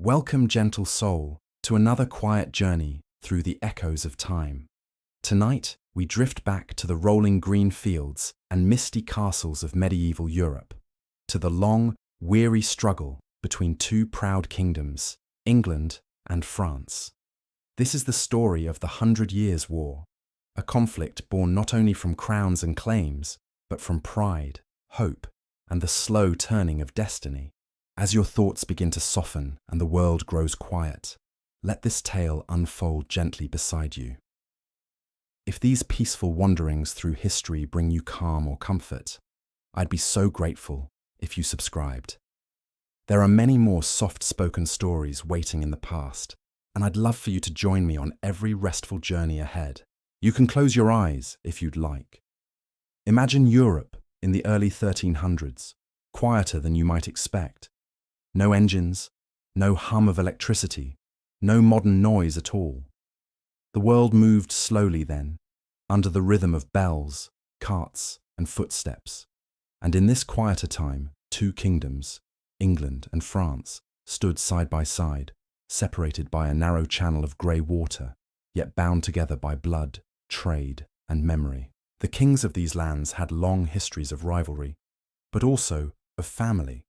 Welcome, gentle soul, to another quiet journey through the echoes of time. Tonight, we drift back to the rolling green fields and misty castles of medieval Europe, to the long, weary struggle between two proud kingdoms, England and France. This is the story of the 100 Years' War, a conflict born not only from crowns and claims, but from pride, hope, and the slow turning of destiny. As your thoughts begin to soften and the world grows quiet, let this tale unfold gently beside you. If these peaceful wanderings through history bring you calm or comfort, I'd be so grateful if you subscribed. There are many more soft-spoken stories waiting in the past, and I'd love for you to join me on every restful journey ahead. You can close your eyes if you'd like. Imagine Europe in the early 1300s, quieter than you might expect. No engines, no hum of electricity, no modern noise at all. The world moved slowly then, under the rhythm of bells, carts, and footsteps. And in this quieter time, two kingdoms, England and France, stood side by side, separated by a narrow channel of grey water, yet bound together by blood, trade, and memory. The kings of these lands had long histories of rivalry, but also of family.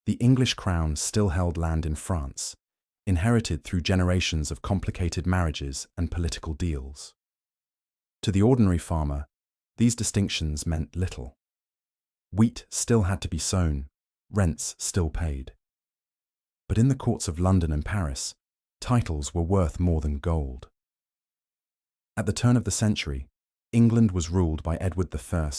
The English crown still held land in France, inherited through generations of complicated marriages and political deals. To the ordinary farmer, these distinctions meant little. Wheat still had to be sown, rents still paid. But in the courts of London and Paris, titles were worth more than gold. At the turn of the century, England was ruled by Edward I,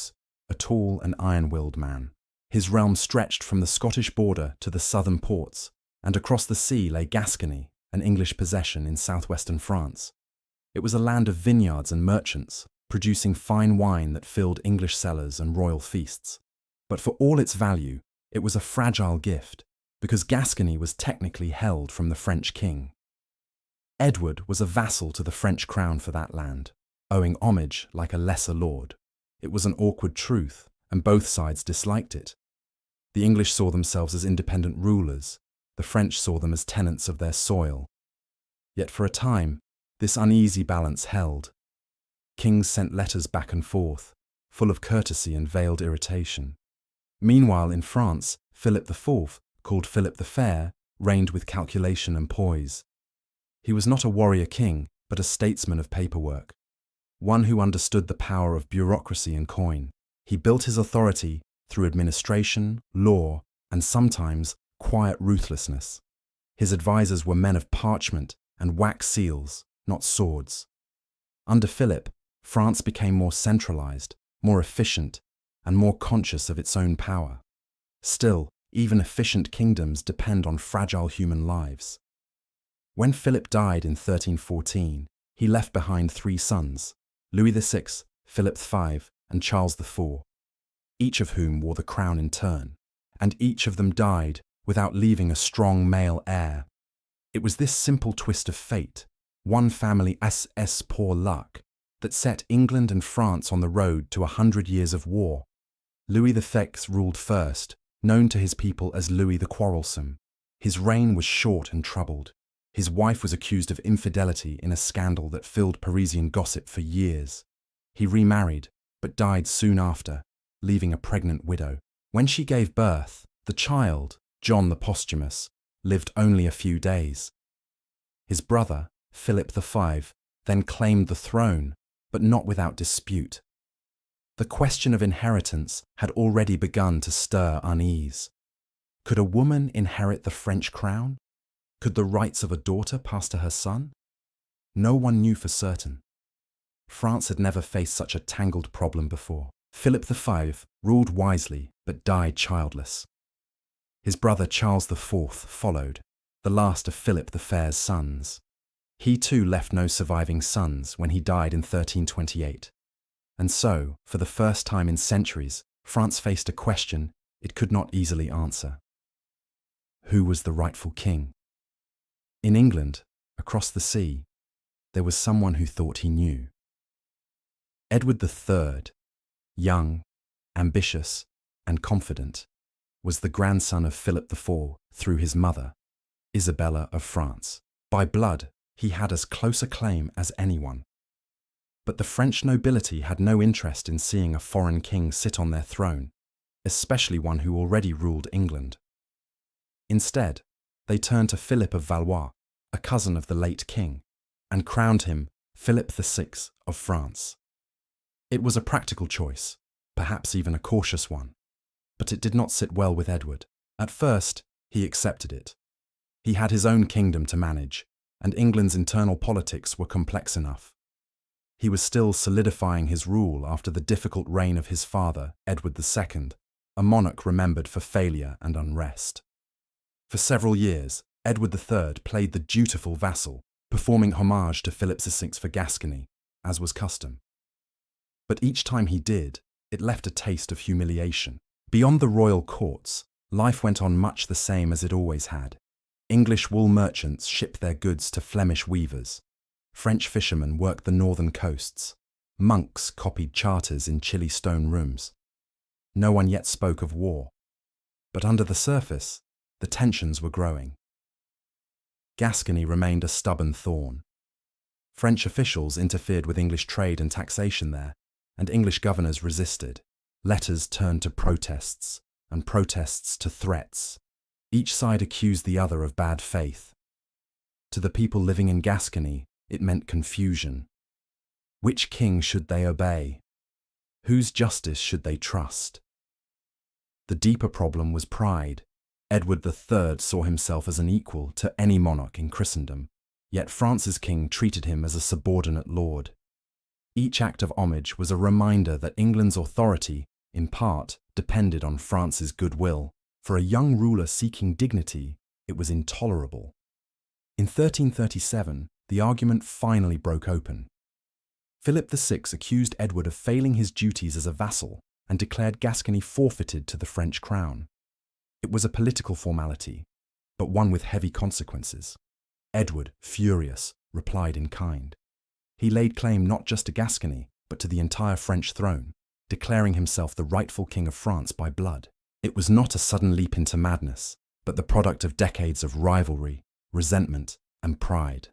a tall and iron-willed man. His realm stretched from the Scottish border to the southern ports, and across the sea lay Gascony, an English possession in southwestern France. It was a land of vineyards and merchants, producing fine wine that filled English cellars and royal feasts. But for all its value, it was a fragile gift, because Gascony was technically held from the French king. Edward was a vassal to the French crown for that land, owing homage like a lesser lord. It was an awkward truth, and both sides disliked it. The English saw themselves as independent rulers, the French saw them as tenants of their soil. Yet for a time, this uneasy balance held. Kings sent letters back and forth, full of courtesy and veiled irritation. Meanwhile, in France, Philip IV, called Philip the Fair, reigned with calculation and poise. He was not a warrior king, but a statesman of paperwork, one who understood the power of bureaucracy and coin. He built his authority through administration, law, and sometimes quiet ruthlessness. His advisors were men of parchment and wax seals, not swords. Under Philip, France became more centralized, more efficient, and more conscious of its own power. Still, even efficient kingdoms depend on fragile human lives. When Philip died in 1314, he left behind three sons, Louis VI, Philip V, and Charles IV, each of whom wore the crown in turn, and each of them died without leaving a strong male heir. It was this simple twist of fate, one family as poor luck, that set England and France on the road to 100 years of war. Louis VI ruled first, known to his people as Louis the Quarrelsome. His reign was short and troubled. His wife was accused of infidelity in a scandal that filled Parisian gossip for years. He remarried, but died soon after, leaving a pregnant widow. When she gave birth, the child, John the Posthumous, lived only a few days. His brother, Philip V, then claimed the throne, but not without dispute. The question of inheritance had already begun to stir unease. Could a woman inherit the French crown? Could the rights of a daughter pass to her son? No one knew for certain. France had never faced such a tangled problem before. Philip V ruled wisely, but died childless. His brother Charles IV followed, the last of Philip the Fair's sons. He too left no surviving sons when he died in 1328. And so, for the first time in centuries, France faced a question it could not easily answer. Who was the rightful king? In England, across the sea, there was someone who thought he knew. Edward III, young, ambitious, and confident, was the grandson of Philip IV through his mother, Isabella of France. By blood, he had as close a claim as anyone. But the French nobility had no interest in seeing a foreign king sit on their throne, especially one who already ruled England. Instead, they turned to Philip of Valois, a cousin of the late king, and crowned him Philip VI of France. It was a practical choice, perhaps even a cautious one, but it did not sit well with Edward. At first, he accepted it. He had his own kingdom to manage, and England's internal politics were complex enough. He was still solidifying his rule after the difficult reign of his father, Edward II, a monarch remembered for failure and unrest. For several years, Edward III played the dutiful vassal, performing homage to Philip VI for Gascony, as was custom. But each time he did, it left a taste of humiliation. Beyond the royal courts, life went on much the same as it always had. English wool merchants shipped their goods to Flemish weavers. French fishermen worked the northern coasts. Monks copied charters in chilly stone rooms. No one yet spoke of war. But under the surface, the tensions were growing. Gascony remained a stubborn thorn. French officials interfered with English trade and taxation there, and English governors resisted. Letters turned to protests, and protests to threats. Each side accused the other of bad faith. To the people living in Gascony, it meant confusion. Which king should they obey? Whose justice should they trust? The deeper problem was pride. Edward III saw himself as an equal to any monarch in Christendom, yet France's king treated him as a subordinate lord. Each act of homage was a reminder that England's authority, in part, depended on France's goodwill. For a young ruler seeking dignity, it was intolerable. In 1337, the argument finally broke open. Philip VI accused Edward of failing his duties as a vassal and declared Gascony forfeited to the French crown. It was a political formality, but one with heavy consequences. Edward, furious, replied in kind. He laid claim not just to Gascony, but to the entire French throne, declaring himself the rightful king of France by blood. It was not a sudden leap into madness, but the product of decades of rivalry, resentment, and pride.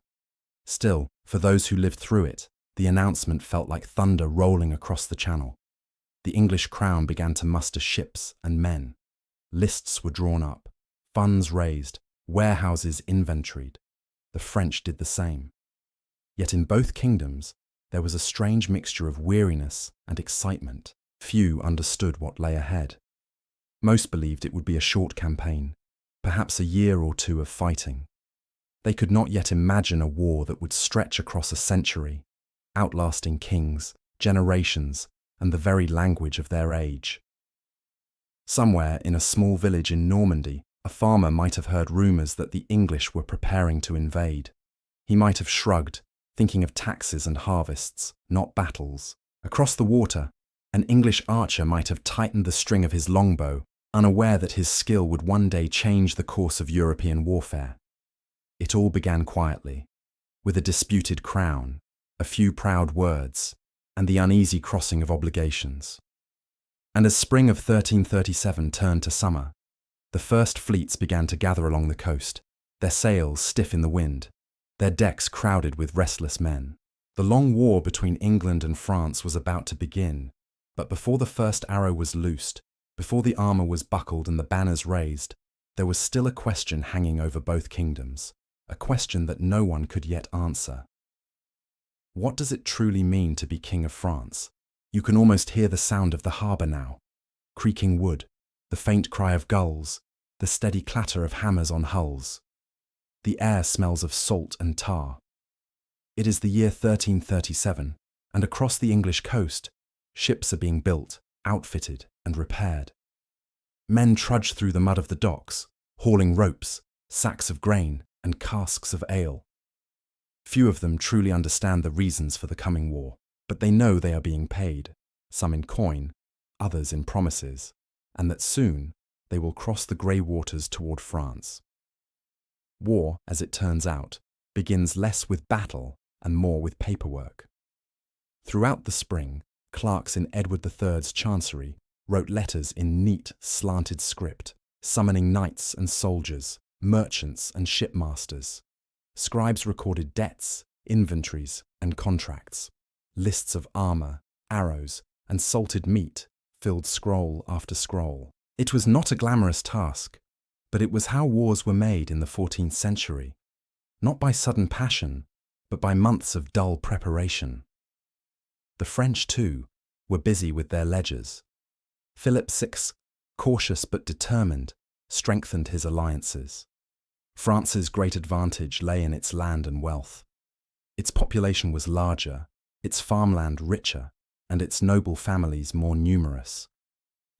Still, for those who lived through it, the announcement felt like thunder rolling across the Channel. The English crown began to muster ships and men. Lists were drawn up, funds raised, warehouses inventoried. The French did the same. Yet in both kingdoms, there was a strange mixture of weariness and excitement. Few understood what lay ahead. Most believed it would be a short campaign, perhaps a year or two of fighting. They could not yet imagine a war that would stretch across a century, outlasting kings, generations, and the very language of their age. Somewhere in a small village in Normandy, a farmer might have heard rumours that the English were preparing to invade. He might have shrugged, thinking of taxes and harvests, not battles. Across the water, an English archer might have tightened the string of his longbow, unaware that his skill would one day change the course of European warfare. It all began quietly, with a disputed crown, a few proud words, and the uneasy crossing of obligations. And as spring of 1337 turned to summer, the first fleets began to gather along the coast, their sails stiff in the wind, their decks crowded with restless men. The long war between England and France was about to begin, but before the first arrow was loosed, before the armour was buckled and the banners raised, there was still a question hanging over both kingdoms, a question that no one could yet answer. What does it truly mean to be King of France? You can almost hear the sound of the harbour now. Creaking wood, the faint cry of gulls, the steady clatter of hammers on hulls. The air smells of salt and tar. It is the year 1337, and across the English coast, ships are being built, outfitted, and repaired. Men trudge through the mud of the docks, hauling ropes, sacks of grain, and casks of ale. Few of them truly understand the reasons for the coming war, but they know they are being paid, some in coin, others in promises, and that soon they will cross the grey waters toward France. War, as it turns out, begins less with battle and more with paperwork. Throughout the spring, clerks in Edward III's chancery wrote letters in neat, slanted script, summoning knights and soldiers, merchants and shipmasters. Scribes recorded debts, inventories, and contracts. Lists of armor, arrows, and salted meat filled scroll after scroll. It was not a glamorous task, but it was how wars were made in the 14th century, not by sudden passion, but by months of dull preparation. The French, too, were busy with their ledgers. Philip VI, cautious but determined, strengthened his alliances. France's great advantage lay in its land and wealth. Its population was larger, its farmland richer, and its noble families more numerous.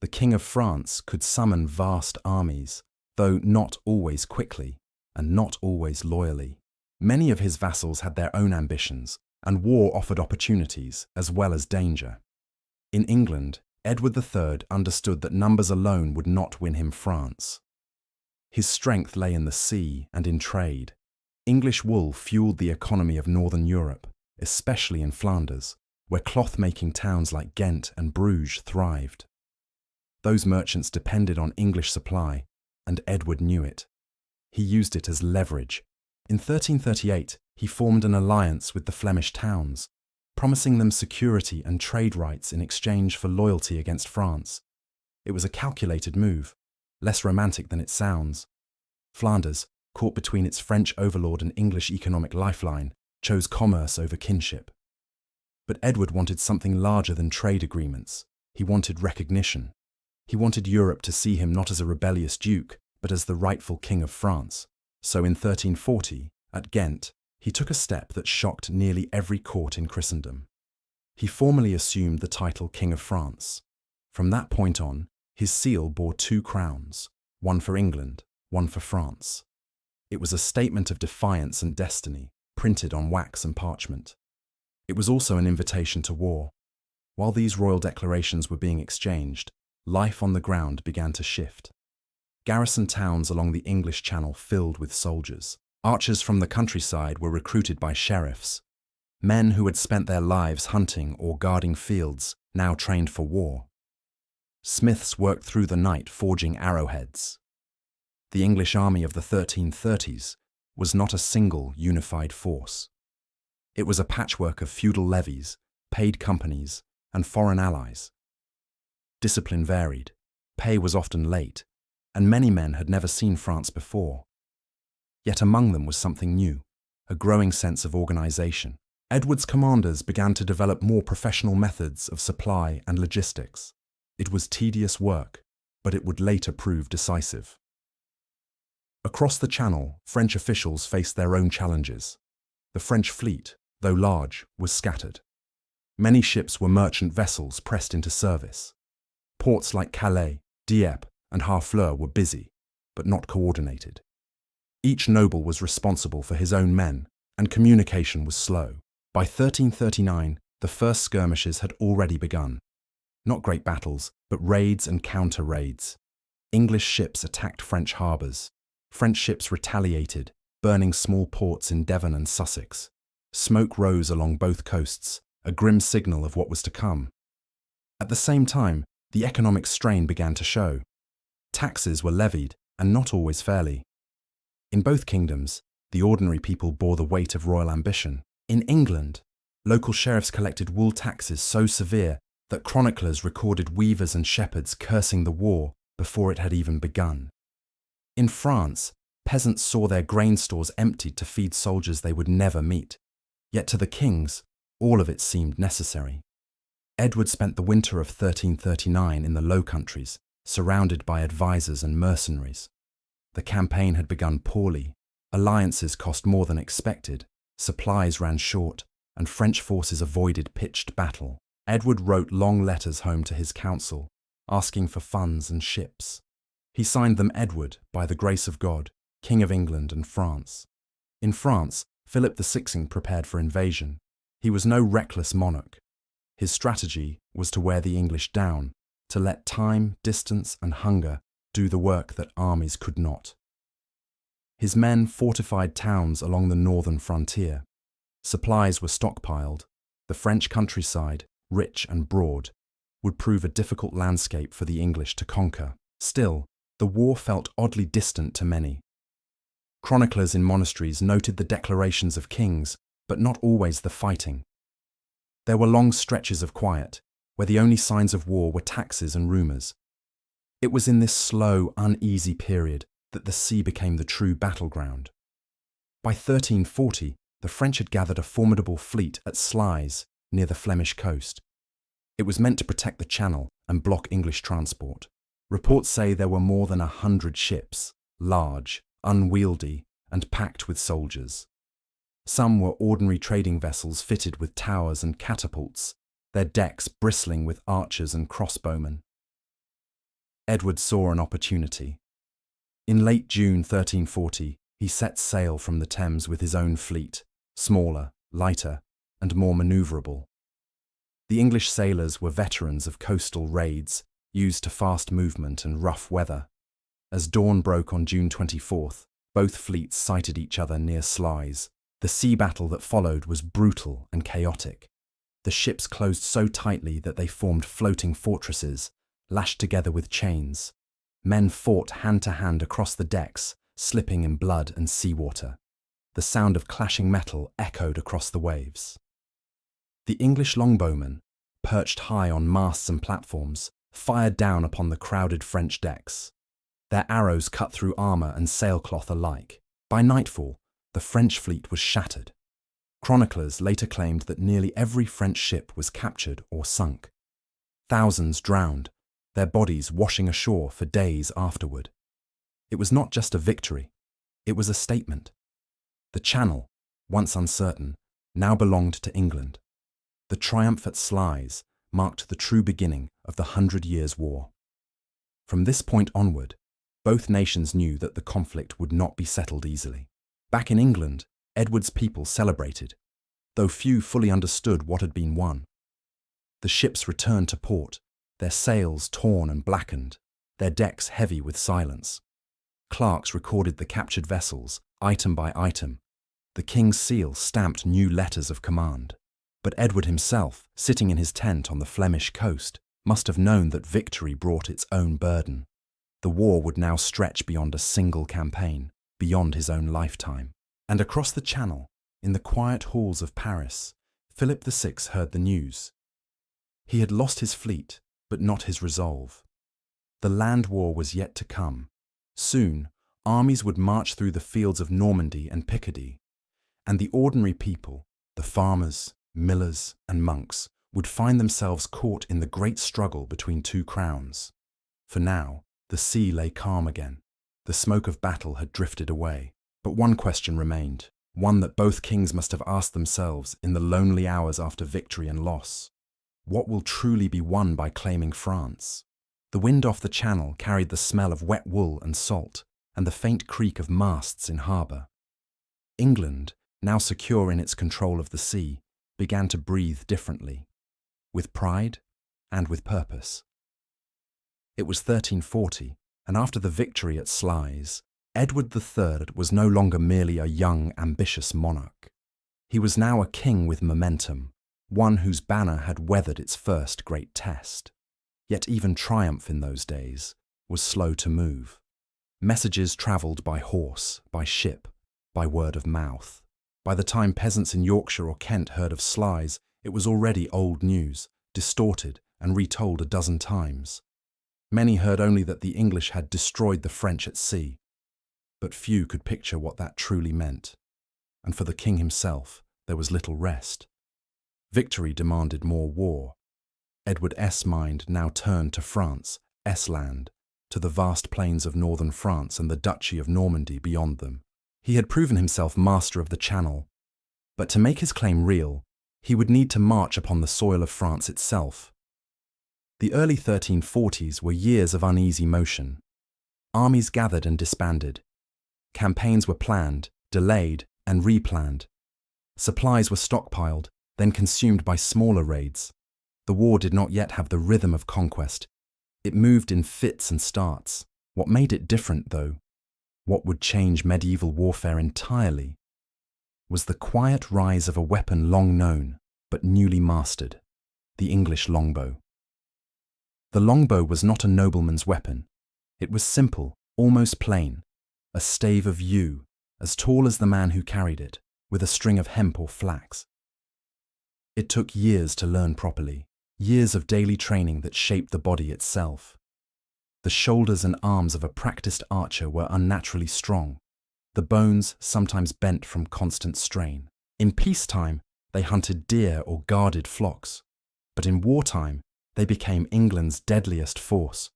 The King of France could summon vast armies, though not always quickly, and not always loyally. Many of his vassals had their own ambitions, and war offered opportunities as well as danger. In England, Edward III understood that numbers alone would not win him France. His strength lay in the sea and in trade. English wool fueled the economy of northern Europe, especially in Flanders, where cloth-making towns like Ghent and Bruges thrived. Those merchants depended on English supply, and Edward knew it. He used it as leverage. In 1338, he formed an alliance with the Flemish towns, promising them security and trade rights in exchange for loyalty against France. It was a calculated move, less romantic than it sounds. Flanders, caught between its French overlord and English economic lifeline, chose commerce over kinship. But Edward wanted something larger than trade agreements. He wanted recognition. He wanted Europe to see him not as a rebellious duke, but as the rightful king of France. So in 1340, at Ghent, he took a step that shocked nearly every court in Christendom. He formally assumed the title King of France. From that point on, his seal bore two crowns, one for England, one for France. It was a statement of defiance and destiny, printed on wax and parchment. It was also an invitation to war. While these royal declarations were being exchanged, life on the ground began to shift. Garrison towns along the English Channel filled with soldiers. Archers from the countryside were recruited by sheriffs. Men who had spent their lives hunting or guarding fields now trained for war. Smiths worked through the night forging arrowheads. The English army of the 1330s was not a single unified force. It was a patchwork of feudal levies, paid companies, and foreign allies. Discipline varied, pay was often late, and many men had never seen France before. Yet among them was something new, a growing sense of organization. Edward's commanders began to develop more professional methods of supply and logistics. It was tedious work, but it would later prove decisive. Across the Channel, French officials faced their own challenges. The French fleet, though large, was scattered. Many ships were merchant vessels pressed into service. Ports like Calais, Dieppe, and Harfleur were busy, but not coordinated. Each noble was responsible for his own men, and communication was slow. By 1339, the first skirmishes had already begun. Not great battles, but raids and counter-raids. English ships attacked French harbours. French ships retaliated, burning small ports in Devon and Sussex. Smoke rose along both coasts, a grim signal of what was to come. At the same time, the economic strain began to show. Taxes were levied, and not always fairly. In both kingdoms, the ordinary people bore the weight of royal ambition. In England, local sheriffs collected wool taxes so severe that chroniclers recorded weavers and shepherds cursing the war before it had even begun. In France, peasants saw their grain stores emptied to feed soldiers they would never meet. Yet to the kings, all of it seemed necessary. Edward spent the winter of 1339 in the Low Countries, surrounded by advisors and mercenaries. The campaign had begun poorly, alliances cost more than expected, supplies ran short, and French forces avoided pitched battle. Edward wrote long letters home to his council, asking for funds and ships. He signed them Edward, by the grace of God, King of England and France. In France, Philip VI prepared for invasion. He was no reckless monarch. His strategy was to wear the English down, to let time, distance, and hunger do the work that armies could not. His men fortified towns along the northern frontier. Supplies were stockpiled. The French countryside, rich and broad, would prove a difficult landscape for the English to conquer. Still, the war felt oddly distant to many. Chroniclers in monasteries noted the declarations of kings, but not always the fighting. There were long stretches of quiet, where the only signs of war were taxes and rumours. It was in this slow, uneasy period that the sea became the true battleground. By 1340, the French had gathered a formidable fleet at Sluys, near the Flemish coast. It was meant to protect the Channel and block English transport. Reports say there were more than 100 ships, large, unwieldy, and packed with soldiers. Some were ordinary trading vessels fitted with towers and catapults, their decks bristling with archers and crossbowmen. Edward saw an opportunity. In late June 1340, he set sail from the Thames with his own fleet, smaller, lighter, and more manoeuvrable. The English sailors were veterans of coastal raids, used to fast movement and rough weather. As dawn broke on June 24th, both fleets sighted each other near Sluys. The sea battle that followed was brutal and chaotic. The ships closed so tightly that they formed floating fortresses, lashed together with chains. Men fought hand to hand across the decks, slipping in blood and seawater. The sound of clashing metal echoed across the waves. The English longbowmen, perched high on masts and platforms, fired down upon the crowded French decks. Their arrows cut through armour and sailcloth alike. By nightfall, the French fleet was shattered. Chroniclers later claimed that nearly every French ship was captured or sunk. Thousands drowned, their bodies washing ashore for days afterward. It was not just a victory, it was a statement. The Channel, once uncertain, now belonged to England. The triumph at Sluys marked the true beginning of the 100 Years' War. From this point onward, both nations knew that the conflict would not be settled easily. Back in England, Edward's people celebrated, though few fully understood what had been won. The ships returned to port, their sails torn and blackened, their decks heavy with silence. Clerks recorded the captured vessels, item by item. The king's seal stamped new letters of command. But Edward himself, sitting in his tent on the Flemish coast, must have known that victory brought its own burden. The war would now stretch beyond a single campaign, beyond his own lifetime. And across the Channel, in the quiet halls of Paris, Philip VI heard the news. He had lost his fleet, but not his resolve. The land war was yet to come. Soon, armies would march through the fields of Normandy and Picardy, and the ordinary people, the farmers, millers, and monks, would find themselves caught in the great struggle between two crowns. For now, the sea lay calm again. The smoke of battle had drifted away. But one question remained, one that both kings must have asked themselves in the lonely hours after victory and loss. What will truly be won by claiming France? The wind off the Channel carried the smell of wet wool and salt, and the faint creak of masts in harbour. England, now secure in its control of the sea, began to breathe differently, with pride and with purpose. It was 1340, and after the victory at Sluys, Edward III was no longer merely a young, ambitious monarch. He was now a king with momentum, one whose banner had weathered its first great test. Yet even triumph in those days was slow to move. Messages travelled by horse, by ship, by word of mouth. By the time peasants in Yorkshire or Kent heard of Sluys, it was already old news, distorted and retold a dozen times. Many heard only that the English had destroyed the French at sea, but few could picture what that truly meant. And for the king himself, there was little rest. Victory demanded more war. Edward's mind now turned to France, S-land, to the vast plains of northern France and the Duchy of Normandy beyond them. He had proven himself master of the Channel, but to make his claim real, he would need to march upon the soil of France itself. The early 1340s were years of uneasy motion. Armies gathered and disbanded. Campaigns were planned, delayed, and replanned. Supplies were stockpiled, then consumed by smaller raids. The war did not yet have the rhythm of conquest. It moved in fits and starts. What made it different, though, what would change medieval warfare entirely, was the quiet rise of a weapon long known, but newly mastered, the English longbow. The longbow was not a nobleman's weapon. It was simple, almost plain, a stave of yew, as tall as the man who carried it, with a string of hemp or flax. It took years to learn properly, years of daily training that shaped the body itself. The shoulders and arms of a practiced archer were unnaturally strong, the bones sometimes bent from constant strain. In peacetime, they hunted deer or guarded flocks, but in wartime, they became England's deadliest force.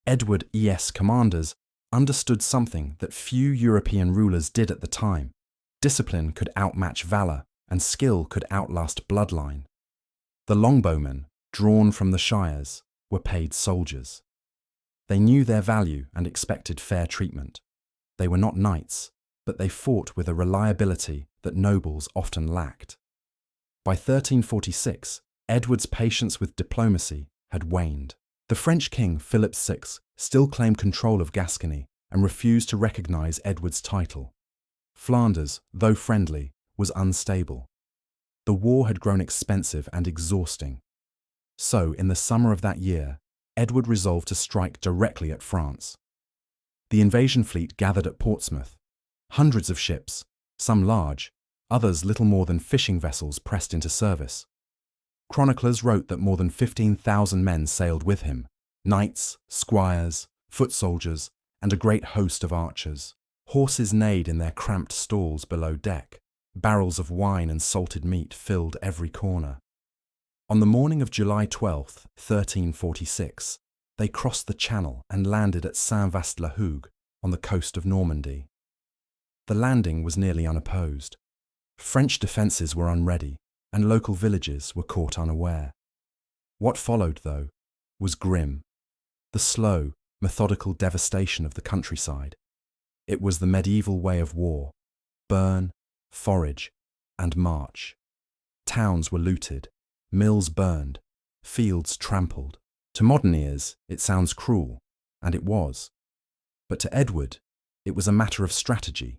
Edward's commanders understood something that few European rulers did at the time. Discipline could outmatch valor, and skill could outlast bloodline. The longbowmen, drawn from the shires, were paid soldiers. They knew their value and expected fair treatment. They were not knights, but they fought with a reliability that nobles often lacked. By 1346, Edward's patience with diplomacy had waned. The French king Philip VI still claimed control of Gascony and refused to recognize Edward's title. Flanders, though friendly, was unstable. The war had grown expensive and exhausting. So, in the summer of that year, Edward resolved to strike directly at France. The invasion fleet gathered at Portsmouth. Hundreds of ships, some large, others little more than fishing vessels, pressed into service. Chroniclers wrote that more than 15,000 men sailed with him, knights, squires, foot soldiers, and a great host of archers. Horses neighed in their cramped stalls below deck. Barrels of wine and salted meat filled every corner. On the morning of July 12, 1346, they crossed the Channel and landed at Saint-Vaast-la-Hougue on the coast of Normandy. The landing was nearly unopposed. French defences were unready, and local villages were caught unaware. What followed, though, was grim. The slow, methodical devastation of the countryside. It was the medieval way of war: burn, forage, and march. Towns were looted, mills burned, fields trampled. To modern ears, it sounds cruel, and it was. But to Edward, it was a matter of strategy.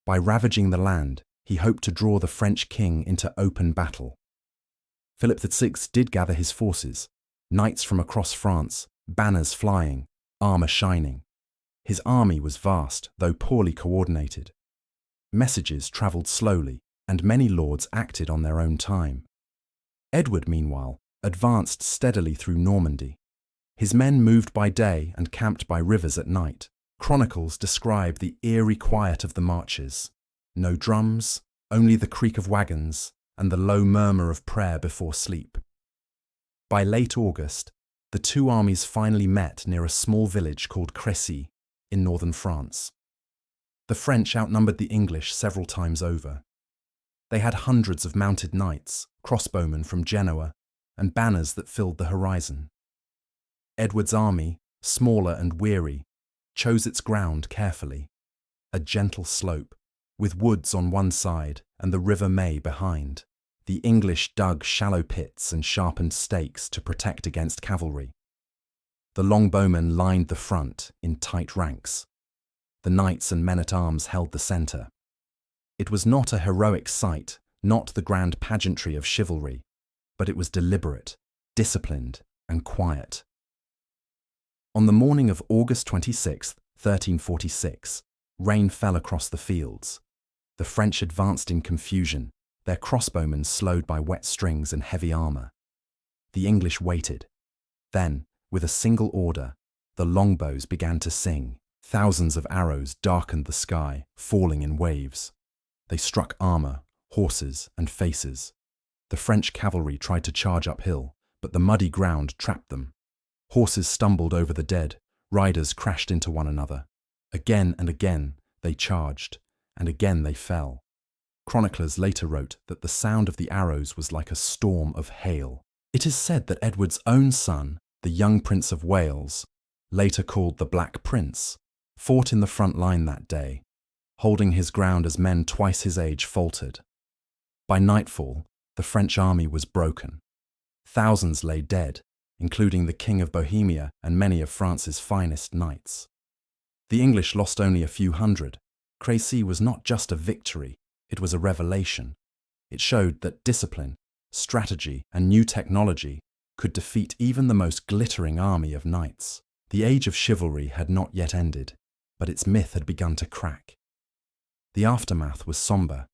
By ravaging the land, he hoped to draw the French king into open battle. Philip VI did gather his forces, knights from across France, banners flying, armour shining. His army was vast, though poorly coordinated. Messages travelled slowly, and many lords acted on their own time. Edward, meanwhile, advanced steadily through Normandy. His men moved by day and camped by rivers at night. Chronicles describe the eerie quiet of the marches. No drums, only the creak of wagons and the low murmur of prayer before sleep. By late August, the two armies finally met near a small village called Crécy in northern France. The French outnumbered the English several times over. They had hundreds of mounted knights, crossbowmen from Genoa, and banners that filled the horizon. Edward's army, smaller and weary, chose its ground carefully. A gentle slope, with woods on one side and the River May behind. The English dug shallow pits and sharpened stakes to protect against cavalry. The longbowmen lined the front in tight ranks. The knights and men-at-arms held the centre. It was not a heroic sight, not the grand pageantry of chivalry, but it was deliberate, disciplined, and quiet. On the morning of August 26, 1346, rain fell across the fields. The French advanced in confusion, their crossbowmen slowed by wet strings and heavy armour. The English waited. Then, with a single order, the longbows began to sing. Thousands of arrows darkened the sky, falling in waves. They struck armour, horses, and faces. The French cavalry tried to charge uphill, but the muddy ground trapped them. Horses stumbled over the dead, riders crashed into one another. Again and again they charged, and again they fell. Chroniclers later wrote that the sound of the arrows was like a storm of hail. It is said that Edward's own son, the young Prince of Wales, later called the Black Prince, fought in the front line that day, holding his ground as men twice his age faltered. By nightfall, the French army was broken. Thousands lay dead, including the King of Bohemia and many of France's finest knights. The English lost only a few hundred. Crécy was not just a victory, it was a revelation. It showed that discipline, strategy, and new technology could defeat even the most glittering army of knights. The age of chivalry had not yet ended, but its myth had begun to crack. The aftermath was sombre.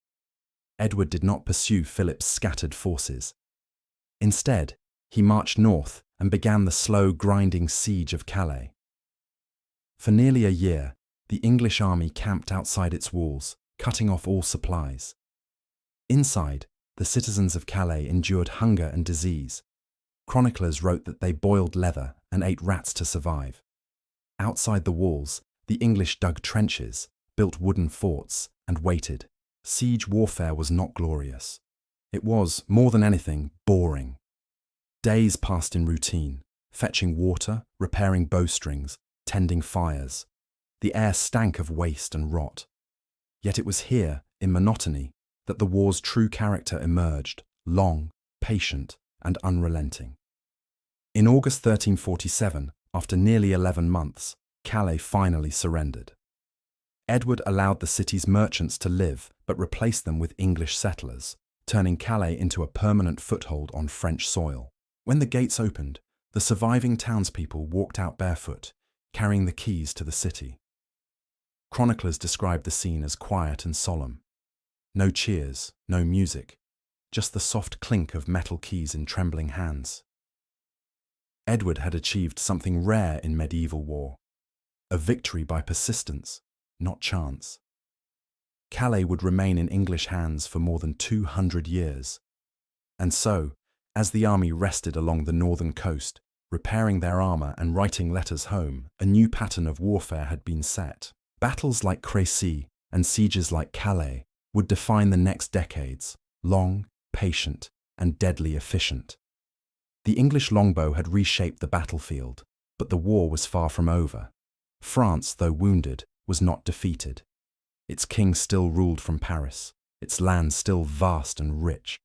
Edward did not pursue Philip's scattered forces. Instead, he marched north and began the slow, grinding siege of Calais. For nearly a year, the English army camped outside its walls, cutting off all supplies. Inside, the citizens of Calais endured hunger and disease. Chroniclers wrote that they boiled leather and ate rats to survive. Outside the walls, the English dug trenches, built wooden forts, and waited. Siege warfare was not glorious. It was, more than anything, boring. Days passed in routine, fetching water, repairing bowstrings, tending fires. The air stank of waste and rot. Yet it was here, in monotony, that the war's true character emerged, long, patient, and unrelenting. In August 1347, after nearly 11 months, Calais finally surrendered. Edward allowed the city's merchants to live, but replaced them with English settlers, turning Calais into a permanent foothold on French soil. When the gates opened, the surviving townspeople walked out barefoot, carrying the keys to the city. Chroniclers described the scene as quiet and solemn. No cheers, no music, just the soft clink of metal keys in trembling hands. Edward had achieved something rare in medieval war, a victory by persistence, not chance. Calais would remain in English hands for more than 200 years. And so, as the army rested along the northern coast, repairing their armour and writing letters home, a new pattern of warfare had been set. Battles like Crécy and sieges like Calais would define the next decades, long, patient, and deadly efficient. The English longbow had reshaped the battlefield, but the war was far from over. France, though wounded, was not defeated. Its king still ruled from Paris, its land still vast and rich.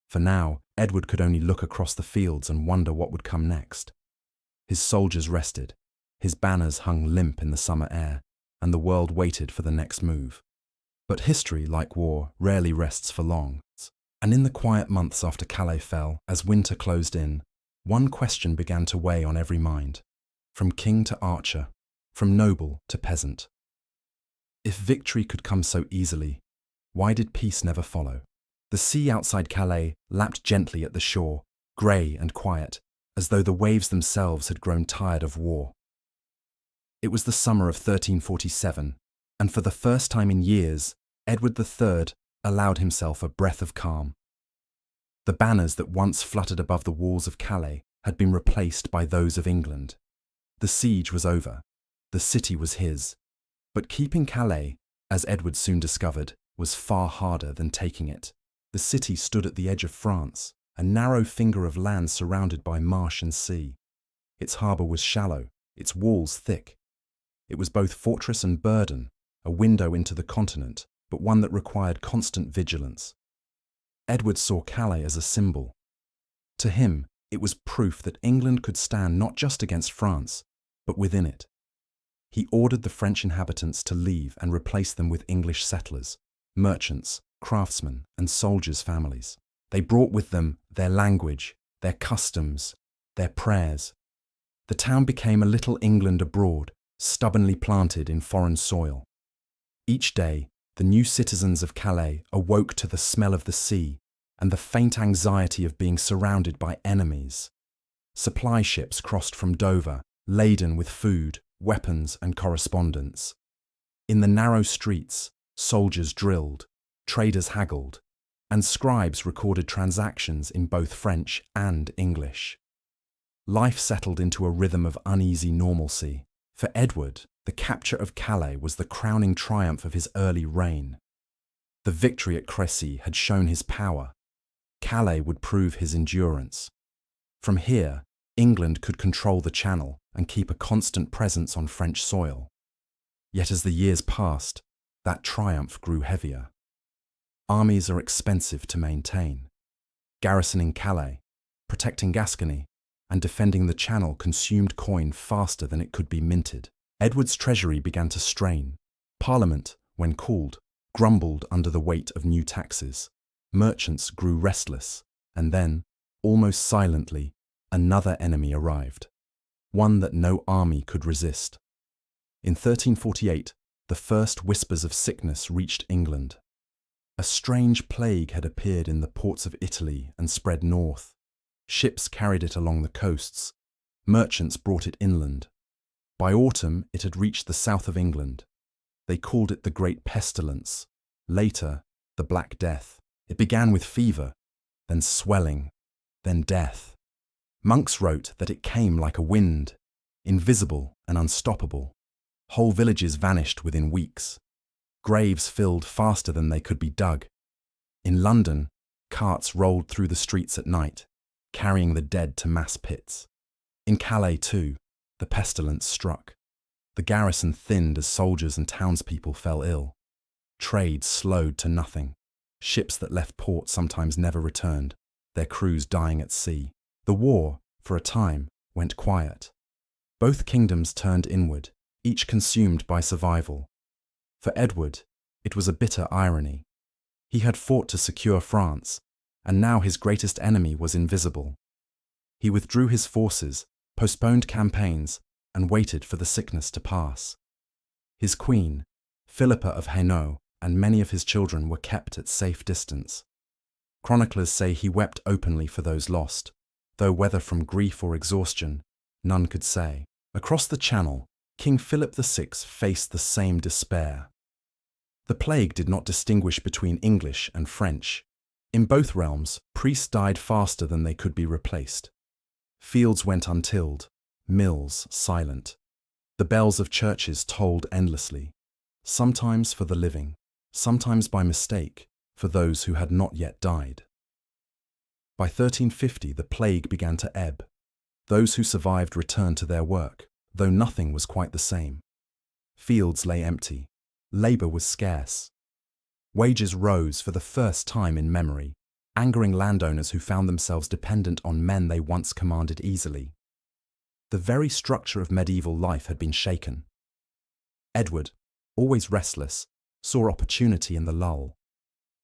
For now, Edward could only look across the fields and wonder what would come next. His soldiers rested, his banners hung limp in the summer air, and the world waited for the next move. But history, like war, rarely rests for long. And in the quiet months after Calais fell, as winter closed in, one question began to weigh on every mind, from king to archer, from noble to peasant. If victory could come so easily, why did peace never follow? The sea outside Calais lapped gently at the shore, grey and quiet, as though the waves themselves had grown tired of war. It was the summer of 1347, and for the first time in years, Edward III allowed himself a breath of calm. The banners that once fluttered above the walls of Calais had been replaced by those of England. The siege was over. The city was his. But keeping Calais, as Edward soon discovered, was far harder than taking it. The city stood at the edge of France, a narrow finger of land surrounded by marsh and sea. Its harbour was shallow, its walls thick. It was both fortress and burden, a window into the continent, but one that required constant vigilance. Edward saw Calais as a symbol. To him, it was proof that England could stand not just against France, but within it. He ordered the French inhabitants to leave and replace them with English settlers, merchants, craftsmen, and soldiers' families. They brought with them their language, their customs, their prayers. The town became a little England abroad, stubbornly planted in foreign soil. Each day, the new citizens of Calais awoke to the smell of the sea and the faint anxiety of being surrounded by enemies. Supply ships crossed from Dover, laden with food, weapons, and correspondence. In the narrow streets, soldiers drilled, traders haggled, and scribes recorded transactions in both French and English. Life settled into a rhythm of uneasy normalcy. For Edward, the capture of Calais was the crowning triumph of his early reign. The victory at Crécy had shown his power. Calais would prove his endurance. From here, England could control the Channel and keep a constant presence on French soil. Yet as the years passed, that triumph grew heavier. Armies are expensive to maintain. Garrisoning Calais, protecting Gascony, and defending the Channel consumed coin faster than it could be minted. Edward's treasury began to strain. Parliament, when called, grumbled under the weight of new taxes. Merchants grew restless, and then, almost silently, another enemy arrived, one that no army could resist. In 1348, the first whispers of sickness reached England. A strange plague had appeared in the ports of Italy and spread north. Ships carried it along the coasts. Merchants brought it inland. By autumn, it had reached the south of England. They called it the Great Pestilence, later, the Black Death. It began with fever, then swelling, then death. Monks wrote that it came like a wind, invisible and unstoppable. Whole villages vanished within weeks. Graves filled faster than they could be dug. In London, carts rolled through the streets at night, carrying the dead to mass pits. In Calais, too, the pestilence struck. The garrison thinned as soldiers and townspeople fell ill. Trade slowed to nothing. Ships that left port sometimes never returned, their crews dying at sea. The war, for a time, went quiet. Both kingdoms turned inward, each consumed by survival. For Edward, it was a bitter irony. He had fought to secure France, and now his greatest enemy was invisible. He withdrew his forces, postponed campaigns, and waited for the sickness to pass. His queen, Philippa of Hainaut, and many of his children were kept at safe distance. Chroniclers say he wept openly for those lost, though whether from grief or exhaustion, none could say. Across the Channel, King Philip VI faced the same despair. The plague did not distinguish between English and French. In both realms, priests died faster than they could be replaced. Fields went untilled, mills silent. The bells of churches tolled endlessly, sometimes for the living, sometimes by mistake for those who had not yet died. By 1350, the plague began to ebb. Those who survived returned to their work, though nothing was quite the same. Fields lay empty. Labour was scarce. Wages rose for the first time in memory, angering landowners who found themselves dependent on men they once commanded easily. The very structure of medieval life had been shaken. Edward, always restless, saw opportunity in the lull.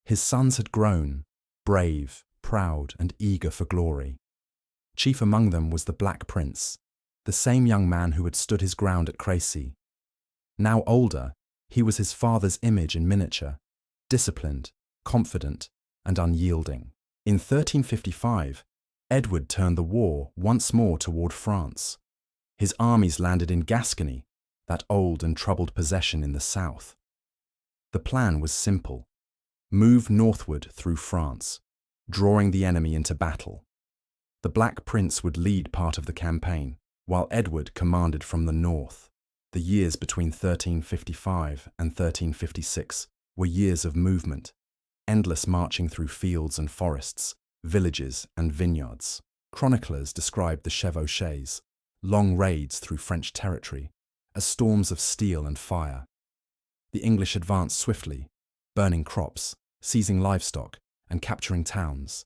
His sons had grown, brave, proud, and eager for glory. Chief among them was the Black Prince, the same young man who had stood his ground at Crécy. Now older, he was his father's image in miniature, disciplined, confident, and unyielding. In 1355, Edward turned the war once more toward France. His armies landed in Gascony, that old and troubled possession in the south. The plan was simple: move northward through France, drawing the enemy into battle. The Black Prince would lead part of the campaign, while Edward commanded from the north. The years between 1355 and 1356 were years of movement, endless marching through fields and forests, villages and vineyards. Chroniclers described the chevauchées, long raids through French territory, as storms of steel and fire. The English advanced swiftly, burning crops, seizing livestock, and capturing towns,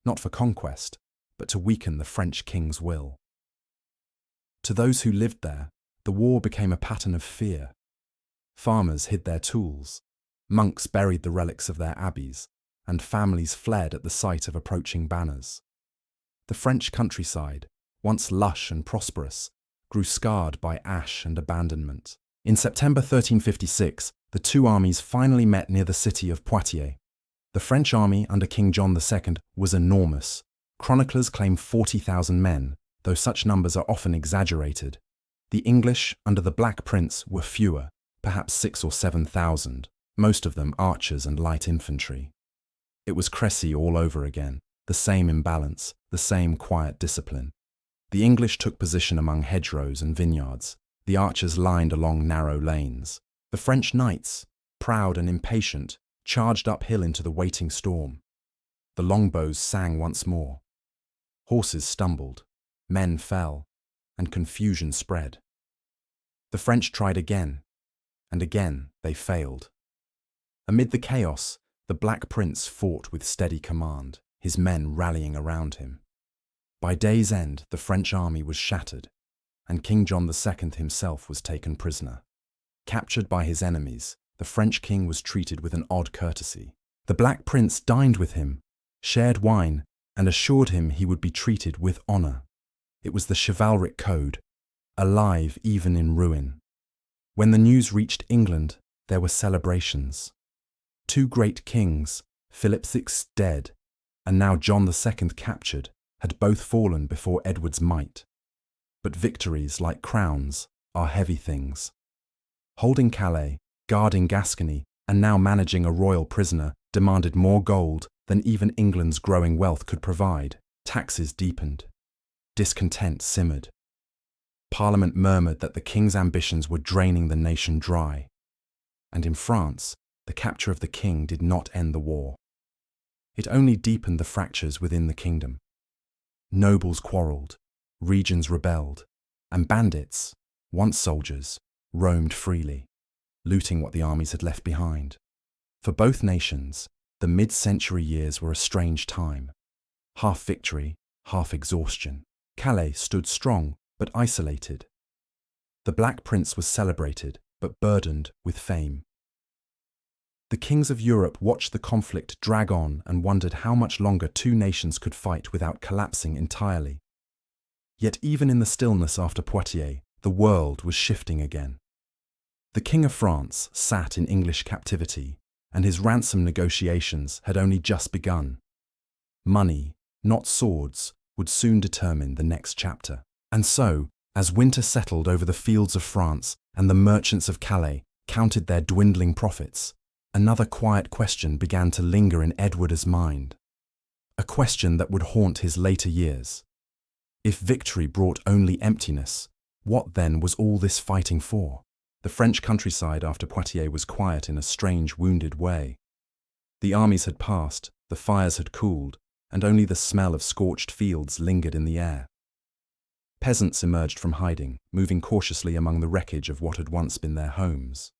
not for conquest, but to weaken the French king's will. To those who lived there, the war became a pattern of fear. Farmers hid their tools, monks buried the relics of their abbeys, and families fled at the sight of approaching banners. The French countryside, once lush and prosperous, grew scarred by ash and abandonment. In September 1356, the two armies finally met near the city of Poitiers. The French army under King John II was enormous. Chroniclers claim 40,000 men, though such numbers are often exaggerated. The English under the Black Prince were fewer, perhaps 6,000 or 7,000, most of them archers and light infantry. It was Crécy all over again, the same imbalance, the same quiet discipline. The English took position among hedgerows and vineyards. The archers lined along narrow lanes. The French knights, proud and impatient, charged uphill into the waiting storm. The longbows sang once more. Horses stumbled, men fell, and confusion spread. The French tried again, and again they failed. Amid the chaos, the Black Prince fought with steady command, his men rallying around him. By day's end, the French army was shattered, and King John II himself was taken prisoner. Captured by his enemies, the French king was treated with an odd courtesy. The Black Prince dined with him, shared wine, and assured him he would be treated with honour. It was the chivalric code, alive even in ruin. When the news reached England, there were celebrations. Two great kings, Philip VI dead, and now John II captured, had both fallen before Edward's might. But victories, like crowns, are heavy things. Holding Calais, guarding Gascony, and now managing a royal prisoner demanded more gold than even England's growing wealth could provide. Taxes deepened. Discontent simmered. Parliament murmured that the king's ambitions were draining the nation dry. And in France, the capture of the king did not end the war. It only deepened the fractures within the kingdom. Nobles quarreled, regions rebelled, and bandits, once soldiers, roamed freely, looting what the armies had left behind. For both nations, the mid-century years were a strange time. Half victory, half exhaustion. Calais stood strong but isolated. The Black Prince was celebrated but burdened with fame. The kings of Europe watched the conflict drag on and wondered how much longer two nations could fight without collapsing entirely. Yet even in the stillness after Poitiers, the world was shifting again. The King of France sat in English captivity, and his ransom negotiations had only just begun. Money, not swords, would soon determine the next chapter. And so, as winter settled over the fields of France and the merchants of Calais counted their dwindling profits, another quiet question began to linger in Edward's mind. A question that would haunt his later years. If victory brought only emptiness, what then was all this fighting for? The French countryside after Poitiers was quiet in a strange, wounded way. The armies had passed, the fires had cooled, and only the smell of scorched fields lingered in the air. Peasants emerged from hiding, moving cautiously among the wreckage of what had once been their homes.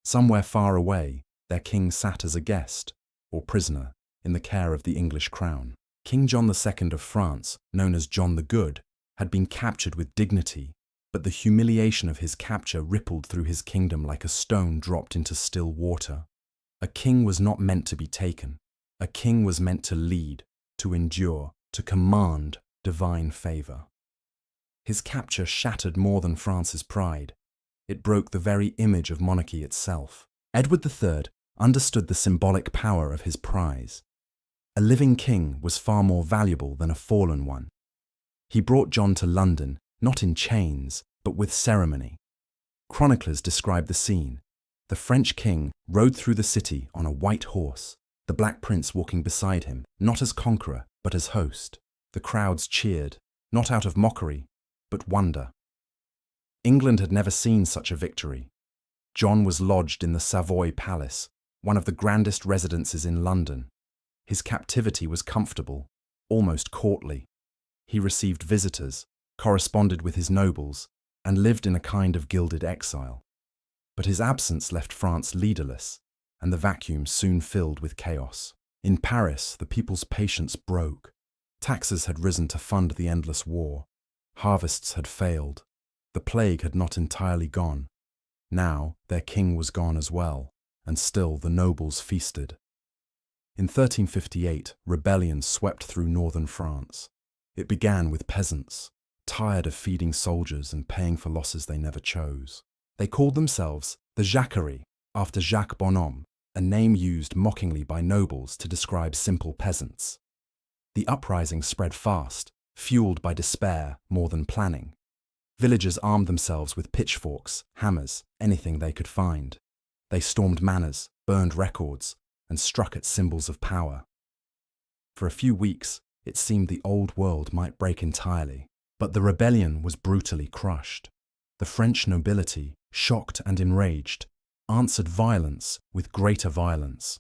Somewhere far away, their king sat as a guest, or prisoner, in the care of the English crown. King John II of France, known as John the Good, had been captured with dignity, but the humiliation of his capture rippled through his kingdom like a stone dropped into still water. A king was not meant to be taken. A king was meant to lead, to endure, to command divine favor. His capture shattered more than France's pride. It broke the very image of monarchy itself. Edward III understood the symbolic power of his prize. A living king was far more valuable than a fallen one. He brought John to London, not in chains, but with ceremony. Chroniclers describe the scene. The French king rode through the city on a white horse, the Black Prince walking beside him, not as conqueror, but as host. The crowds cheered, not out of mockery, but wonder. England had never seen such a victory. John was lodged in the Savoy Palace, one of the grandest residences in London. His captivity was comfortable, almost courtly. He received visitors, corresponded with his nobles, and lived in a kind of gilded exile. But his absence left France leaderless, and the vacuum soon filled with chaos. In Paris, the people's patience broke. Taxes had risen to fund the endless war. Harvests had failed. The plague had not entirely gone. Now their king was gone as well, and still the nobles feasted. In 1358, rebellion swept through northern France. It began with peasants, tired of feeding soldiers and paying for losses they never chose. They called themselves the Jacquerie, after Jacques Bonhomme, a name used mockingly by nobles to describe simple peasants. The uprising spread fast, fueled by despair more than planning. Villagers armed themselves with pitchforks, hammers, anything they could find. They stormed manors, burned records, and struck at symbols of power. For a few weeks, it seemed the old world might break entirely, but the rebellion was brutally crushed. The French nobility, shocked and enraged, answered violence with greater violence.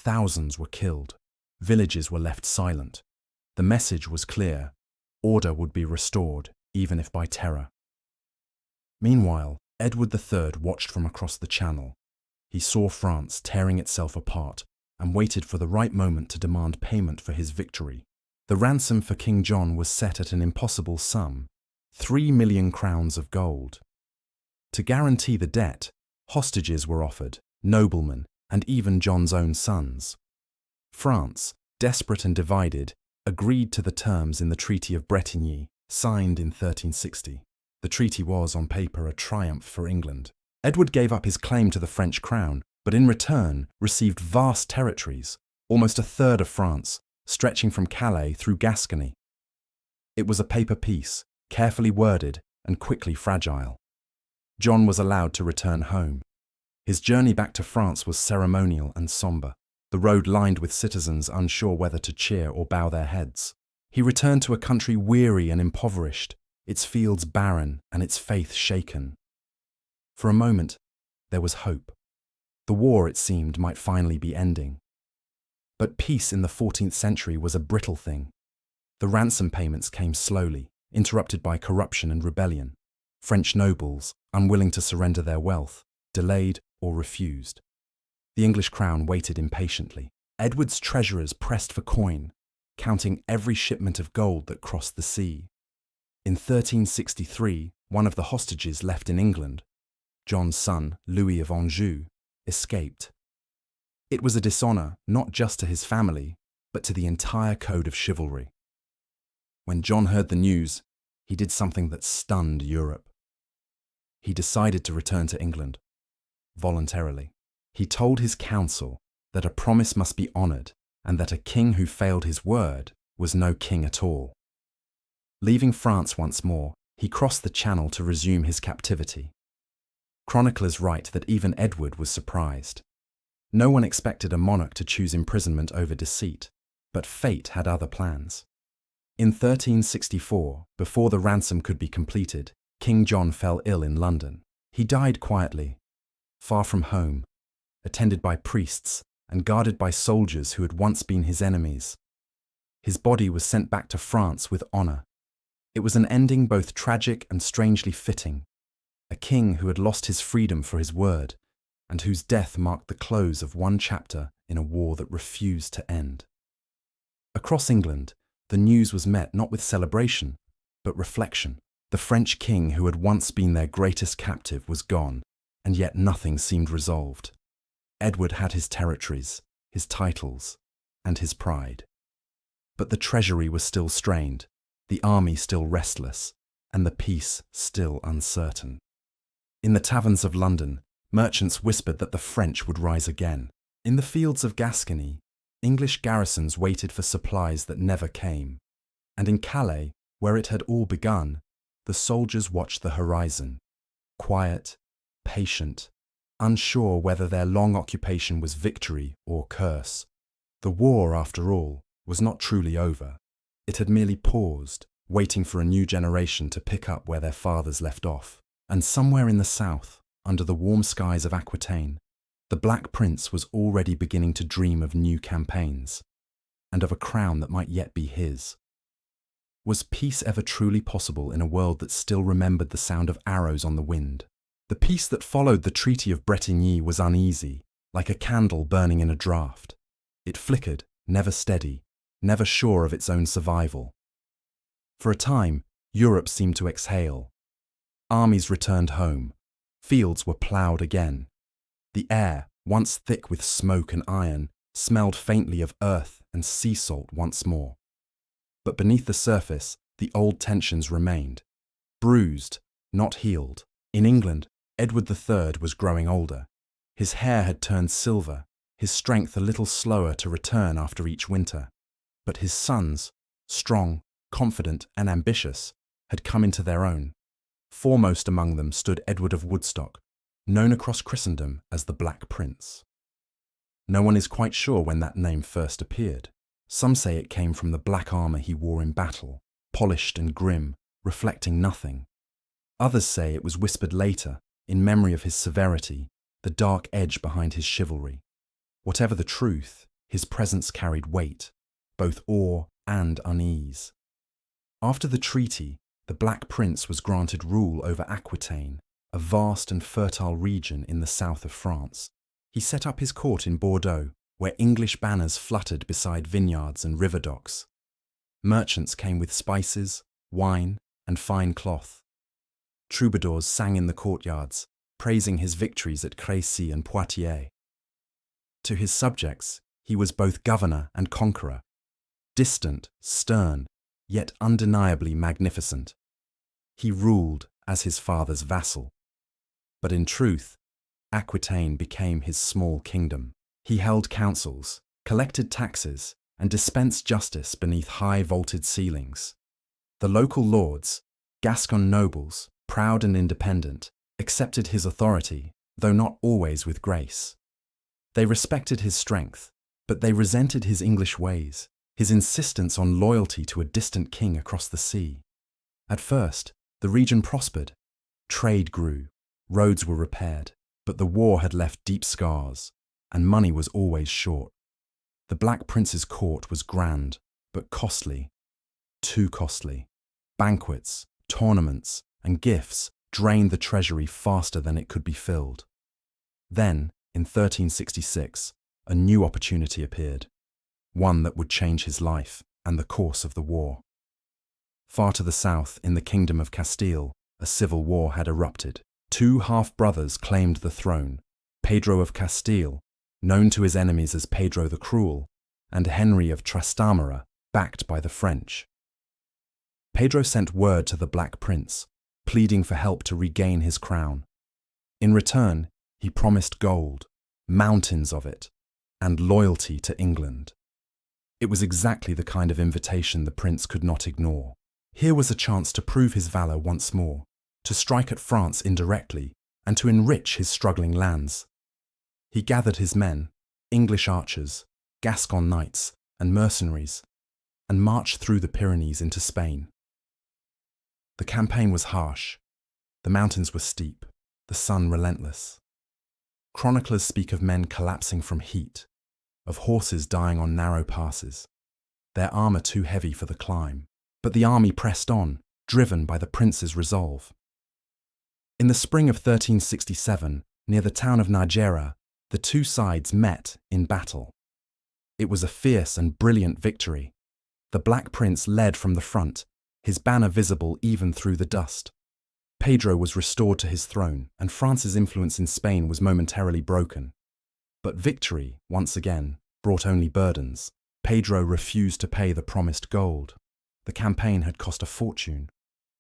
Thousands were killed. Villages were left silent. The message was clear: order would be restored, even if by terror. Meanwhile, Edward III watched from across the Channel. He saw France tearing itself apart and waited for the right moment to demand payment for his victory. The ransom for King John was set at an impossible sum: 3 million crowns of gold. To guarantee the debt, hostages were offered, noblemen, and even John's own sons. France, desperate and divided, agreed to the terms in the Treaty of Bretigny, signed in 1360. The treaty was, on paper, a triumph for England. Edward gave up his claim to the French crown, but in return received vast territories, almost a third of France, stretching from Calais through Gascony. It was a paper peace, carefully worded and quickly fragile. John was allowed to return home. His journey back to France was ceremonial and sombre, the road lined with citizens unsure whether to cheer or bow their heads. He returned to a country weary and impoverished, its fields barren and its faith shaken. For a moment, there was hope. The war, it seemed, might finally be ending. But peace in the 14th century was a brittle thing. The ransom payments came slowly, interrupted by corruption and rebellion. French nobles, unwilling to surrender their wealth, delayed or refused. The English crown waited impatiently. Edward's treasurers pressed for coin, counting every shipment of gold that crossed the sea. In 1363, one of the hostages left in England, John's son, Louis of Anjou, escaped. It was a dishonour not just to his family, but to the entire code of chivalry. When John heard the news, he did something that stunned Europe. He decided to return to England, voluntarily. He told his council that a promise must be honoured and that a king who failed his word was no king at all. Leaving France once more, he crossed the Channel to resume his captivity. Chroniclers write that even Edward was surprised. No one expected a monarch to choose imprisonment over deceit, but fate had other plans. In 1364, before the ransom could be completed, King John fell ill in London. He died quietly, far from home, attended by priests and guarded by soldiers who had once been his enemies. His body was sent back to France with honour. It was an ending both tragic and strangely fitting. A king who had lost his freedom for his word, and whose death marked the close of one chapter in a war that refused to end. Across England, the news was met not with celebration, but reflection. The French king who had once been their greatest captive was gone, and yet nothing seemed resolved. Edward had his territories, his titles, and his pride. But the treasury was still strained, the army still restless, and the peace still uncertain. In the taverns of London, merchants whispered that the French would rise again. In the fields of Gascony, English garrisons waited for supplies that never came. And in Calais, where it had all begun, the soldiers watched the horizon, quiet, patient, unsure whether their long occupation was victory or curse. The war, after all, was not truly over. It had merely paused, waiting for a new generation to pick up where their fathers left off. And somewhere in the south, under the warm skies of Aquitaine, the Black Prince was already beginning to dream of new campaigns, and of a crown that might yet be his. Was peace ever truly possible in a world that still remembered the sound of arrows on the wind? The peace that followed the Treaty of Bretigny was uneasy, like a candle burning in a draught. It flickered, never steady, never sure of its own survival. For a time, Europe seemed to exhale. Armies returned home. Fields were ploughed again. The air, once thick with smoke and iron, smelled faintly of earth and sea salt once more. But beneath the surface, the old tensions remained. Bruised, not healed. In England, Edward III was growing older. His hair had turned silver, his strength a little slower to return after each winter. But his sons, strong, confident and ambitious, had come into their own. Foremost among them stood Edward of Woodstock, known across Christendom as the Black Prince. No one is quite sure when that name first appeared. Some say it came from the black armour he wore in battle, polished and grim, reflecting nothing. Others say it was whispered later, in memory of his severity, the dark edge behind his chivalry. Whatever the truth, his presence carried weight, both awe and unease. After the treaty, the Black Prince was granted rule over Aquitaine, a vast and fertile region in the south of France. He set up his court in Bordeaux, where English banners fluttered beside vineyards and river docks. Merchants came with spices, wine, and fine cloth. Troubadours sang in the courtyards, praising his victories at Crécy and Poitiers. To his subjects, he was both governor and conqueror, distant, stern, yet undeniably magnificent. He ruled as his father's vassal. But in truth, Aquitaine became his small kingdom. He held councils, collected taxes, and dispensed justice beneath high vaulted ceilings. The local lords, Gascon nobles, proud and independent, accepted his authority, though not always with grace. They respected his strength, but they resented his English ways, his insistence on loyalty to a distant king across the sea. At first, the region prospered. Trade grew, roads were repaired, but the war had left deep scars, and money was always short. The Black Prince's court was grand, but costly. Too costly. Banquets, tournaments, and gifts drained the treasury faster than it could be filled. Then, in 1366, a new opportunity appeared, one that would change his life and the course of the war. Far to the south, in the kingdom of Castile, a civil war had erupted. Two half-brothers claimed the throne, Pedro of Castile, known to his enemies as Pedro the Cruel, and Henry of Trastamara, backed by the French. Pedro sent word to the Black Prince, pleading for help to regain his crown. In return, he promised gold, mountains of it, and loyalty to England. It was exactly the kind of invitation the prince could not ignore. Here was a chance to prove his valor once more, to strike at France indirectly, and to enrich his struggling lands. He gathered his men, English archers, Gascon knights, and mercenaries, and marched through the Pyrenees into Spain. The campaign was harsh. The mountains were steep, the sun relentless. Chroniclers speak of men collapsing from heat, of horses dying on narrow passes, their armor too heavy for the climb. But the army pressed on, driven by the prince's resolve. In the spring of 1367, near the town of Najera, the two sides met in battle. It was a fierce and brilliant victory. The Black Prince led from the front, his banner visible even through the dust. Pedro was restored to his throne, and France's influence in Spain was momentarily broken. But victory, once again, brought only burdens. Pedro refused to pay the promised gold. The campaign had cost a fortune: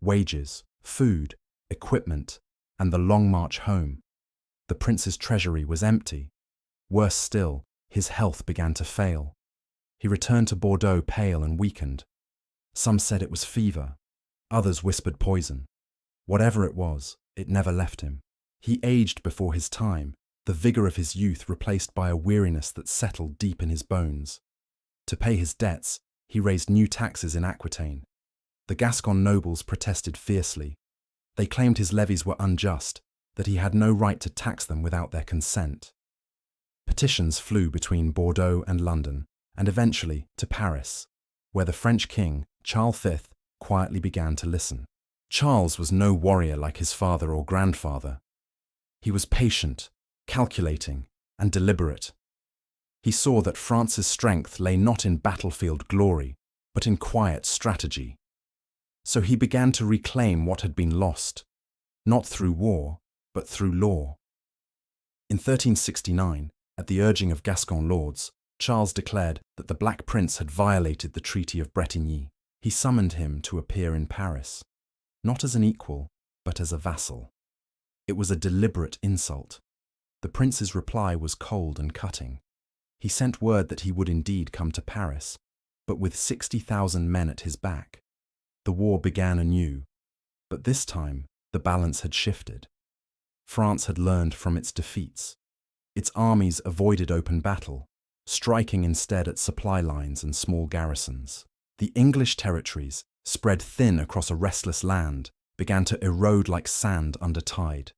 wages, food, equipment, and the long march home. The prince's treasury was empty. Worse still, his health began to fail. He returned to Bordeaux pale and weakened. Some said it was fever. Others whispered poison. Whatever it was, it never left him. He aged before his time, the vigor of his youth replaced by a weariness that settled deep in his bones. To pay his debts, he raised new taxes in Aquitaine. The Gascon nobles protested fiercely. They claimed his levies were unjust, that he had no right to tax them without their consent. Petitions flew between Bordeaux and London, and eventually to Paris, where the French king, Charles V, quietly began to listen. Charles was no warrior like his father or grandfather. He was patient, calculating, and deliberate. He saw that France's strength lay not in battlefield glory, but in quiet strategy. So he began to reclaim what had been lost, not through war, but through law. In 1369, at the urging of Gascon lords, Charles declared that the Black Prince had violated the Treaty of Bretigny. He summoned him to appear in Paris, not as an equal, but as a vassal. It was a deliberate insult. The prince's reply was cold and cutting. He sent word that he would indeed come to Paris, but with 60,000 men at his back. The war began anew, but this time the balance had shifted. France had learned from its defeats. Its armies avoided open battle, striking instead at supply lines and small garrisons. The English territories, spread thin across a restless land, began to erode like sand under tide.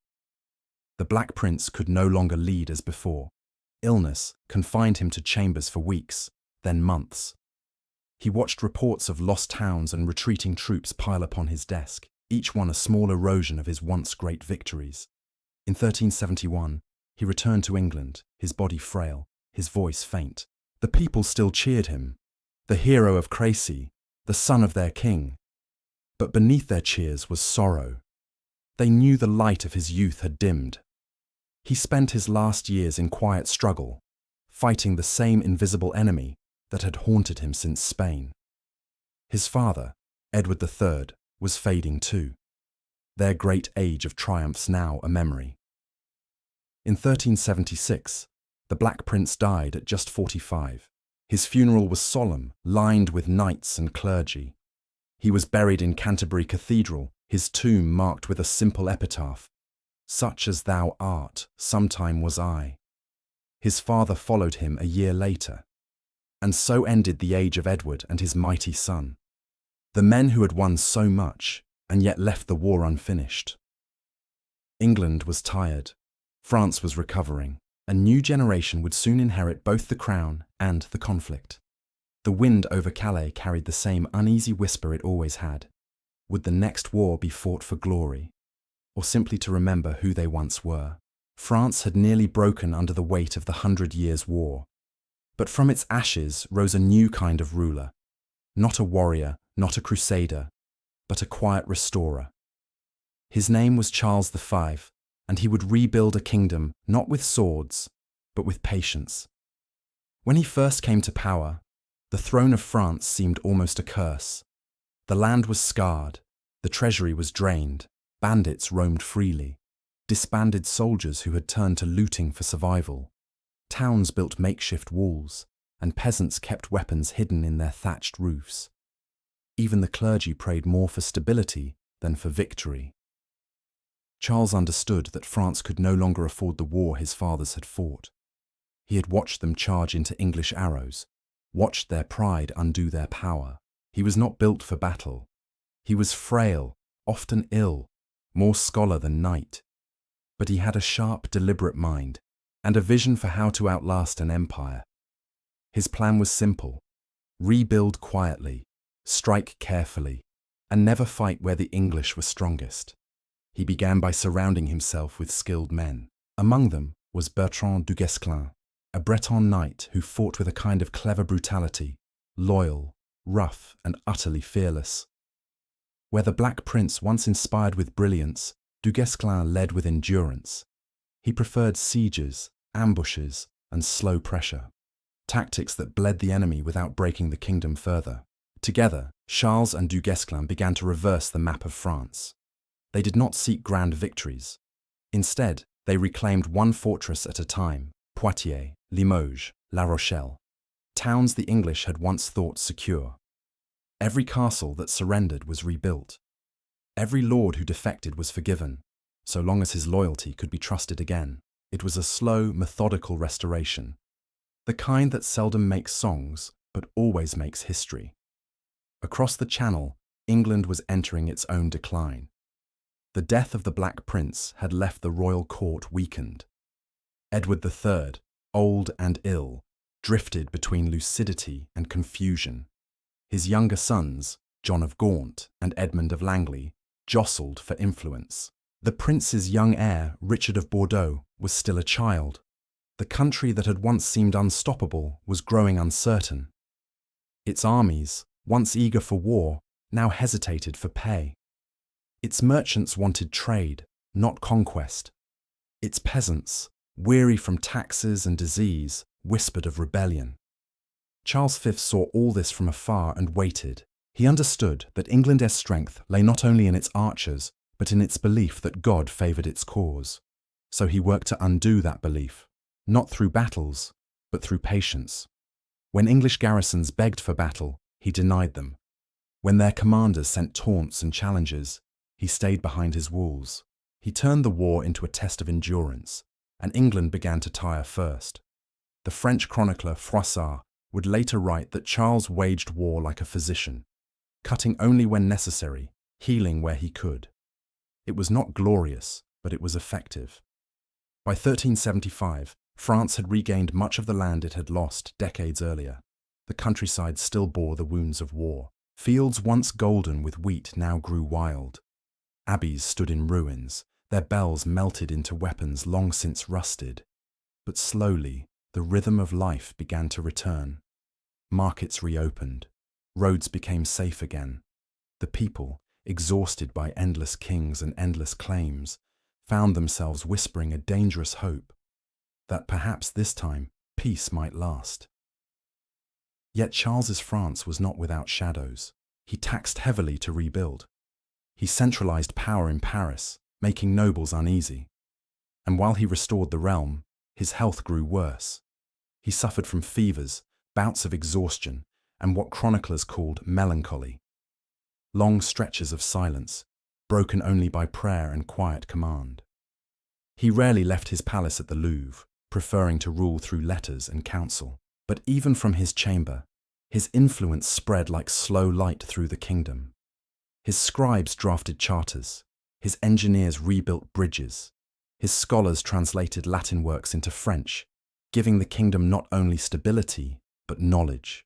The Black Prince could no longer lead as before. Illness confined him to chambers for weeks, then months. He watched reports of lost towns and retreating troops pile upon his desk, each one a small erosion of his once great victories. In 1371, he returned to England, his body frail, his voice faint. The people still cheered him, the hero of Crécy, the son of their king. But beneath their cheers was sorrow. They knew the light of his youth had dimmed. He spent his last years in quiet struggle, fighting the same invisible enemy that had haunted him since Spain. His father, Edward III, was fading too, their great age of triumphs now a memory. In 1376, the Black Prince died at just 45. His funeral was solemn, lined with knights and clergy. He was buried in Canterbury Cathedral, his tomb marked with a simple epitaph, "Such as thou art, sometime was I." His father followed him a year later. And so ended the age of Edward and his mighty son. The men who had won so much and yet left the war unfinished. England was tired. France was recovering. A new generation would soon inherit both the crown and the conflict. The wind over Calais carried the same uneasy whisper it always had. Would the next war be fought for glory, or simply to remember who they once were? France had nearly broken under the weight of the 100 Years' War. But from its ashes rose a new kind of ruler. Not a warrior, not a crusader, but a quiet restorer. His name was Charles V, and he would rebuild a kingdom not with swords, but with patience. When he first came to power, the throne of France seemed almost a curse. The land was scarred, the treasury was drained, bandits roamed freely, disbanded soldiers who had turned to looting for survival. Towns built makeshift walls, and peasants kept weapons hidden in their thatched roofs. Even the clergy prayed more for stability than for victory. Charles understood that France could no longer afford the war his fathers had fought. He had watched them charge into English arrows, watched their pride undo their power. He was not built for battle. He was frail, often ill, more scholar than knight. But he had a sharp, deliberate mind, and a vision for how to outlast an empire. His plan was simple: rebuild quietly, strike carefully, and never fight where the English were strongest. He began by surrounding himself with skilled men. Among them was Bertrand du Guesclin, a Breton knight who fought with a kind of clever brutality, loyal, rough, and utterly fearless. Where the Black Prince once inspired with brilliance, du Guesclin led with endurance. He preferred sieges, ambushes, and slow pressure, tactics that bled the enemy without breaking the kingdom further. Together, Charles and du Guesclin began to reverse the map of France. They did not seek grand victories. Instead, they reclaimed one fortress at a time: Poitiers, Limoges, La Rochelle, towns the English had once thought secure. Every castle that surrendered was rebuilt. Every lord who defected was forgiven, so long as his loyalty could be trusted again. It was a slow, methodical restoration, the kind that seldom makes songs, but always makes history. Across the Channel, England was entering its own decline. The death of the Black Prince had left the royal court weakened. Edward III, old and ill, drifted between lucidity and confusion. His younger sons, John of Gaunt and Edmund of Langley, jostled for influence. The prince's young heir, Richard of Bordeaux, was still a child. The country that had once seemed unstoppable was growing uncertain. Its armies, once eager for war, now hesitated for pay. Its merchants wanted trade, not conquest. Its peasants, weary from taxes and disease, whispered of rebellion. Charles V saw all this from afar and waited. He understood that England's strength lay not only in its archers, but in its belief that God favoured its cause. So he worked to undo that belief, not through battles, but through patience. When English garrisons begged for battle, he denied them. When their commanders sent taunts and challenges, he stayed behind his walls. He turned the war into a test of endurance, and England began to tire first. The French chronicler Froissart would later write that Charles waged war like a physician, cutting only when necessary, healing where he could. It was not glorious, but it was effective. By 1375, France had regained much of the land it had lost decades earlier. The countryside still bore the wounds of war. Fields once golden with wheat now grew wild. Abbeys stood in ruins, their bells melted into weapons long since rusted. But slowly, the rhythm of life began to return. Markets reopened. Roads became safe again. The people, exhausted by endless kings and endless claims, found themselves whispering a dangerous hope that perhaps this time peace might last. Yet Charles's France was not without shadows. He taxed heavily to rebuild. He centralized power in Paris, making nobles uneasy. and while he restored the realm, his health grew worse. He suffered from fevers, bouts of exhaustion, and what chroniclers called melancholy. Long stretches of silence, broken only by prayer and quiet command. He rarely left his palace at the Louvre, preferring to rule through letters and counsel. But even from his chamber, his influence spread like slow light through the kingdom. His scribes drafted charters, his engineers rebuilt bridges, his scholars translated Latin works into French, giving the kingdom not only stability, but knowledge.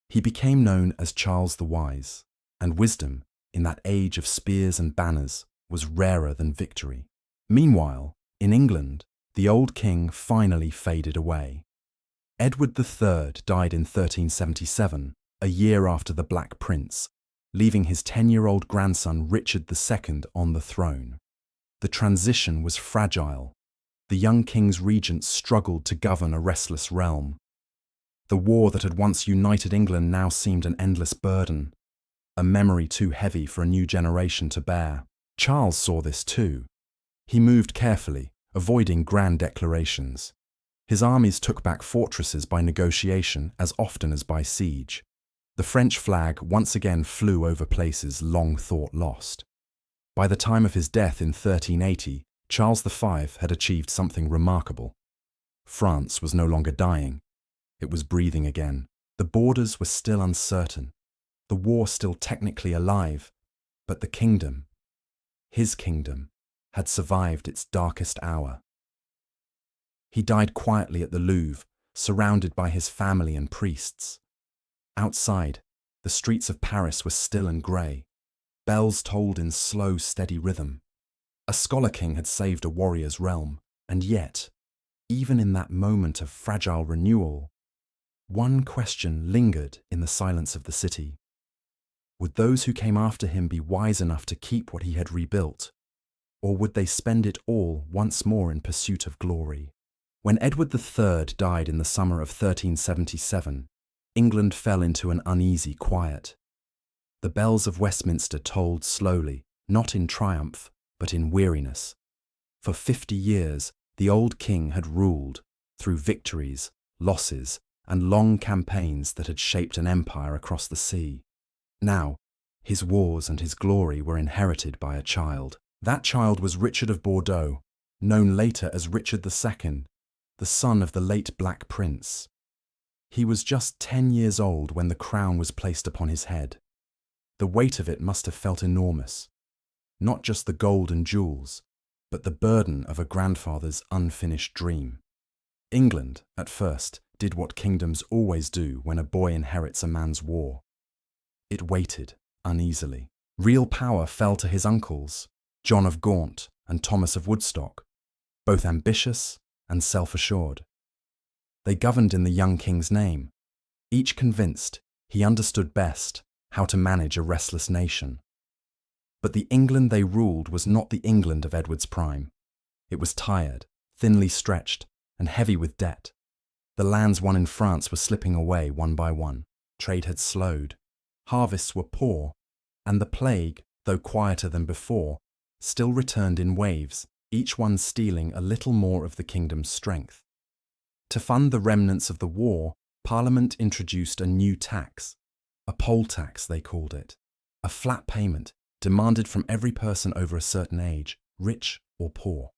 He became known as Charles the Wise, and wisdom, in that age of spears and banners, was rarer than victory. Meanwhile, in England, the old king finally faded away. Edward III died in 1377, a year after the Black Prince, leaving his 10-year-old grandson Richard II on the throne. The transition was fragile. The young king's regents struggled to govern a restless realm. The war that had once united England now seemed an endless burden, a memory too heavy for a new generation to bear. Charles saw this too. He moved carefully, avoiding grand declarations. His armies took back fortresses by negotiation as often as by siege. The French flag once again flew over places long thought lost. By the time of his death in 1380, Charles V had achieved something remarkable. France was no longer dying. It was breathing again. The borders were still uncertain. The war still technically alive, but the kingdom, his kingdom, had survived its darkest hour. He died quietly at the Louvre, surrounded by his family and priests. Outside, the streets of Paris were still and grey. Bells tolled in slow, steady rhythm. A scholar king had saved a warrior's realm, and yet, even in that moment of fragile renewal, one question lingered in the silence of the city. Would those who came after him be wise enough to keep what he had rebuilt, or would they spend it all once more in pursuit of glory? When Edward III died in the summer of 1377, England fell into an uneasy quiet. The bells of Westminster tolled slowly, not in triumph, but in weariness. For 50 years, the old king had ruled, through victories, losses, and long campaigns that had shaped an empire across the sea. Now, his wars and his glory were inherited by a child. That child was Richard of Bordeaux, known later as Richard II, the son of the late Black Prince. He was just 10 years old when the crown was placed upon his head. The weight of it must have felt enormous. Not just the gold and jewels, but the burden of a grandfather's unfinished dream. England, at first, did what kingdoms always do when a boy inherits a man's war. It waited, uneasily. Real power fell to his uncles, John of Gaunt and Thomas of Woodstock, both ambitious and self-assured. They governed in the young king's name, each convinced he understood best how to manage a restless nation. But the England they ruled was not the England of Edward's prime. It was tired, thinly stretched, and heavy with debt. The lands won in France were slipping away one by one. Trade had slowed. Harvests were poor, and the plague, though quieter than before, still returned in waves, each one stealing a little more of the kingdom's strength. To fund the remnants of the war, Parliament introduced a new tax, a poll tax they called it, a flat payment demanded from every person over a certain age, rich or poor.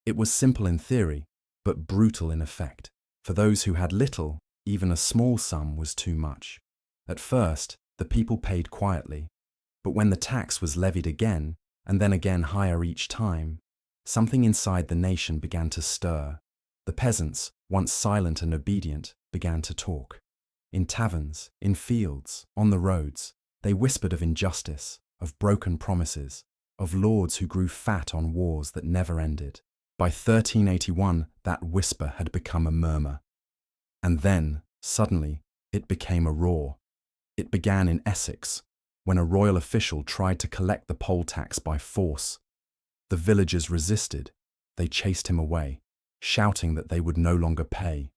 It was simple in theory, but brutal in effect. For those who had little, even a small sum was too much. At first, the people paid quietly, but when the tax was levied again, and then again higher each time, something inside the nation began to stir. The peasants, once silent and obedient, began to talk. In taverns, in fields, on the roads, they whispered of injustice, of broken promises, of lords who grew fat on wars that never ended. By 1381, that whisper had become a murmur. And then, suddenly, it became a roar. It began in Essex, when a royal official tried to collect the poll tax by force. The villagers resisted. They chased him away, shouting that they would no longer pay.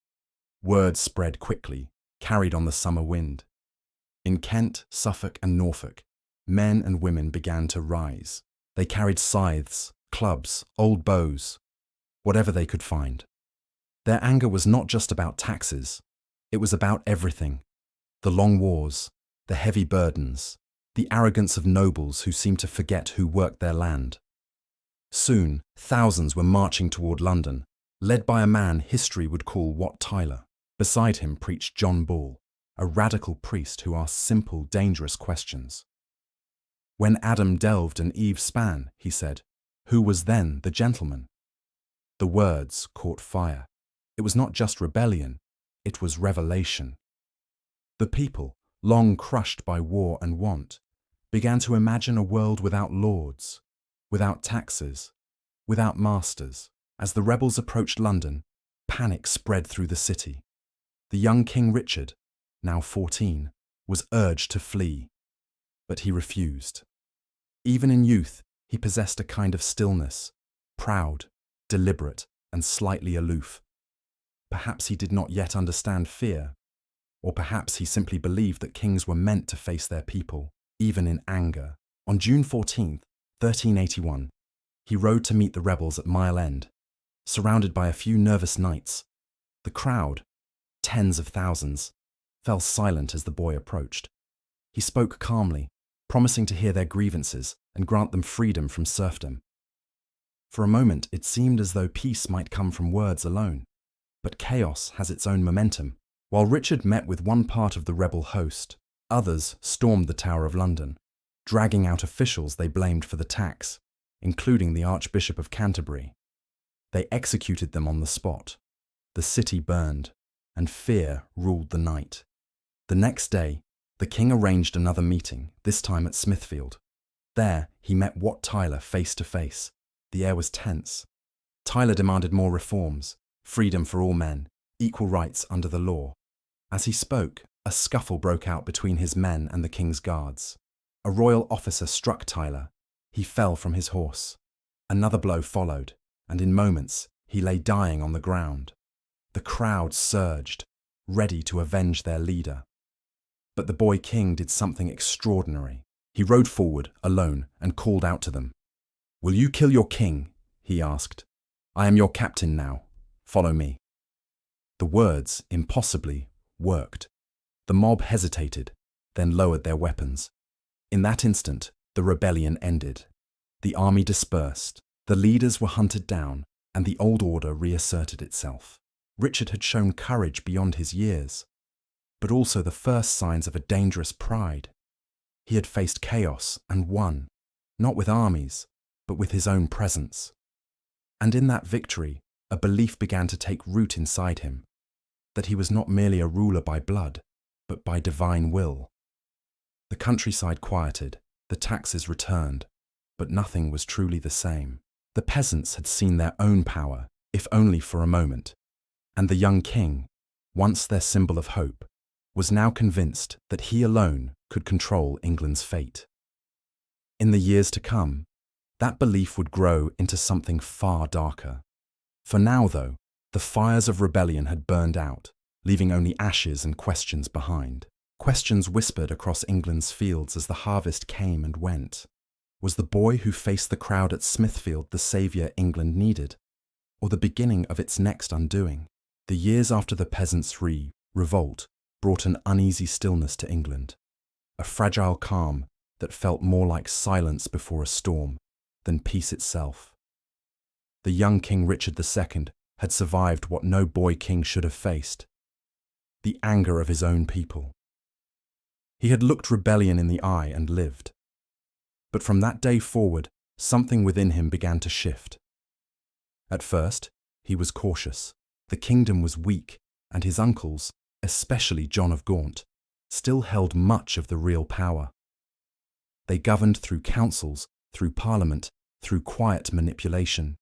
Word spread quickly, carried on the summer wind. In Kent, Suffolk, and Norfolk, men and women began to rise. They carried scythes, clubs, old bows. whatever they could find. Their anger was not just about taxes, it was about everything. The long wars, the heavy burdens, the arrogance of nobles who seemed to forget who worked their land. Soon, thousands were marching toward London, led by a man history would call Wat Tyler. Beside him preached John Ball, a radical priest who asked simple, dangerous questions. When Adam delved and Eve span, he said, who was then the gentleman? The words caught fire. It was not just rebellion, it was revelation. The people, long crushed by war and want, began to imagine a world without lords, without taxes, without masters. As the rebels approached London, panic spread through the city. The young King Richard, now 14, was urged to flee, but he refused. Even in youth, he possessed a kind of stillness, proud, deliberate, and slightly aloof. Perhaps he did not yet understand fear, or perhaps he simply believed that kings were meant to face their people, even in anger. On June 14, 1381, he rode to meet the rebels at Mile End, surrounded by a few nervous knights. The crowd, tens of thousands, fell silent as the boy approached. He spoke calmly, promising to hear their grievances and grant them freedom from serfdom. For a moment, it seemed as though peace might come from words alone. But chaos has its own momentum. While Richard met with one part of the rebel host, others stormed the Tower of London, dragging out officials they blamed for the tax, including the Archbishop of Canterbury. They executed them on the spot. The city burned, and fear ruled the night. The next day, the king arranged another meeting, this time at Smithfield. There, he met Wat Tyler face to face. The air was tense. Tyler demanded more reforms, freedom for all men, equal rights under the law. As he spoke, a scuffle broke out between his men and the king's guards. A royal officer struck Tyler. He fell from his horse. Another blow followed, and in moments he lay dying on the ground. The crowd surged, ready to avenge their leader. But the boy king did something extraordinary. He rode forward, alone, and called out to them. "Will you kill your king?" he asked. "I am your captain now. Follow me." The words, impossibly, worked. The mob hesitated, then lowered their weapons. In that instant, the rebellion ended. The army dispersed, the leaders were hunted down, and the old order reasserted itself. Richard had shown courage beyond his years, but also the first signs of a dangerous pride. He had faced chaos and won, not with armies, but with his own presence. And in that victory, a belief began to take root inside him, that he was not merely a ruler by blood, but by divine will. The countryside quieted, the taxes returned, but nothing was truly the same. The peasants had seen their own power, if only for a moment, and the young king, once their symbol of hope, was now convinced that he alone could control England's fate. In the years to come, that belief would grow into something far darker. For now, though, the fires of rebellion had burned out, leaving only ashes and questions behind. Questions whispered across England's fields as the harvest came and went. Was the boy who faced the crowd at Smithfield the saviour England needed, or the beginning of its next undoing? The years after the peasants' revolt brought an uneasy stillness to England, a fragile calm that felt more like silence before a storm than peace itself. The young King Richard II had survived what no boy king should have faced: the anger of his own people. He had looked rebellion in the eye and lived. But from that day forward, something within him began to shift. At first, he was cautious. The kingdom was weak, and his uncles, especially John of Gaunt, still held much of the real power. They governed through councils, through parliament, through quiet manipulation.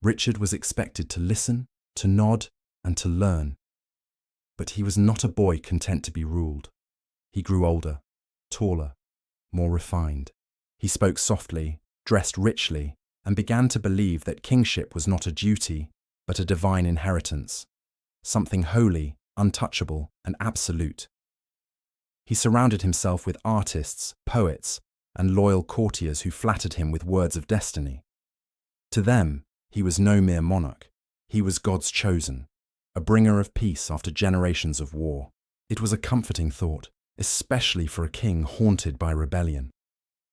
Richard was expected to listen, to nod, and to learn. But he was not a boy content to be ruled. He grew older, taller, more refined. He spoke softly, dressed richly, and began to believe that kingship was not a duty, but a divine inheritance, something holy, untouchable, and absolute. He surrounded himself with artists, poets, and loyal courtiers who flattered him with words of destiny. To them, He was no mere monarch. He was God's chosen, a bringer of peace after generations of war. It was a comforting thought, especially for a king haunted by rebellion.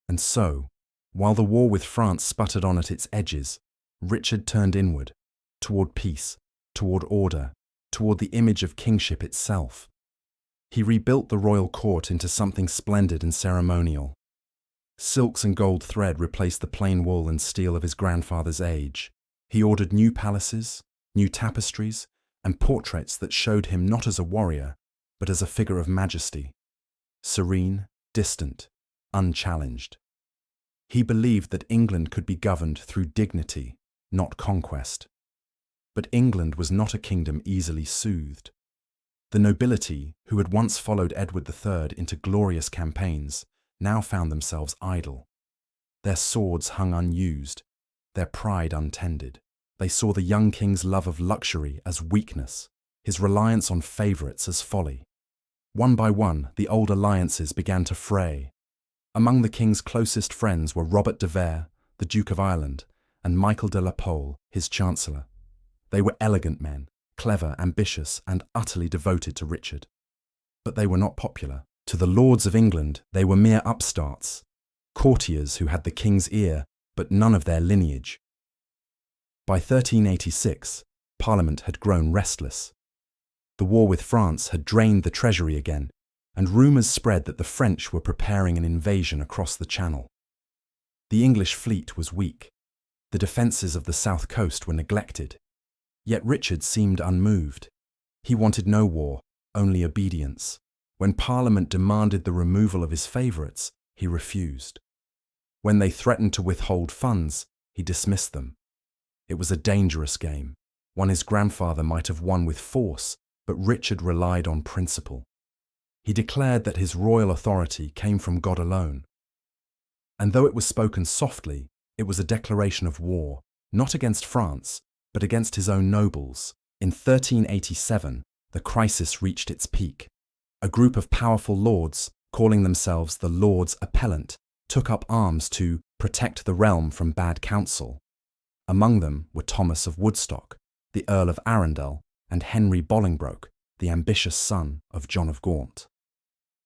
And so, while the war with France sputtered on at its edges, Richard turned inward, toward peace, toward order, toward the image of kingship itself. He rebuilt the royal court into something splendid and ceremonial. Silks and gold thread replaced the plain wool and steel of his grandfather's age. He ordered new palaces, new tapestries, and portraits that showed him not as a warrior, but as a figure of majesty, serene, distant, unchallenged. He believed that England could be governed through dignity, not conquest. But England was not a kingdom easily soothed. The nobility, who had once followed Edward III into glorious campaigns, now found themselves idle. Their swords hung unused, their pride untended. They saw the young king's love of luxury as weakness, his reliance on favourites as folly. One by one, the old alliances began to fray. Among the king's closest friends were Robert de Vere, the Duke of Ireland, and Michael de la Pole, his chancellor. They were elegant men, clever, ambitious, and utterly devoted to Richard. But they were not popular. To the lords of England, they were mere upstarts, courtiers who had the king's ear, but none of their lineage. By 1386, Parliament had grown restless. The war with France had drained the treasury again, and rumours spread that the French were preparing an invasion across the Channel. The English fleet was weak. The defences of the south coast were neglected. Yet Richard seemed unmoved. He wanted no war, only obedience. When Parliament demanded the removal of his favourites, he refused. When they threatened to withhold funds, he dismissed them. It was a dangerous game, one his grandfather might have won with force, but Richard relied on principle. He declared that his royal authority came from God alone. And though it was spoken softly, it was a declaration of war, not against France, but against his own nobles. In 1387, the crisis reached its peak. A group of powerful lords, calling themselves the Lords Appellant, took up arms to protect the realm from bad counsel. Among them were Thomas of Woodstock, the Earl of Arundel, and Henry Bolingbroke, the ambitious son of Joan of Gaunt.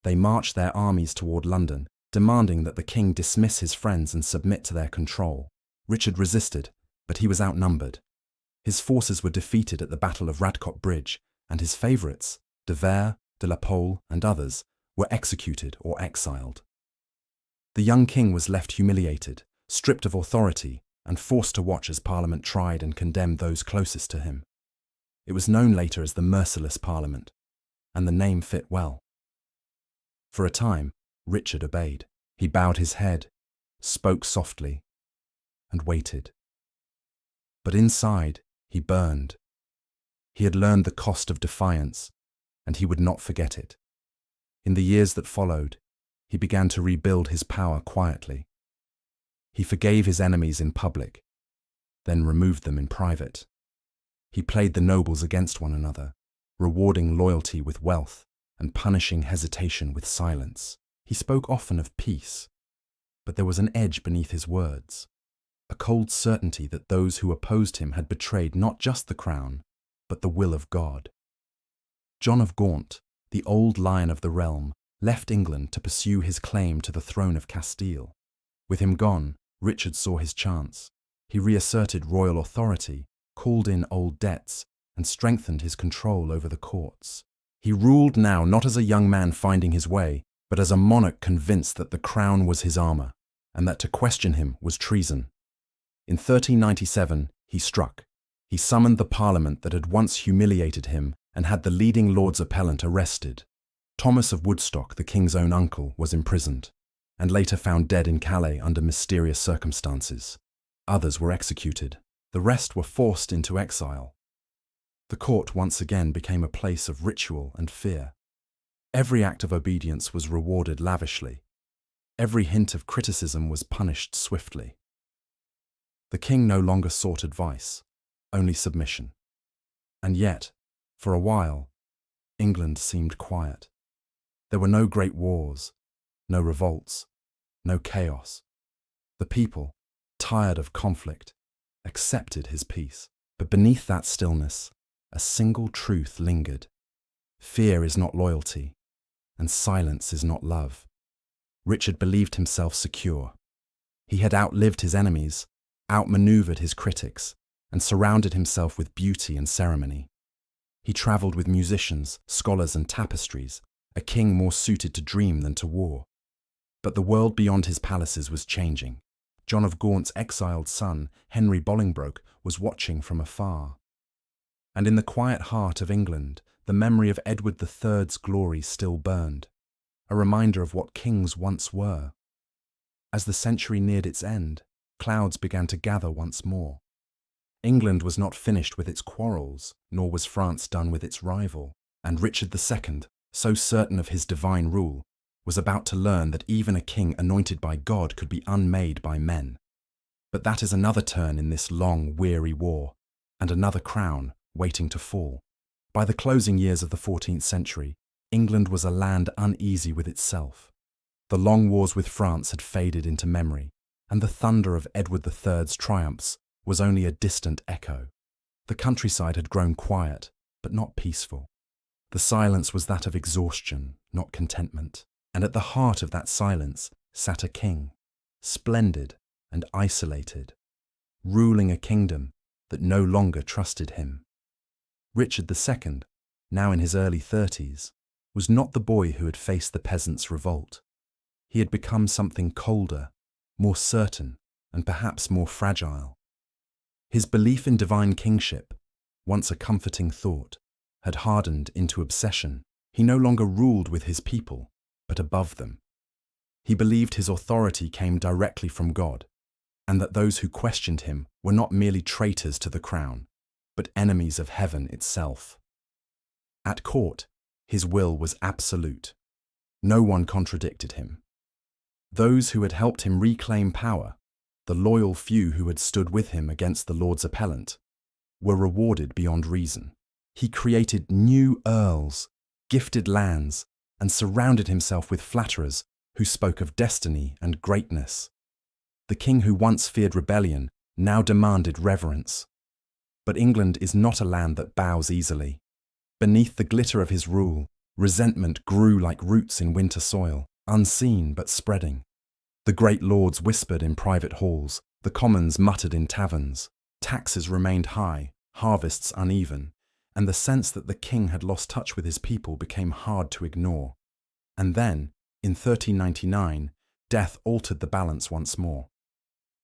They marched their armies toward London, demanding that the king dismiss his friends and submit to their control. Richard resisted, but he was outnumbered. His forces were defeated at the Battle of Radcot Bridge, and his favourites, de Vere, de la Pole, and others, were executed or exiled. The young king was left humiliated, stripped of authority, and forced to watch as Parliament tried and condemned those closest to him. It was known later as the Merciless Parliament, and the name fit well. For a time, Richard obeyed. He bowed his head, spoke softly, and waited. But inside, he burned. He had learned the cost of defiance, and he would not forget it. In the years that followed, he began to rebuild his power quietly. He forgave his enemies in public, then removed them in private. He played the nobles against one another, rewarding loyalty with wealth and punishing hesitation with silence. He spoke often of peace, but there was an edge beneath his words, a cold certainty that those who opposed him had betrayed not just the crown, but the will of God. John of Gaunt, the old lion of the realm, left England to pursue his claim to the throne of Castile. With him gone, Richard saw his chance. He reasserted royal authority, called in old debts, and strengthened his control over the courts. He ruled now not as a young man finding his way, but as a monarch convinced that the crown was his armour, and that to question him was treason. In 1397, he struck. He summoned the Parliament that had once humiliated him and had the leading Lords Appellant arrested. Thomas of Woodstock, the king's own uncle, was imprisoned, and later found dead in Calais under mysterious circumstances. Others were executed. The rest were forced into exile. The court once again became a place of ritual and fear. Every act of obedience was rewarded lavishly. Every hint of criticism was punished swiftly. The king no longer sought advice, only submission. And yet, for a while, England seemed quiet. There were no great wars, no revolts, no chaos. The people, tired of conflict, accepted his peace. But beneath that stillness, a single truth lingered. Fear is not loyalty, and silence is not love. Richard believed himself secure. He had outlived his enemies, outmaneuvered his critics, and surrounded himself with beauty and ceremony. He travelled with musicians, scholars, and tapestries, a king more suited to dream than to war. But the world beyond his palaces was changing. Joan of Gaunt's exiled son, Henry Bolingbroke, was watching from afar. And in the quiet heart of England, the memory of Edward III's glory still burned, a reminder of what kings once were. As the century neared its end, clouds began to gather once more. England was not finished with its quarrels, nor was France done with its rival, and Richard II, so certain of his divine rule, was about to learn that even a king anointed by God could be unmade by men. But that is another turn in this long, weary war, and another crown waiting to fall. By the closing years of the 14th century, England was a land uneasy with itself. The long wars with France had faded into memory, and the thunder of Edward III's triumphs was only a distant echo. The countryside had grown quiet, but not peaceful. The silence was that of exhaustion, not contentment. And at the heart of that silence sat a king, splendid and isolated, ruling a kingdom that no longer trusted him. Richard II, now in his early 30s, was not the boy who had faced the peasants' revolt. He had become something colder, more certain, and perhaps more fragile. His belief in divine kingship, once a comforting thought, had hardened into obsession. He no longer ruled with his people, but above them. He believed his authority came directly from God, and that those who questioned him were not merely traitors to the crown, but enemies of heaven itself. At court, his will was absolute. No one contradicted him. Those who had helped him reclaim power, the loyal few who had stood with him against the Lord's appellant, were rewarded beyond reason. He created new earls, gifted lands, and surrounded himself with flatterers who spoke of destiny and greatness. The king who once feared rebellion now demanded reverence. But England is not a land that bows easily. Beneath the glitter of his rule, resentment grew like roots in winter soil, unseen but spreading. The great lords whispered in private halls, the commons muttered in taverns. Taxes remained high, harvests uneven, and the sense that the king had lost touch with his people became hard to ignore. And then, in 1399, death altered the balance once more.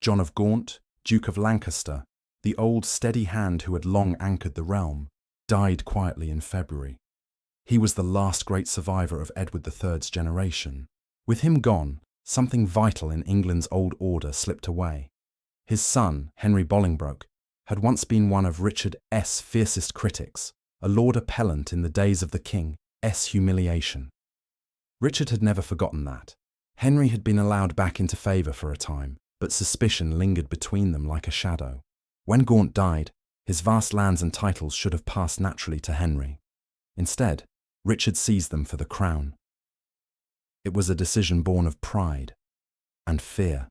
John of Gaunt, Duke of Lancaster, the old steady hand who had long anchored the realm, died quietly in February. He was the last great survivor of Edward III's generation. With him gone, something vital in England's old order slipped away. His son, Henry Bolingbroke, had once been one of Richard's fiercest critics, a lord appellant in the days of the king's humiliation. Richard had never forgotten that. Henry had been allowed back into favour for a time, but suspicion lingered between them like a shadow. When Gaunt died, his vast lands and titles should have passed naturally to Henry. Instead, Richard seized them for the crown. It was a decision born of pride and fear.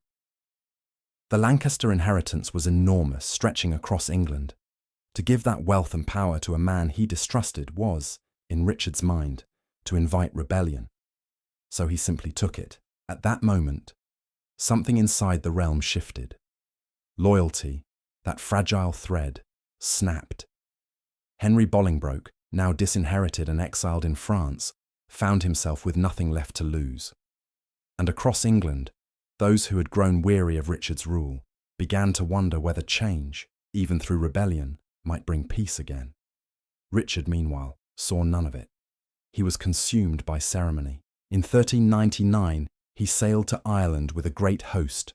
The Lancaster inheritance was enormous, stretching across England. To give that wealth and power to a man he distrusted was, in Richard's mind, to invite rebellion. So he simply took it. At that moment, something inside the realm shifted. Loyalty, that fragile thread, snapped. Henry Bolingbroke, now disinherited and exiled in France, found himself with nothing left to lose. And across England, those who had grown weary of Richard's rule began to wonder whether change, even through rebellion, might bring peace again. Richard, meanwhile, saw none of it. He was consumed by ceremony. In 1399, he sailed to Ireland with a great host,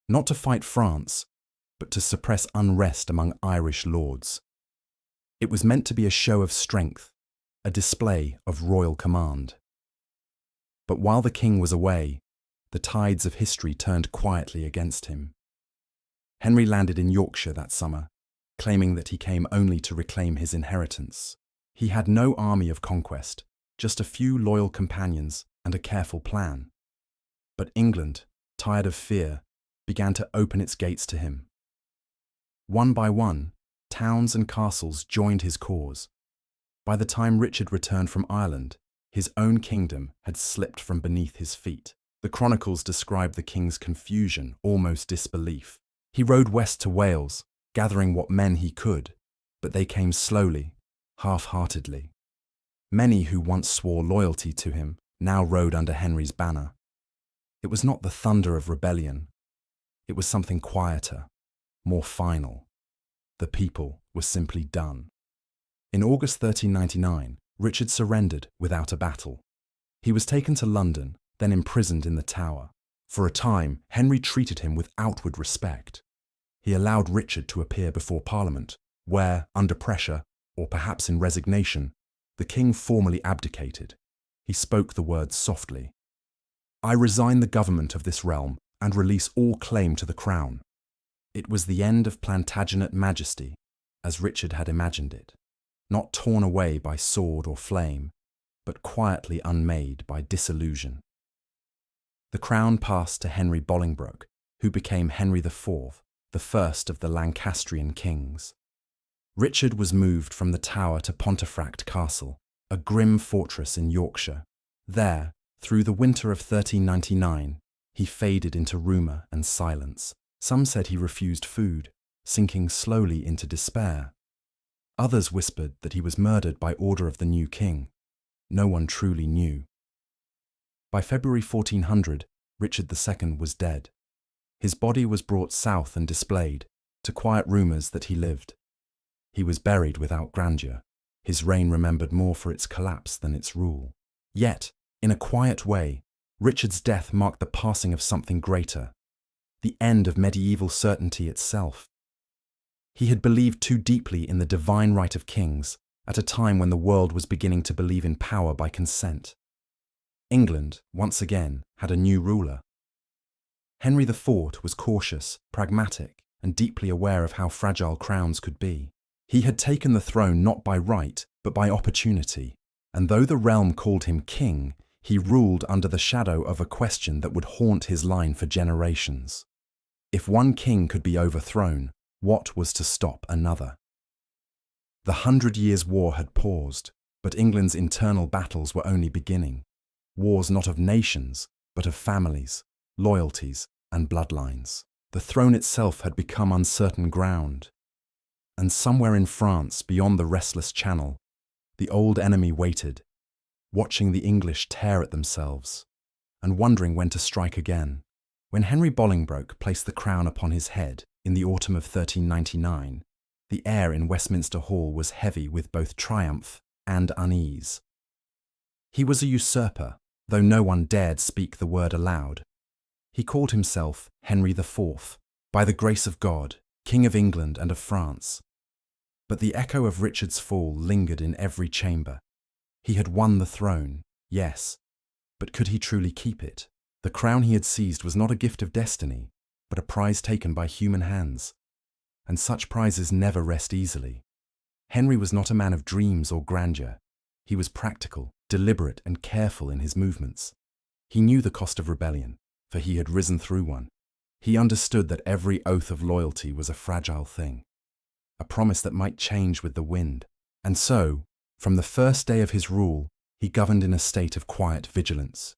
not to fight France, but to suppress unrest among Irish lords. It was meant to be a show of strength, a display of royal command. But while the king was away, the tides of history turned quietly against him. Henry landed in Yorkshire that summer, claiming that he came only to reclaim his inheritance. He had no army of conquest, just a few loyal companions and a careful plan. But England, tired of fear, began to open its gates to him. One by one, towns and castles joined his cause. By the time Richard returned from Ireland, his own kingdom had slipped from beneath his feet. The chronicles describe the king's confusion, almost disbelief. He rode west to Wales, gathering what men he could, but they came slowly, half-heartedly. Many who once swore loyalty to him now rode under Henry's banner. It was not the thunder of rebellion. It was something quieter, more final. The people were simply done. In August 1399, Richard surrendered without a battle. He was taken to London, then imprisoned in the Tower. For a time, Henry treated him with outward respect. He allowed Richard to appear before Parliament, where, under pressure, or perhaps in resignation, the king formally abdicated. He spoke the words softly. "I resign the government of this realm and release all claim to the crown." It was the end of Plantagenet majesty, as Richard had imagined it, not torn away by sword or flame, but quietly unmade by disillusion. The crown passed to Henry Bolingbroke, who became Henry IV, the first of the Lancastrian kings. Richard was moved from the Tower to Pontefract Castle, a grim fortress in Yorkshire. There, through the winter of 1399, he faded into rumour and silence. Some said he refused food, sinking slowly into despair. Others whispered that he was murdered by order of the new king. No one truly knew. By February 1400, Richard II was dead. His body was brought south and displayed, to quiet rumours that he lived. He was buried without grandeur, his reign remembered more for its collapse than its rule. Yet, in a quiet way, Richard's death marked the passing of something greater, the end of medieval certainty itself. He had believed too deeply in the divine right of kings at a time when the world was beginning to believe in power by consent. England, once again, had a new ruler. Henry IV was cautious, pragmatic, and deeply aware of how fragile crowns could be. He had taken the throne not by right, but by opportunity, and though the realm called him king, he ruled under the shadow of a question that would haunt his line for generations. If one king could be overthrown, what was to stop another? The 100 Years' War had paused, but England's internal battles were only beginning. Wars not of nations, but of families, loyalties, and bloodlines. The throne itself had become uncertain ground. And somewhere in France, beyond the restless Channel, the old enemy waited, watching the English tear at themselves, and wondering when to strike again. When Henry Bolingbroke placed the crown upon his head in the autumn of 1399, the air in Westminster Hall was heavy with both triumph and unease. He was a usurper, though no one dared speak the word aloud. He called himself Henry IV, by the grace of God, King of England and of France. But the echo of Richard's fall lingered in every chamber. He had won the throne, yes, but could he truly keep it? The crown he had seized was not a gift of destiny, but a prize taken by human hands. And such prizes never rest easily. Henry was not a man of dreams or grandeur. He was practical, deliberate, and careful in his movements. He knew the cost of rebellion, for he had risen through one. He understood that every oath of loyalty was a fragile thing, a promise that might change with the wind. And so, from the first day of his rule, he governed in a state of quiet vigilance.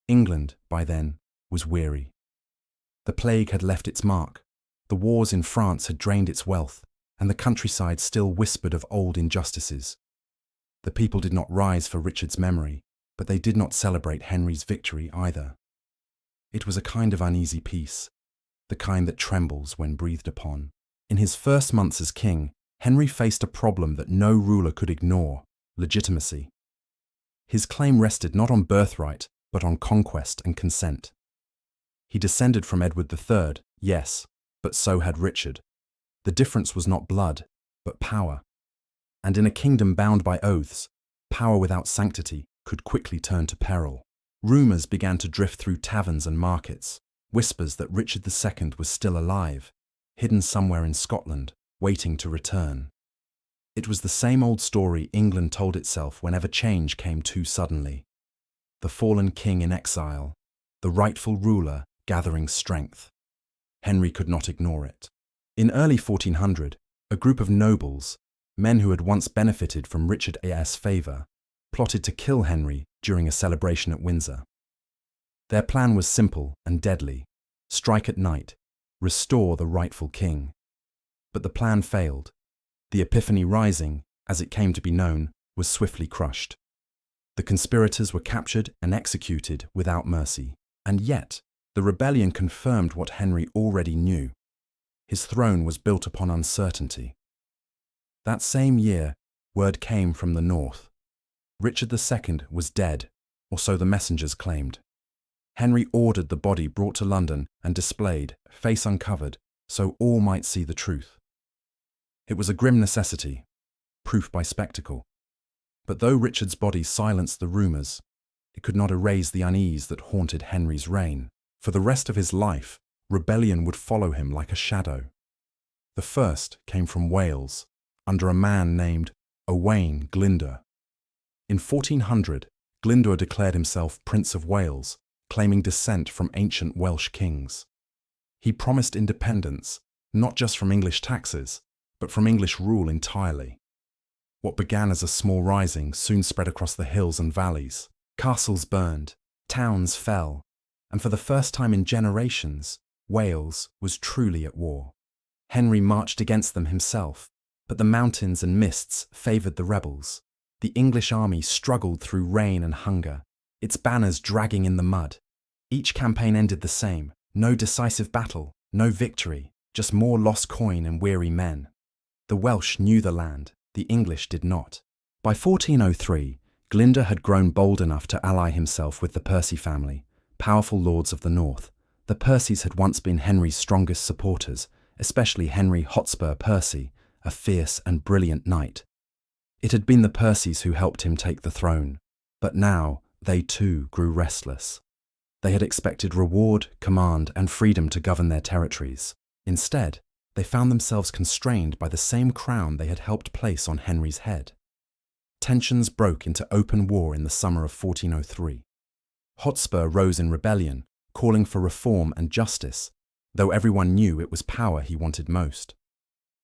England, by then, was weary. The plague had left its mark. The wars in France had drained its wealth, and the countryside still whispered of old injustices. The people did not rise for Richard's memory, but they did not celebrate Henry's victory either. It was a kind of uneasy peace, the kind that trembles when breathed upon. In his first months as king, Henry faced a problem that no ruler could ignore: legitimacy. His claim rested not on birthright, but on conquest and consent. He descended from Edward III, yes, but so had Richard. The difference was not blood, but power. And in a kingdom bound by oaths, power without sanctity could quickly turn to peril. Rumours began to drift through taverns and markets, whispers that Richard II was still alive, hidden somewhere in Scotland, waiting to return. It was the same old story England told itself whenever change came too suddenly. The fallen king in exile, the rightful ruler gathering strength. Henry could not ignore it. In early 1400, a group of nobles, men who had once benefited from Richard II's favour, plotted to kill Henry during a celebration at Windsor. Their plan was simple and deadly: strike at night, restore the rightful king. But the plan failed. The Epiphany Rising, as it came to be known, was swiftly crushed. The conspirators were captured and executed without mercy. And yet, the rebellion confirmed what Henry already knew. His throne was built upon uncertainty. That same year, word came from the north. Richard II was dead, or so the messengers claimed. Henry ordered the body brought to London and displayed, face uncovered, so all might see the truth. It was a grim necessity, proof by spectacle. But though Richard's body silenced the rumours, it could not erase the unease that haunted Henry's reign. For the rest of his life, rebellion would follow him like a shadow. The first came from Wales, under a man named Owain Glyndwr. In 1400, Glyndwr declared himself Prince of Wales, claiming descent from ancient Welsh kings. He promised independence, not just from English taxes, but from English rule entirely. What began as a small rising soon spread across the hills and valleys. Castles burned, towns fell, and for the first time in generations, Wales was truly at war. Henry marched against them himself, but the mountains and mists favoured the rebels. The English army struggled through rain and hunger, its banners dragging in the mud. Each campaign ended the same: no decisive battle, no victory, just more lost coin and weary men. The Welsh knew the land, the English did not. By 1403, Glyndwr had grown bold enough to ally himself with the Percy family, powerful lords of the north. The Percys had once been Henry's strongest supporters, especially Henry Hotspur Percy, a fierce and brilliant knight. It had been the Percys who helped him take the throne, but now they too grew restless. They had expected reward, command, and freedom to govern their territories. Instead, they found themselves constrained by the same crown they had helped place on Henry's head. Tensions broke into open war in the summer of 1403. Hotspur rose in rebellion, calling for reform and justice, though everyone knew it was power he wanted most.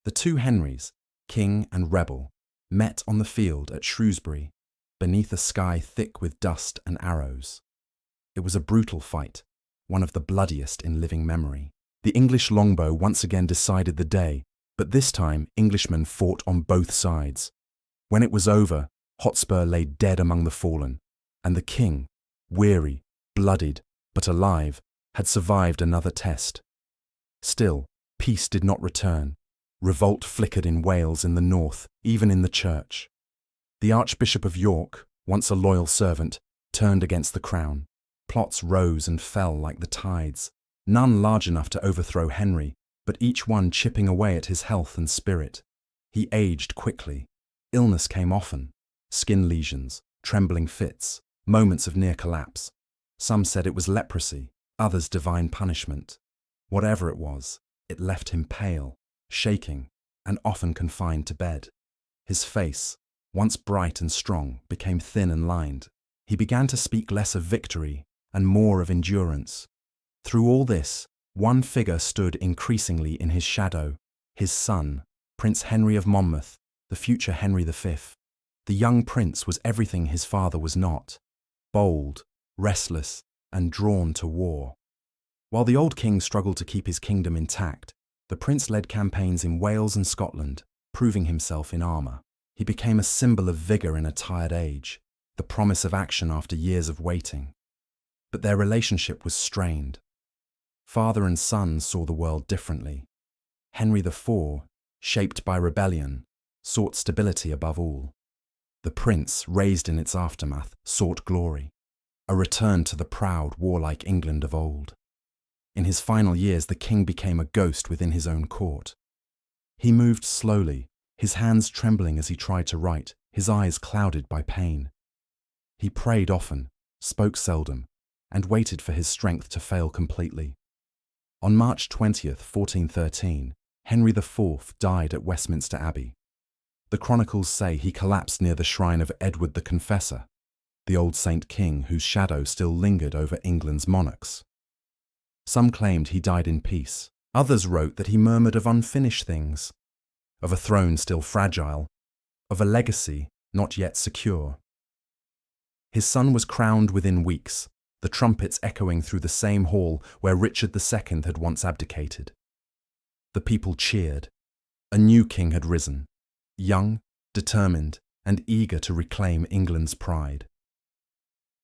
The two Henrys, king and rebel, met on the field at Shrewsbury, beneath a sky thick with dust and arrows. It was a brutal fight, one of the bloodiest in living memory. The English longbow once again decided the day, but this time Englishmen fought on both sides. When it was over, Hotspur lay dead among the fallen, and the king, weary, bloodied, but alive, had survived another test. Still, peace did not return. Revolt flickered in Wales in the north, even in the church. The Archbishop of York, once a loyal servant, turned against the crown. Plots rose and fell like the tides, none large enough to overthrow Henry, but each one chipping away at his health and spirit. He aged quickly. Illness came often: skin lesions, trembling fits, moments of near collapse. Some said it was leprosy, others divine punishment. Whatever it was, it left him pale, shaking, and often confined to bed. His face, once bright and strong, became thin and lined. He began to speak less of victory and more of endurance. Through all this, one figure stood increasingly in his shadow: his son, Prince Henry of Monmouth, the future Henry V. The young prince was everything his father was not: bold, restless, and drawn to war. While the old king struggled to keep his kingdom intact, the prince led campaigns in Wales and Scotland, proving himself in armour. He became a symbol of vigour in a tired age, the promise of action after years of waiting. But their relationship was strained. Father and son saw the world differently. Henry IV, shaped by rebellion, sought stability above all. The prince, raised in its aftermath, sought glory, a return to the proud, warlike England of old. In his final years, the king became a ghost within his own court. He moved slowly, his hands trembling as he tried to write, his eyes clouded by pain. He prayed often, spoke seldom, and waited for his strength to fail completely. On March 20th, 1413, Henry IV died at Westminster Abbey. The chronicles say he collapsed near the shrine of Edward the Confessor, the old saint king whose shadow still lingered over England's monarchs. Some claimed he died in peace, Others wrote that he murmured of unfinished things, of a throne still fragile, of a legacy not yet secure. His son was crowned within weeks, the trumpets echoing through the same hall where Richard II had once abdicated. The people cheered. A new king had risen, young, determined, and eager to reclaim England's pride.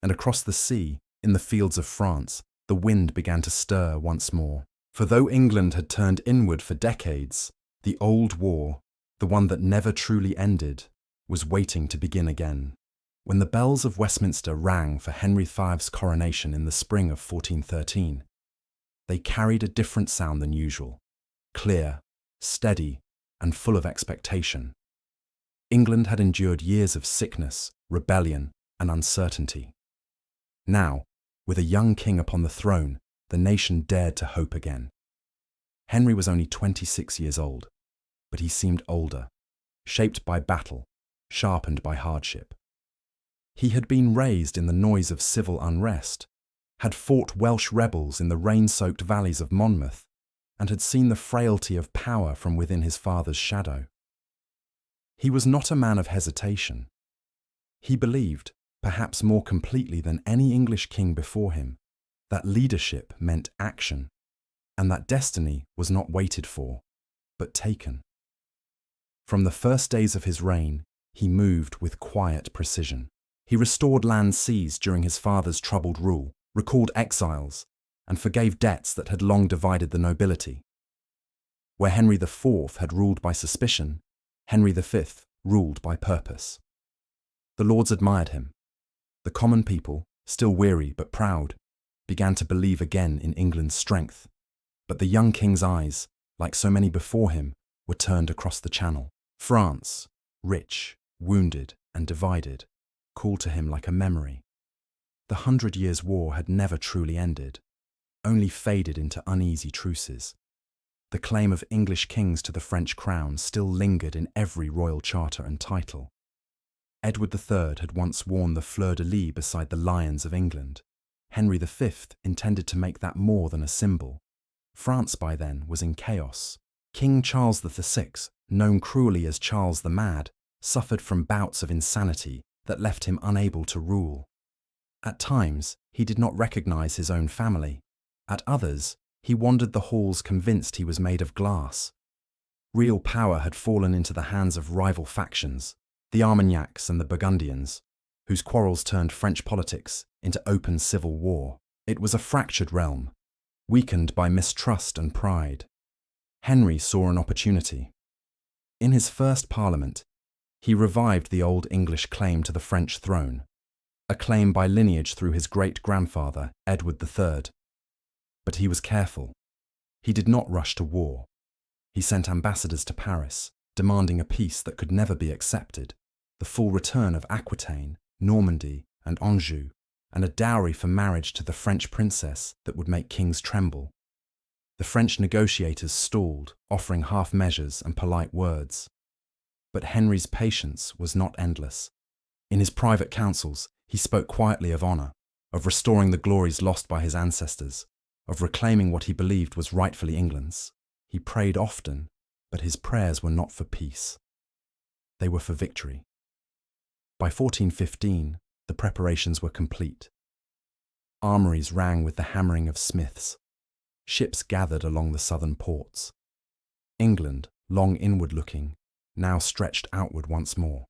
And across the sea, in the fields of France, the wind began to stir once more. For though England had turned inward for decades, the old war, the one that never truly ended, was waiting to begin again. When the bells of Westminster rang for Henry V's coronation in the spring of 1413, they carried a different sound than usual, clear, steady, and full of expectation. England had endured years of sickness, rebellion, and uncertainty. Now, with a young king upon the throne, the nation dared to hope again. Henry was only 26 years old, but he seemed older, shaped by battle, sharpened by hardship. He had been raised in the noise of civil unrest, had fought Welsh rebels in the rain-soaked valleys of Monmouth, and had seen the frailty of power from within his father's shadow. He was not a man of hesitation. He believed, perhaps more completely than any English king before him, that leadership meant action, and that destiny was not waited for, but taken. From the first days of his reign, he moved with quiet precision. He restored lands seized during his father's troubled rule, recalled exiles, and forgave debts that had long divided the nobility. Where Henry IV had ruled by suspicion, Henry V ruled by purpose. The lords admired him. The common people, still weary but proud, began to believe again in England's strength. But the young king's eyes, like so many before him, were turned across the Channel. France, rich, wounded, and divided, called to him like a memory. The 100 Years' War had never truly ended, only faded into uneasy truces. The claim of English kings to the French crown still lingered in every royal charter and title. Edward III had once worn the fleur-de-lis beside the lions of England. Henry V intended to make that more than a symbol. France by then was in chaos. King Charles VI, known cruelly as Charles the Mad, suffered from bouts of insanity that left him unable to rule. At times, he did not recognize his own family. At others, he wandered the halls convinced he was made of glass. Real power had fallen into the hands of rival factions, the Armagnacs and the Burgundians, whose quarrels turned French politics into open civil war. It was a fractured realm, weakened by mistrust and pride. Henry saw an opportunity. In his first parliament, he revived the old English claim to the French throne, a claim by lineage through his great-grandfather, Edward III. But he was careful. He did not rush to war. He sent ambassadors to Paris, demanding a peace that could never be accepted, the full return of Aquitaine, Normandy, and Anjou, and a dowry for marriage to the French princess that would make kings tremble. The French negotiators stalled, offering half measures and polite words. But Henry's patience was not endless. In his private councils, he spoke quietly of honour, of restoring the glories lost by his ancestors, of reclaiming what he believed was rightfully England's. He prayed often, but his prayers were not for peace. They were for victory. By 1415, the preparations were complete. Armories rang with the hammering of smiths. Ships gathered along the southern ports. England, long inward-looking, now stretched outward once more.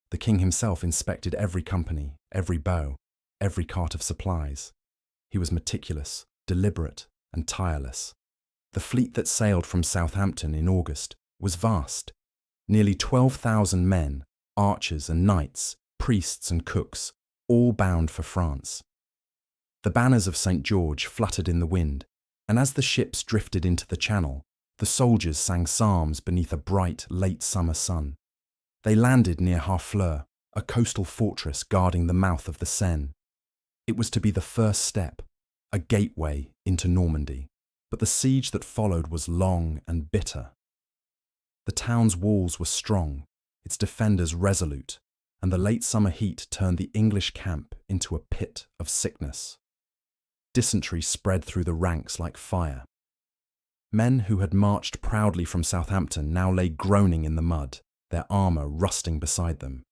The king himself inspected every company, every bow, every cart of supplies. He was meticulous, deliberate, and tireless. The fleet that sailed from Southampton in August was vast. Nearly 12,000 men, archers and knights, priests and cooks, all bound for France. The banners of St. George fluttered in the wind, and as the ships drifted into the Channel, the soldiers sang psalms beneath a bright, late summer sun. They landed near Harfleur, a coastal fortress guarding the mouth of the Seine. It was to be the first step, a gateway into Normandy. But the siege that followed was long and bitter. The town's walls were strong, its defenders resolute, and the late summer heat turned the English camp into a pit of sickness. Dysentery spread through the ranks like fire. Men who had marched proudly from Southampton now lay groaning in the mud, their armour rusting beside them.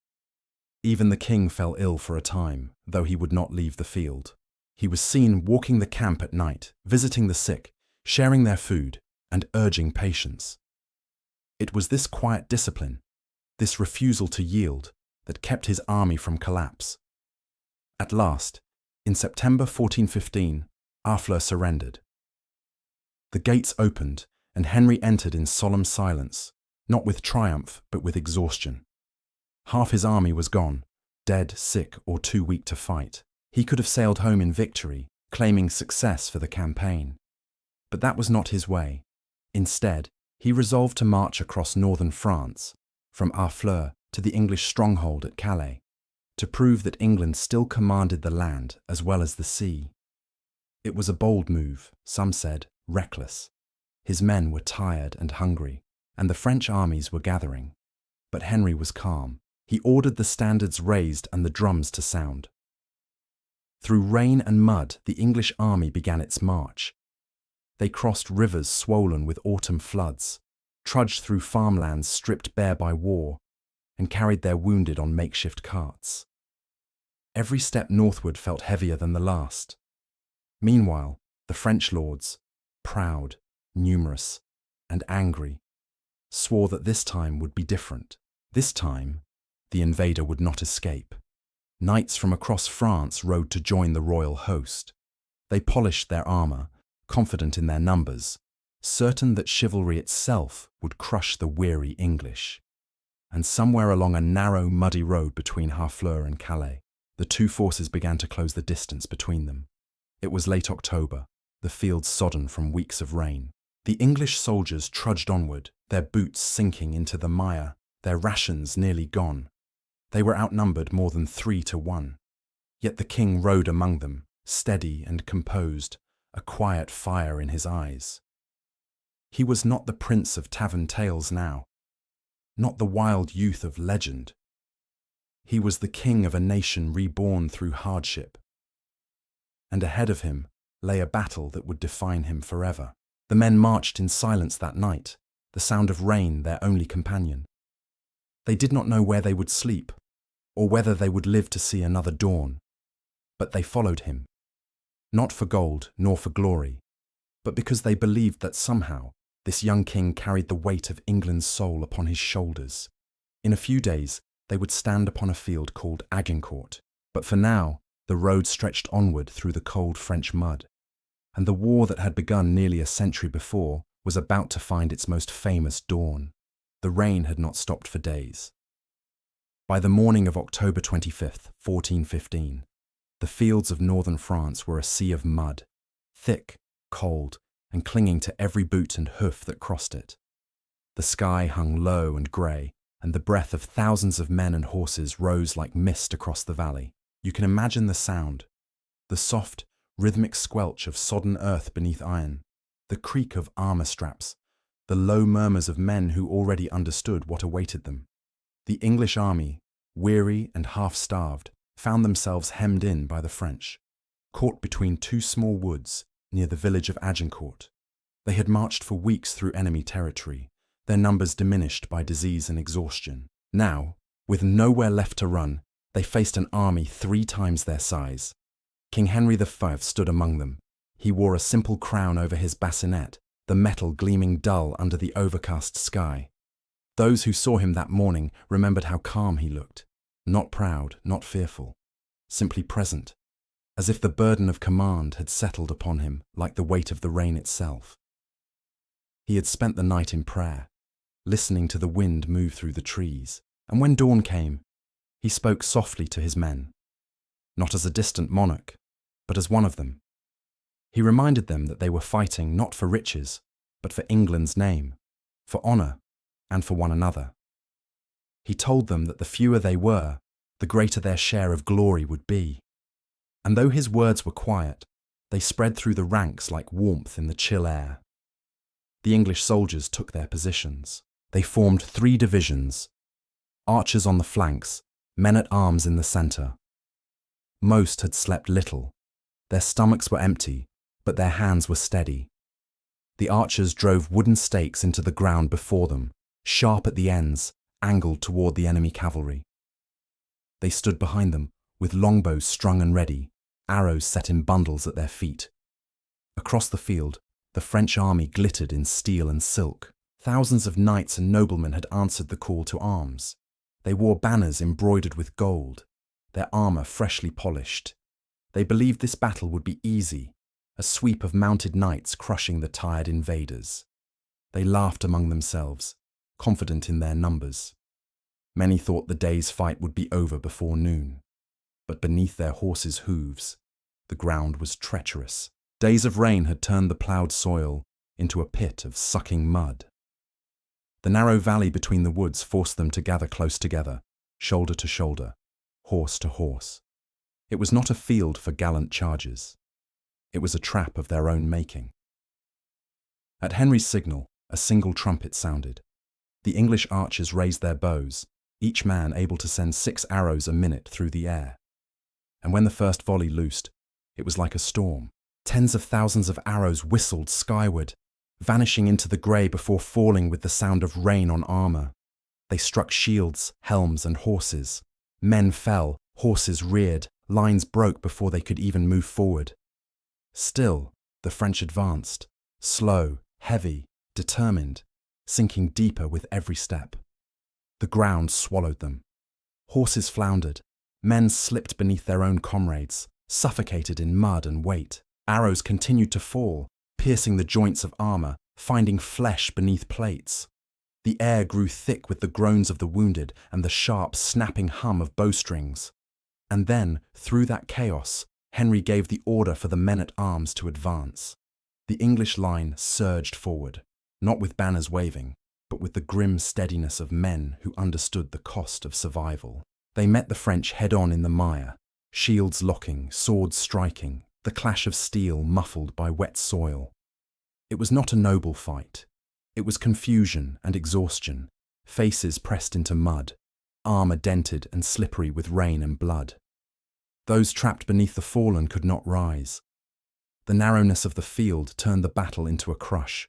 Even the king fell ill for a time, though he would not leave the field. He was seen walking the camp at night, visiting the sick, sharing their food, and urging patience. It was this quiet discipline, this refusal to yield, that kept his army from collapse. At last, in September 1415, Harfleur surrendered. The gates opened, and Henry entered in solemn silence, not with triumph, but with exhaustion. Half his army was gone, dead, sick, or too weak to fight. He could have sailed home in victory, claiming success for the campaign. But that was not his way. Instead, he resolved to march across northern France, from Harfleur to the English stronghold at Calais, to prove that England still commanded the land as well as the sea. It was a bold move, some said, reckless. His men were tired and hungry, and the French armies were gathering. But Henry was calm. He ordered the standards raised and the drums to sound. Through rain and mud, the English army began its march. They crossed rivers swollen with autumn floods, trudged through farmlands stripped bare by war, and carried their wounded on makeshift carts. Every step northward felt heavier than the last. Meanwhile, the French lords, proud, numerous, and angry, swore that this time would be different. This time, the invader would not escape. Knights from across France rode to join the royal host. They polished their armour, confident in their numbers, certain that chivalry itself would crush the weary English. And somewhere along a narrow, muddy road between Harfleur and Calais, the two forces began to close the distance between them. It was late October, the fields sodden from weeks of rain. The English soldiers trudged onward, their boots sinking into the mire, their rations nearly gone. They were outnumbered more than 3 to 1. Yet the king rode among them, steady and composed, a quiet fire in his eyes. He was not the prince of tavern tales now, not the wild youth of legend. He was the king of a nation reborn through hardship. And ahead of him lay a battle that would define him forever. The men marched in silence that night, the sound of rain their only companion. They did not know where they would sleep, or whether they would live to see another dawn. But they followed him, not for gold nor for glory, but because they believed that somehow this young king carried the weight of England's soul upon his shoulders. In a few days, they would stand upon a field called Agincourt, but for now, the road stretched onward through the cold French mud, and the war that had begun nearly a century before was about to find its most famous dawn. The rain had not stopped for days. By the morning of October 25th, 1415, the fields of northern France were a sea of mud, thick, cold, and clinging to every boot and hoof that crossed it. The sky hung low and grey, and the breath of thousands of men and horses rose like mist across the valley. You can imagine the sound, the soft, rhythmic squelch of sodden earth beneath iron, the creak of armour straps, the low murmurs of men who already understood what awaited them. The English army, weary and half-starved, found themselves hemmed in by the French, caught between two small woods near the village of Agincourt. They had marched for weeks through enemy territory, their numbers diminished by disease and exhaustion. Now, with nowhere left to run, they faced an army 3 times their size. King Henry V stood among them. He wore a simple crown over his bassinet, the metal gleaming dull under the overcast sky. Those who saw him that morning remembered how calm he looked, not proud, not fearful, simply present, as if the burden of command had settled upon him like the weight of the rain itself. He had spent the night in prayer, listening to the wind move through the trees, and when dawn came, he spoke softly to his men, not as a distant monarch, but as one of them. He reminded them that they were fighting not for riches, but for England's name, for honour, and for one another. He told them that the fewer they were, the greater their share of glory would be. And though his words were quiet, they spread through the ranks like warmth in the chill air. The English soldiers took their positions. They formed 3 divisions, archers on the flanks, men-at-arms in the centre. Most had slept little. Their stomachs were empty, but their hands were steady. The archers drove wooden stakes into the ground before them, sharp at the ends, angled toward the enemy cavalry. They stood behind them, with longbows strung and ready, arrows set in bundles at their feet. Across the field, the French army glittered in steel and silk. Thousands of knights and noblemen had answered the call to arms. They wore banners embroidered with gold, their armor freshly polished. They believed this battle would be easy, a sweep of mounted knights crushing the tired invaders. They laughed among themselves, confident in their numbers. Many thought the day's fight would be over before noon. But beneath their horses' hooves, the ground was treacherous. Days of rain had turned the ploughed soil into a pit of sucking mud. The narrow valley between the woods forced them to gather close together, shoulder to shoulder, horse to horse. It was not a field for gallant charges. It was a trap of their own making. At Henry's signal, a single trumpet sounded. The English archers raised their bows, each man able to send 6 arrows a minute through the air. And when the first volley loosed, it was like a storm. Tens of thousands of arrows whistled skyward, vanishing into the grey before falling with the sound of rain on armour. They struck shields, helms, and horses. Men fell, horses reared, lines broke before they could even move forward. Still, the French advanced, slow, heavy, determined, sinking deeper with every step. The ground swallowed them. Horses floundered. Men slipped beneath their own comrades, suffocated in mud and weight. Arrows continued to fall, piercing the joints of armour, finding flesh beneath plates. The air grew thick with the groans of the wounded and the sharp, snapping hum of bowstrings. And then, through that chaos, Henry gave the order for the men-at-arms to advance. The English line surged forward, not with banners waving, but with the grim steadiness of men who understood the cost of survival. They met the French head-on in the mire, shields locking, swords striking, the clash of steel muffled by wet soil. It was not a noble fight. It was confusion and exhaustion, faces pressed into mud, armour dented and slippery with rain and blood. Those trapped beneath the fallen could not rise. The narrowness of the field turned the battle into a crush,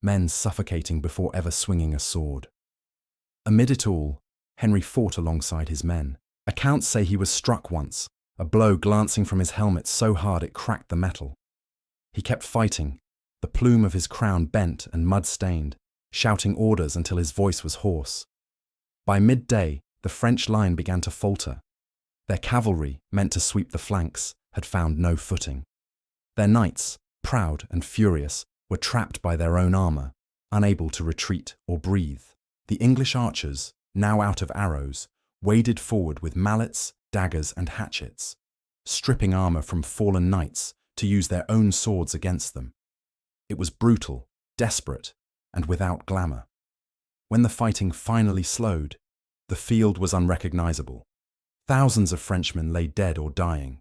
men suffocating before ever swinging a sword. Amid it all, Henry fought alongside his men. Accounts say he was struck once, a blow glancing from his helmet so hard it cracked the metal. He kept fighting, the plume of his crown bent and mud-stained, shouting orders until his voice was hoarse. By midday, the French line began to falter. Their cavalry, meant to sweep the flanks, had found no footing. Their knights, proud and furious, were trapped by their own armour, unable to retreat or breathe. The English archers, now out of arrows, waded forward with mallets, daggers and hatchets, stripping armour from fallen knights to use their own swords against them. It was brutal, desperate, and without glamour. When the fighting finally slowed, the field was unrecognisable. Thousands of Frenchmen lay dead or dying.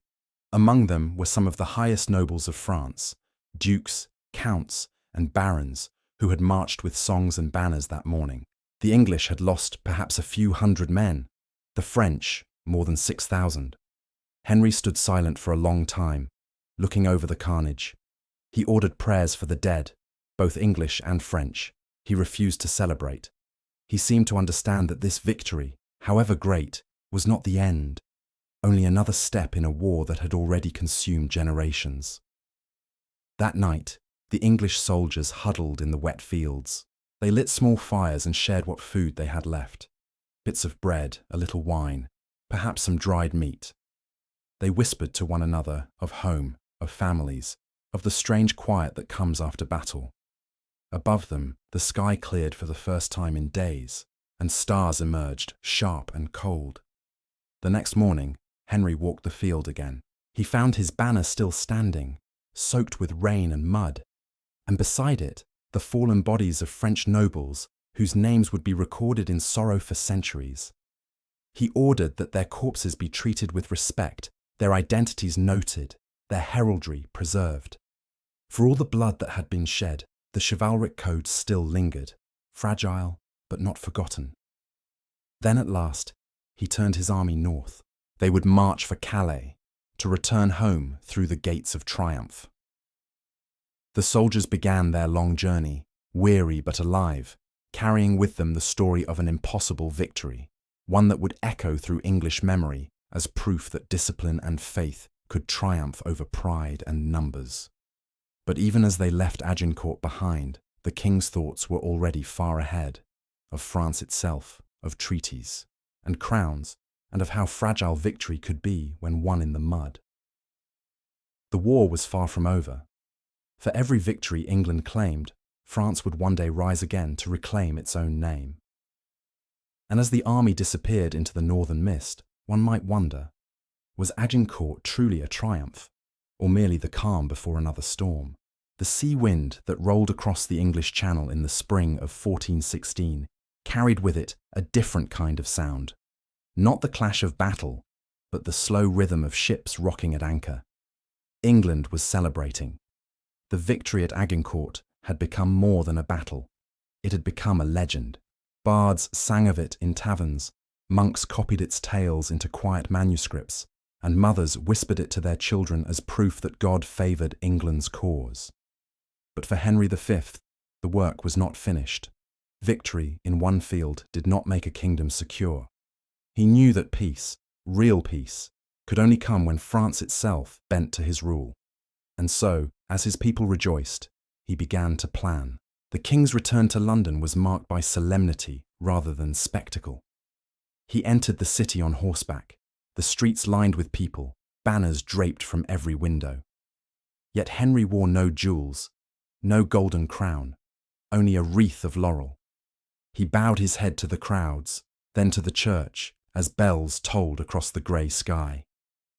Among them were some of the highest nobles of France, dukes, counts, and barons who had marched with songs and banners that morning. The English had lost perhaps a few hundred men, the French more than 6,000. Henry stood silent for a long time, looking over the carnage. He ordered prayers for the dead, both English and French. He refused to celebrate. He seemed to understand that this victory, however great, was not the end, only another step in a war that had already consumed generations. That night, the English soldiers huddled in the wet fields. They lit small fires and shared what food they had left. Bits of bread, a little wine, perhaps some dried meat. They whispered to one another of home, of families, of the strange quiet that comes after battle. Above them, the sky cleared for the first time in days, and stars emerged, sharp and cold. The next morning, Henry walked the field again. He found his banner still standing, soaked with rain and mud, and beside it, the fallen bodies of French nobles whose names would be recorded in sorrow for centuries. He ordered that their corpses be treated with respect, their identities noted, their heraldry preserved. For all the blood that had been shed, the chivalric code still lingered, fragile but not forgotten. Then at last, he turned his army north. They would march for Calais, to return home through the gates of triumph. The soldiers began their long journey, weary but alive, carrying with them the story of an impossible victory, one that would echo through English memory as proof that discipline and faith could triumph over pride and numbers. But even as they left Agincourt behind, the king's thoughts were already far ahead, of France itself, of treaties and crowns, and of how fragile victory could be when won in the mud. The war was far from over. For every victory England claimed, France would one day rise again to reclaim its own name. And as the army disappeared into the northern mist, one might wonder, was Agincourt truly a triumph, or merely the calm before another storm? The sea wind that rolled across the English Channel in the spring of 1416 carried with it a different kind of sound. Not the clash of battle, but the slow rhythm of ships rocking at anchor. England was celebrating. The victory at Agincourt had become more than a battle. It had become a legend. Bards sang of it in taverns, monks copied its tales into quiet manuscripts, and mothers whispered it to their children as proof that God favoured England's cause. But for Henry V, the work was not finished. Victory in one field did not make a kingdom secure. He knew that peace, real peace, could only come when France itself bent to his rule. And so, as his people rejoiced, he began to plan. The king's return to London was marked by solemnity rather than spectacle. He entered the city on horseback, the streets lined with people, banners draped from every window. Yet Henry wore no jewels, no golden crown, only a wreath of laurel. He bowed his head to the crowds, then to the church, as bells tolled across the grey sky.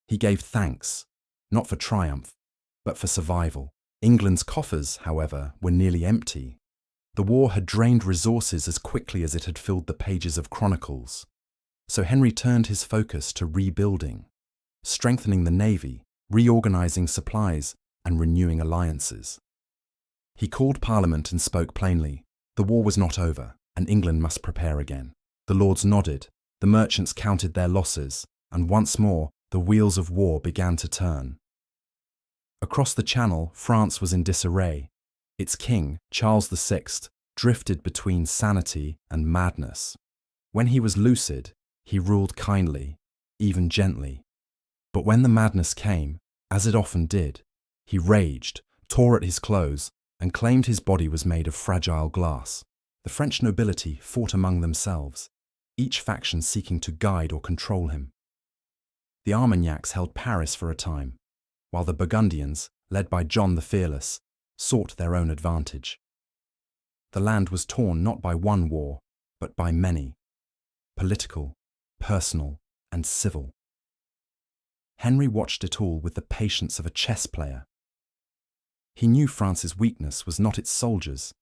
He gave thanks, not for triumph, but for survival. England's coffers, however, were nearly empty. The war had drained resources as quickly as it had filled the pages of chronicles. So Henry turned his focus to rebuilding, strengthening the navy, reorganising supplies, and renewing alliances. He called Parliament and spoke plainly. The war was not over, and England must prepare again. The lords nodded, the merchants counted their losses, and once more the wheels of war began to turn. Across the Channel, France was in disarray. Its king, Charles VI, drifted between sanity and madness. When he was lucid, he ruled kindly, even gently. But when the madness came, as it often did, he raged, tore at his clothes, and claimed his body was made of fragile glass. The French nobility fought among themselves, each faction seeking to guide or control him. The Armagnacs held Paris for a time, while the Burgundians, led by John the Fearless, sought their own advantage. The land was torn not by one war, but by many, political, personal, and civil. Henry watched it all with the patience of a chess player. He knew France's weakness was not its soldiers,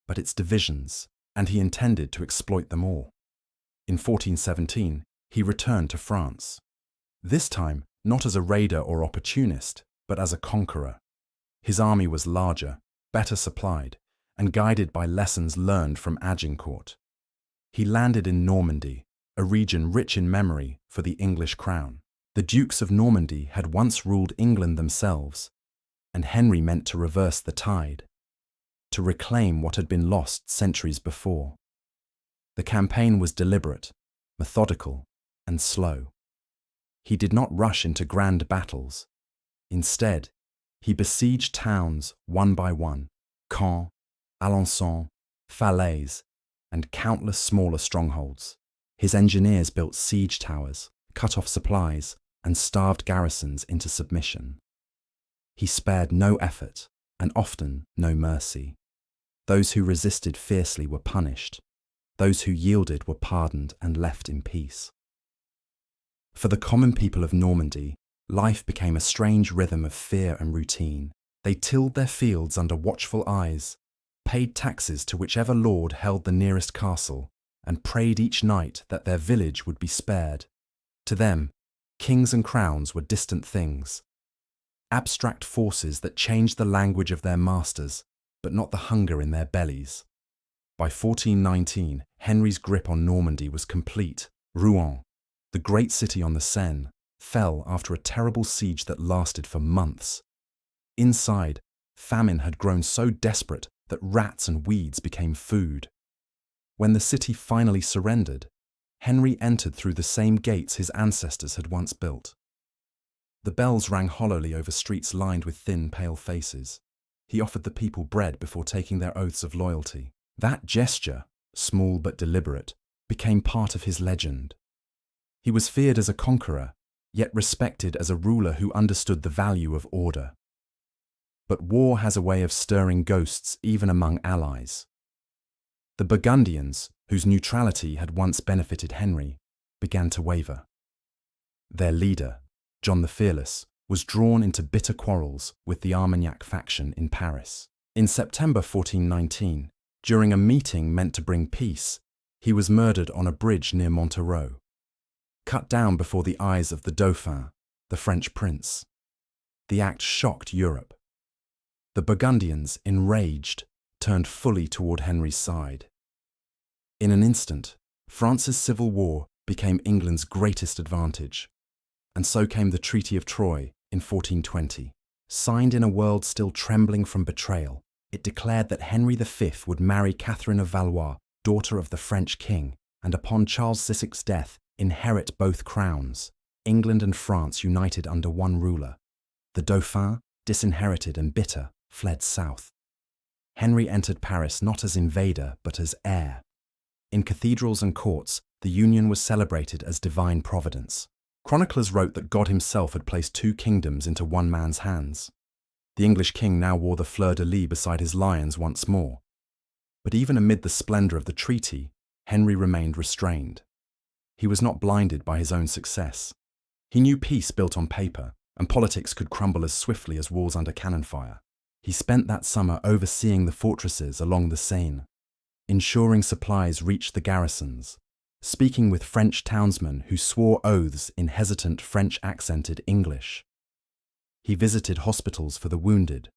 but its divisions, and he intended to exploit them all. In 1417, he returned to France. This time, not as a raider or opportunist, but as a conqueror. His army was larger, better supplied, and guided by lessons learned from Agincourt. He landed in Normandy, a region rich in memory for the English crown. The Dukes of Normandy had once ruled England themselves, and Henry meant to reverse the tide, to reclaim what had been lost centuries before. The campaign was deliberate, methodical, and slow. He did not rush into grand battles. Instead, he besieged towns one by one, Caen, Alençon, Falaise, and countless smaller strongholds. His engineers built siege towers, cut off supplies, and starved garrisons into submission. He spared no effort, and often no mercy. Those who resisted fiercely were punished. Those who yielded were pardoned and left in peace. For the common people of Normandy, life became a strange rhythm of fear and routine. They tilled their fields under watchful eyes, paid taxes to whichever lord held the nearest castle, and prayed each night that their village would be spared. To them, kings and crowns were distant things, abstract forces that changed the language of their masters, but not the hunger in their bellies. By 1419, Henry's grip on Normandy was complete. Rouen, the great city on the Seine, fell after a terrible siege that lasted for months. Inside, famine had grown so desperate that rats and weeds became food. When the city finally surrendered, Henry entered through the same gates his ancestors had once built. The bells rang hollowly over streets lined with thin, pale faces. He offered the people bread before taking their oaths of loyalty. That gesture, small but deliberate, became part of his legend. He was feared as a conqueror, yet respected as a ruler who understood the value of order. But war has a way of stirring ghosts even among allies. The Burgundians, whose neutrality had once benefited Henry, began to waver. Their leader, John the Fearless, was drawn into bitter quarrels with the Armagnac faction in Paris. In September 1419, during a meeting meant to bring peace, he was murdered on a bridge near Montereau, cut down before the eyes of the Dauphin, the French prince. The act shocked Europe. The Burgundians, enraged, turned fully toward Henry's side. In an instant, France's civil war became England's greatest advantage. And so came the Treaty of Troyes in 1420. Signed in a world still trembling from betrayal, it declared that Henry V would marry Catherine of Valois, daughter of the French king, and upon Charles VI's death, inherit both crowns, England and France united under one ruler. The Dauphin, disinherited and bitter, fled south. Henry entered Paris not as invader, but as heir. In cathedrals and courts, the union was celebrated as divine providence. Chroniclers wrote that God himself had placed two kingdoms into one man's hands. The English king now wore the fleur-de-lis beside his lions once more. But even amid the splendor of the treaty, Henry remained restrained. He was not blinded by his own success. He knew peace built on paper, and politics could crumble as swiftly as walls under cannon fire. He spent that summer overseeing the fortresses along the Seine, ensuring supplies reached the garrisons, speaking with French townsmen who swore oaths in hesitant French-accented English. He visited hospitals for the wounded,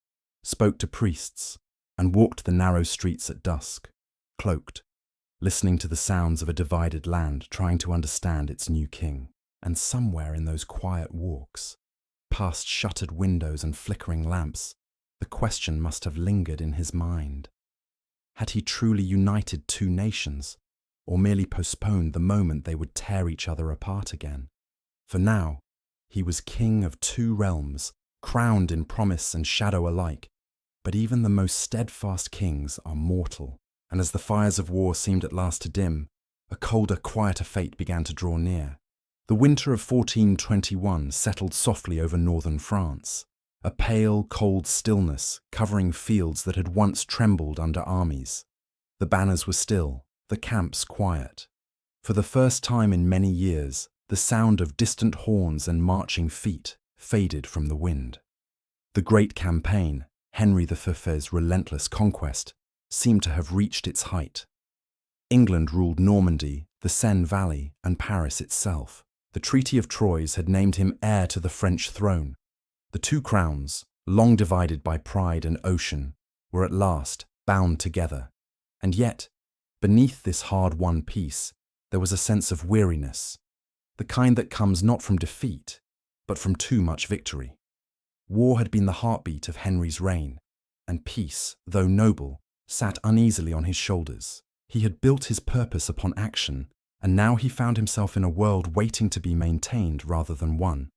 spoke to priests, and walked the narrow streets at dusk, cloaked, listening to the sounds of a divided land, trying to understand its new king. And somewhere in those quiet walks, past shuttered windows and flickering lamps, the question must have lingered in his mind. Had he truly united two nations, or merely postponed the moment they would tear each other apart again? For now, he was king of two realms, crowned in promise and shadow alike. But even the most steadfast kings are mortal, and as the fires of war seemed at last to dim, a colder, quieter fate began to draw near. The winter of 1421 settled softly over northern France, a pale, cold stillness covering fields that had once trembled under armies. The banners were still, the camps quiet. For the first time in many years, the sound of distant horns and marching feet faded from the wind. The great campaign, Henry V's relentless conquest, seemed to have reached its height. England ruled Normandy, the Seine Valley, and Paris itself. The Treaty of Troyes had named him heir to the French throne. The two crowns, long divided by pride and ocean, were at last bound together. And yet, beneath this hard-won peace, there was a sense of weariness, the kind that comes not from defeat, but from too much victory. War had been the heartbeat of Henry's reign, and peace, though noble, sat uneasily on his shoulders. He had built his purpose upon action, and now he found himself in a world waiting to be maintained rather than won.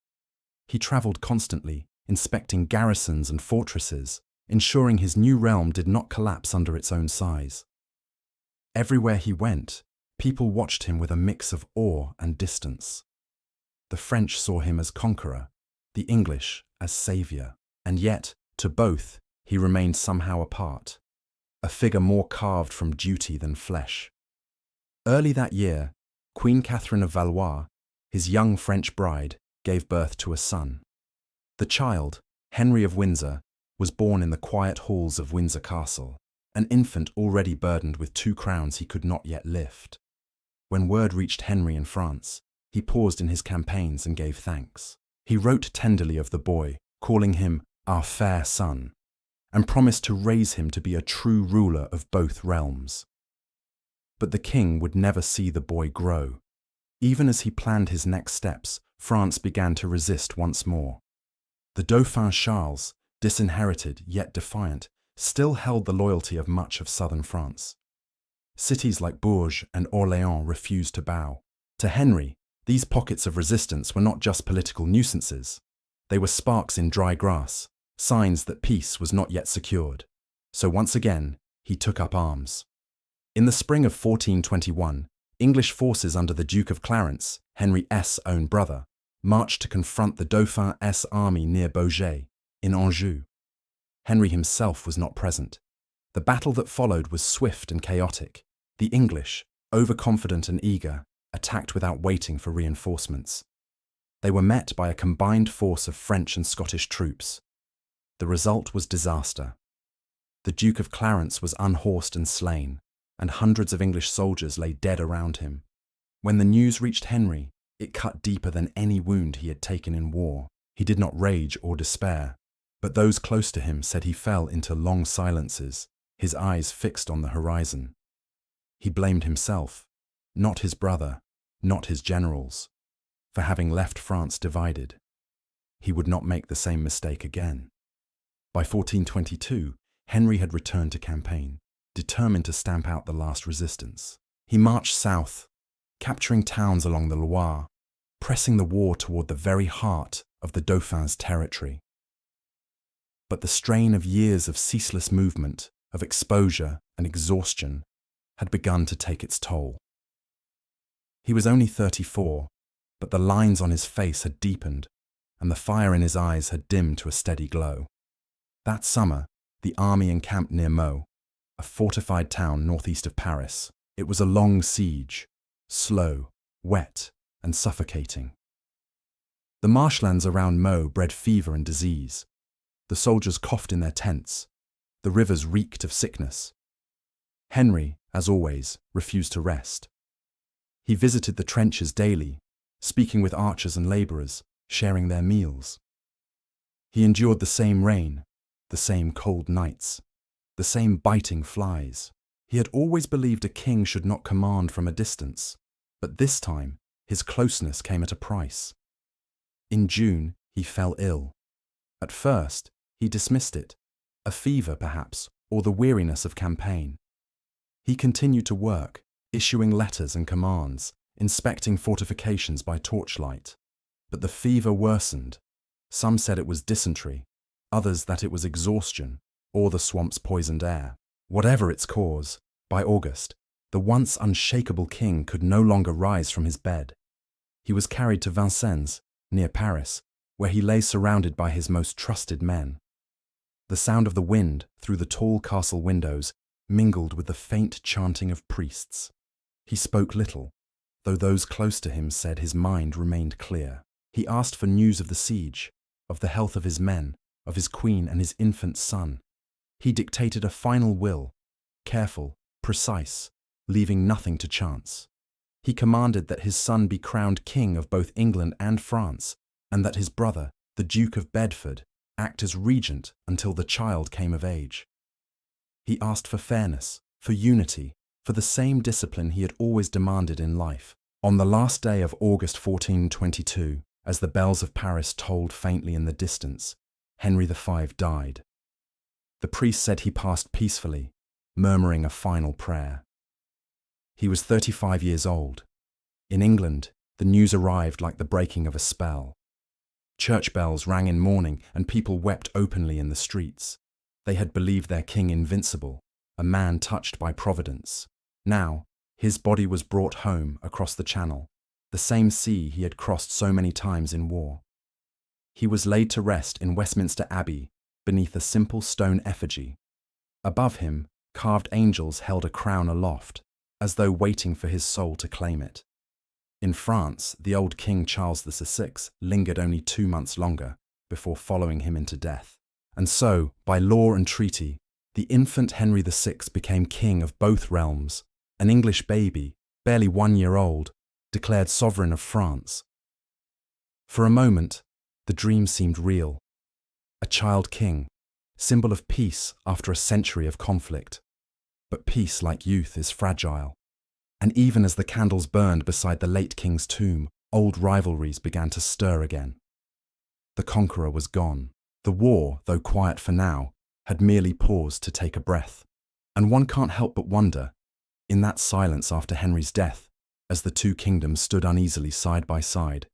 He travelled constantly, inspecting garrisons and fortresses, ensuring his new realm did not collapse under its own size. Everywhere he went, people watched him with a mix of awe and distance. The French saw him as conqueror, the English as saviour, and yet, to both, he remained somehow apart, a figure more carved from duty than flesh. Early that year, Queen Catherine of Valois, his young French bride, gave birth to a son. The child, Henry of Windsor, was born in the quiet halls of Windsor Castle, an infant already burdened with two crowns he could not yet lift. When word reached Henry in France, he paused in his campaigns and gave thanks. He wrote tenderly of the boy, calling him our fair son, and promised to raise him to be a true ruler of both realms. But the king would never see the boy grow. Even as he planned his next steps, France began to resist once more. The Dauphin Charles, disinherited yet defiant, still held the loyalty of much of southern France. Cities like Bourges and Orléans refused to bow. To Henry, these pockets of resistance were not just political nuisances. They were sparks in dry grass, signs that peace was not yet secured. So once again, he took up arms. In the spring of 1421, English forces under the Duke of Clarence, Henry's own brother, marched to confront the Dauphin's army near Beaujais, in Anjou. Henry himself was not present. The battle that followed was swift and chaotic. The English, overconfident and eager, attacked without waiting for reinforcements. They were met by a combined force of French and Scottish troops. The result was disaster. The Duke of Clarence was unhorsed and slain, and hundreds of English soldiers lay dead around him. When the news reached Henry, it cut deeper than any wound he had taken in war. He did not rage or despair, but those close to him said he fell into long silences, his eyes fixed on the horizon. He blamed himself, not his brother, not his generals, for having left France divided. He would not make the same mistake again. By 1422, Henry had returned to campaign, determined to stamp out the last resistance. He marched south, capturing towns along the Loire, pressing the war toward the very heart of the Dauphin's territory. But the strain of years of ceaseless movement, of exposure and exhaustion, had begun to take its toll. He was only 34, but the lines on his face had deepened, and the fire in his eyes had dimmed to a steady glow. That summer, the army encamped near Meaux, a fortified town northeast of Paris. It was a long siege, slow, wet, and suffocating. The marshlands around Meaux bred fever and disease. The soldiers coughed in their tents. The rivers reeked of sickness. Henry, as always, refused to rest. He visited the trenches daily, speaking with archers and labourers, sharing their meals. He endured the same rain, the same cold nights, the same biting flies. He had always believed a king should not command from a distance, but this time his closeness came at a price. In June, he fell ill. At first, he dismissed it, a fever perhaps, or the weariness of campaign. He continued to work, issuing letters and commands, inspecting fortifications by torchlight. But the fever worsened. Some said it was dysentery, others that it was exhaustion, or the swamp's poisoned air. Whatever its cause, by August, the once unshakable king could no longer rise from his bed. He was carried to Vincennes, near Paris, where he lay surrounded by his most trusted men. The sound of the wind through the tall castle windows mingled with the faint chanting of priests. He spoke little, though those close to him said his mind remained clear. He asked for news of the siege, of the health of his men, of his queen and his infant son. He dictated a final will, careful, precise, leaving nothing to chance. He commanded that his son be crowned king of both England and France, and that his brother, the Duke of Bedford, act as regent until the child came of age. He asked for fairness, for unity, for the same discipline he had always demanded in life. On the last day of August 1422, as the bells of Paris tolled faintly in the distance, Henry V died. The priest said he passed peacefully, murmuring a final prayer. He was 35 years old. In England, the news arrived like the breaking of a spell. Church bells rang in mourning, and people wept openly in the streets. They had believed their king invincible, a man touched by providence. Now, his body was brought home across the Channel, the same sea he had crossed so many times in war. He was laid to rest in Westminster Abbey, beneath a simple stone effigy. Above him, carved angels held a crown aloft, as though waiting for his soul to claim it. In France, the old King Charles VI lingered only 2 months longer before following him into death. And so, by law and treaty, the infant Henry VI became king of both realms, an English baby, barely 1 year old, declared sovereign of France. For a moment, the dream seemed real. A child king, symbol of peace after a century of conflict. But peace, like youth, is fragile. And even as the candles burned beside the late king's tomb, old rivalries began to stir again. The conqueror was gone. The war, though quiet for now, had merely paused to take a breath. And one can't help but wonder, in that silence after Henry's death, as the two kingdoms stood uneasily side by side,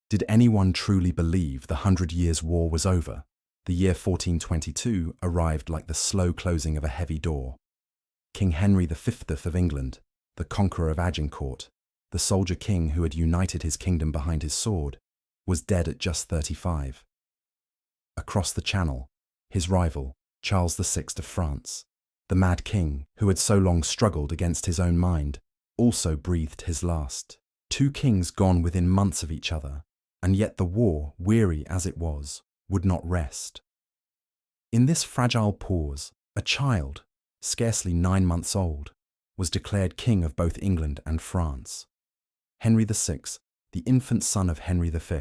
did anyone truly believe the 100 Years' War was over? The year 1422 arrived like the slow closing of a heavy door. King Henry V of England, the conqueror of Agincourt, the soldier king who had united his kingdom behind his sword, was dead at just 35. Across the Channel, his rival, Charles VI of France, the mad king who had so long struggled against his own mind, also breathed his last. Two kings gone within months of each other, and yet the war, weary as it was, would not rest. In this fragile pause, a child, scarcely 9 months old, was declared king of both England and France. Henry VI, the infant son of Henry V,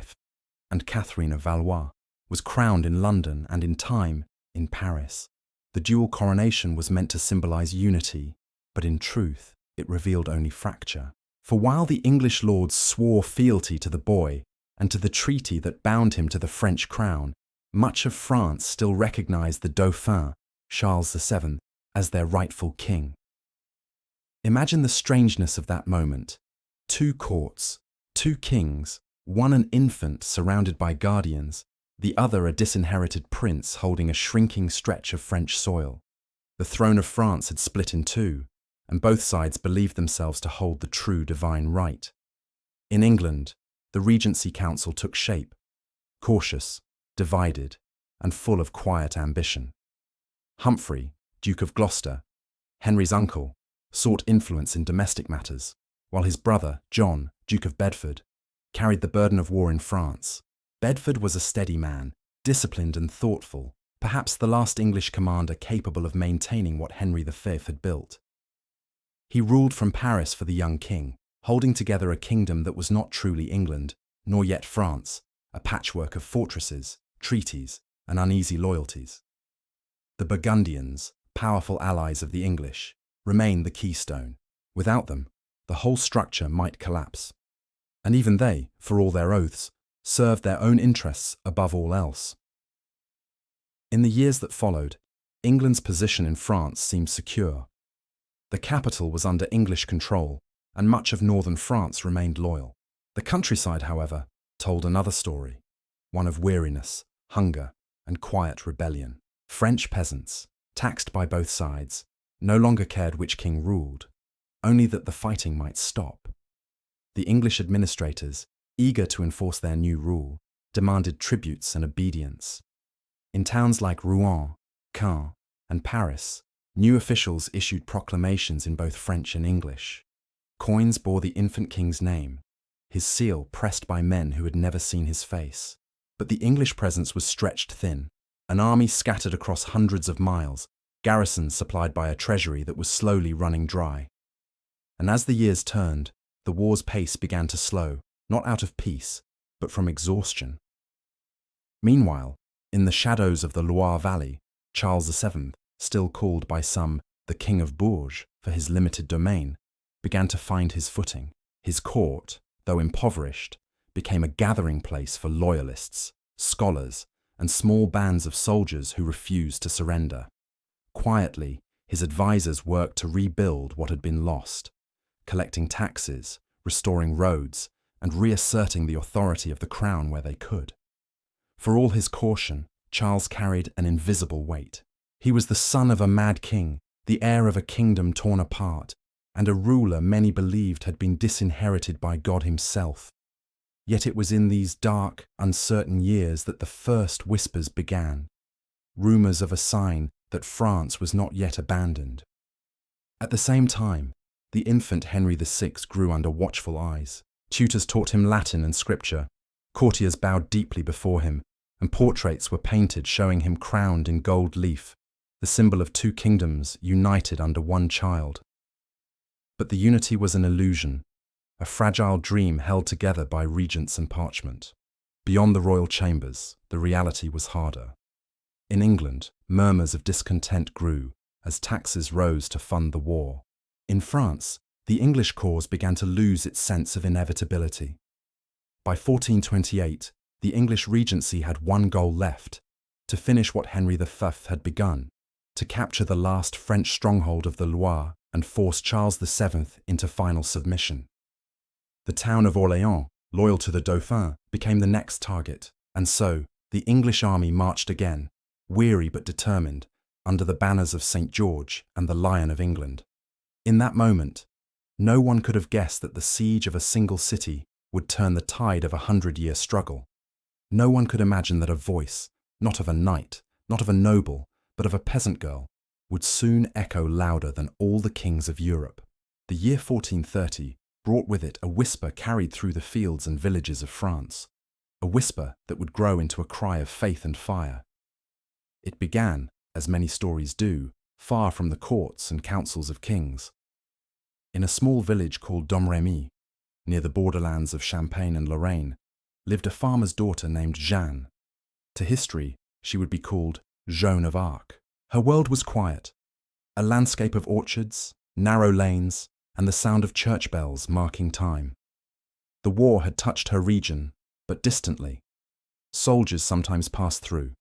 and Catherine of Valois, was crowned in London and in time in Paris. The dual coronation was meant to symbolize unity, but in truth, it revealed only fracture. For while the English lords swore fealty to the boy and to the treaty that bound him to the French crown, much of France still recognized the Dauphin, Charles VII, as their rightful king. Imagine the strangeness of that moment. Two courts, two kings, one an infant surrounded by guardians, the other a disinherited prince holding a shrinking stretch of French soil. The throne of France had split in two, and both sides believed themselves to hold the true divine right. In England, the Regency Council took shape, cautious, divided, and full of quiet ambition. Humphrey, Duke of Gloucester, Henry's uncle, sought influence in domestic matters, while his brother, John, Duke of Bedford, carried the burden of war in France. Bedford was a steady man, disciplined and thoughtful, perhaps the last English commander capable of maintaining what Henry V had built. He ruled from Paris for the young king, holding together a kingdom that was not truly England, nor yet France, a patchwork of fortresses, treaties, and uneasy loyalties. The Burgundians, powerful allies of the English, remained the keystone. Without them, the whole structure might collapse. And even they, for all their oaths, served their own interests above all else. In the years that followed, England's position in France seemed secure. The capital was under English control, and much of northern France remained loyal. The countryside, however, told another story, one of weariness, hunger, and quiet rebellion. French peasants, taxed by both sides, no longer cared which king ruled, only that the fighting might stop. The English administrators, eager to enforce their new rule, demanded tributes and obedience. In towns like Rouen, Caen, and Paris, new officials issued proclamations in both French and English. Coins bore the infant king's name, his seal pressed by men who had never seen his face. But the English presence was stretched thin, an army scattered across hundreds of miles, garrisons supplied by a treasury that was slowly running dry. And as the years turned, the war's pace began to slow, not out of peace, but from exhaustion. Meanwhile, in the shadows of the Loire Valley, Charles VII, still called by some the King of Bourges for his limited domain, began to find his footing. His court, though impoverished, became a gathering place for loyalists, scholars, and small bands of soldiers who refused to surrender. Quietly, his advisors worked to rebuild what had been lost, collecting taxes, restoring roads, and reasserting the authority of the crown where they could. For all his caution, Charles carried an invisible weight. He was the son of a mad king, the heir of a kingdom torn apart, and a ruler many believed had been disinherited by God himself. Yet it was in these dark, uncertain years that the first whispers began, rumours of a sign that France was not yet abandoned. At the same time, the infant Henry VI grew under watchful eyes. Tutors taught him Latin and scripture, courtiers bowed deeply before him, and portraits were painted showing him crowned in gold leaf, the symbol of two kingdoms united under one child. But the unity was an illusion, a fragile dream held together by regents and parchment. Beyond the royal chambers, the reality was harder. In England, murmurs of discontent grew as taxes rose to fund the war. In France, the English cause began to lose its sense of inevitability. By 1428, the English regency had one goal left: to finish what Henry V had begun, to capture the last French stronghold of the Loire and force Charles VII into final submission. The town of Orléans, loyal to the Dauphin, became the next target, and so the English army marched again, weary but determined, under the banners of St. George and the Lion of England. In that moment, no one could have guessed that the siege of a single city would turn the tide of a 100-year struggle. No one could imagine that a voice, not of a knight, not of a noble, but of a peasant girl, would soon echo louder than all the kings of Europe. The year 1430 brought with it a whisper carried through the fields and villages of France, a whisper that would grow into a cry of faith and fire. It began, as many stories do, far from the courts and councils of kings. In a small village called Domremy, near the borderlands of Champagne and Lorraine, lived a farmer's daughter named Jeanne. To history, she would be called Joan of Arc. Her world was quiet, a landscape of orchards, narrow lanes, and the sound of church bells marking time. The war had touched her region, but distantly. Soldiers sometimes passed through.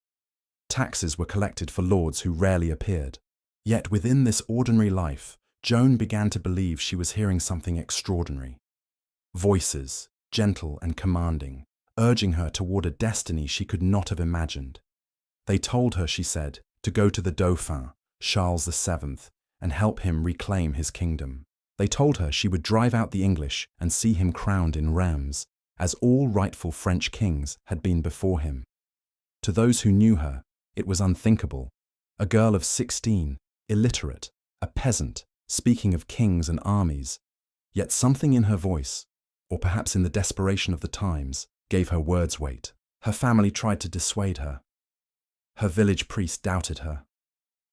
Taxes were collected for lords who rarely appeared. Yet within this ordinary life, Joan began to believe she was hearing something extraordinary. Voices, gentle and commanding, urging her toward a destiny she could not have imagined. They told her, she said, to go to the Dauphin, Charles VII, and help him reclaim his kingdom. They told her she would drive out the English and see him crowned in Reims, as all rightful French kings had been before him. To those who knew her, it was unthinkable. A girl of 16, illiterate, a peasant, speaking of kings and armies. Yet something in her voice, or perhaps in the desperation of the times, gave her words weight. Her family tried to dissuade her. Her village priest doubted her.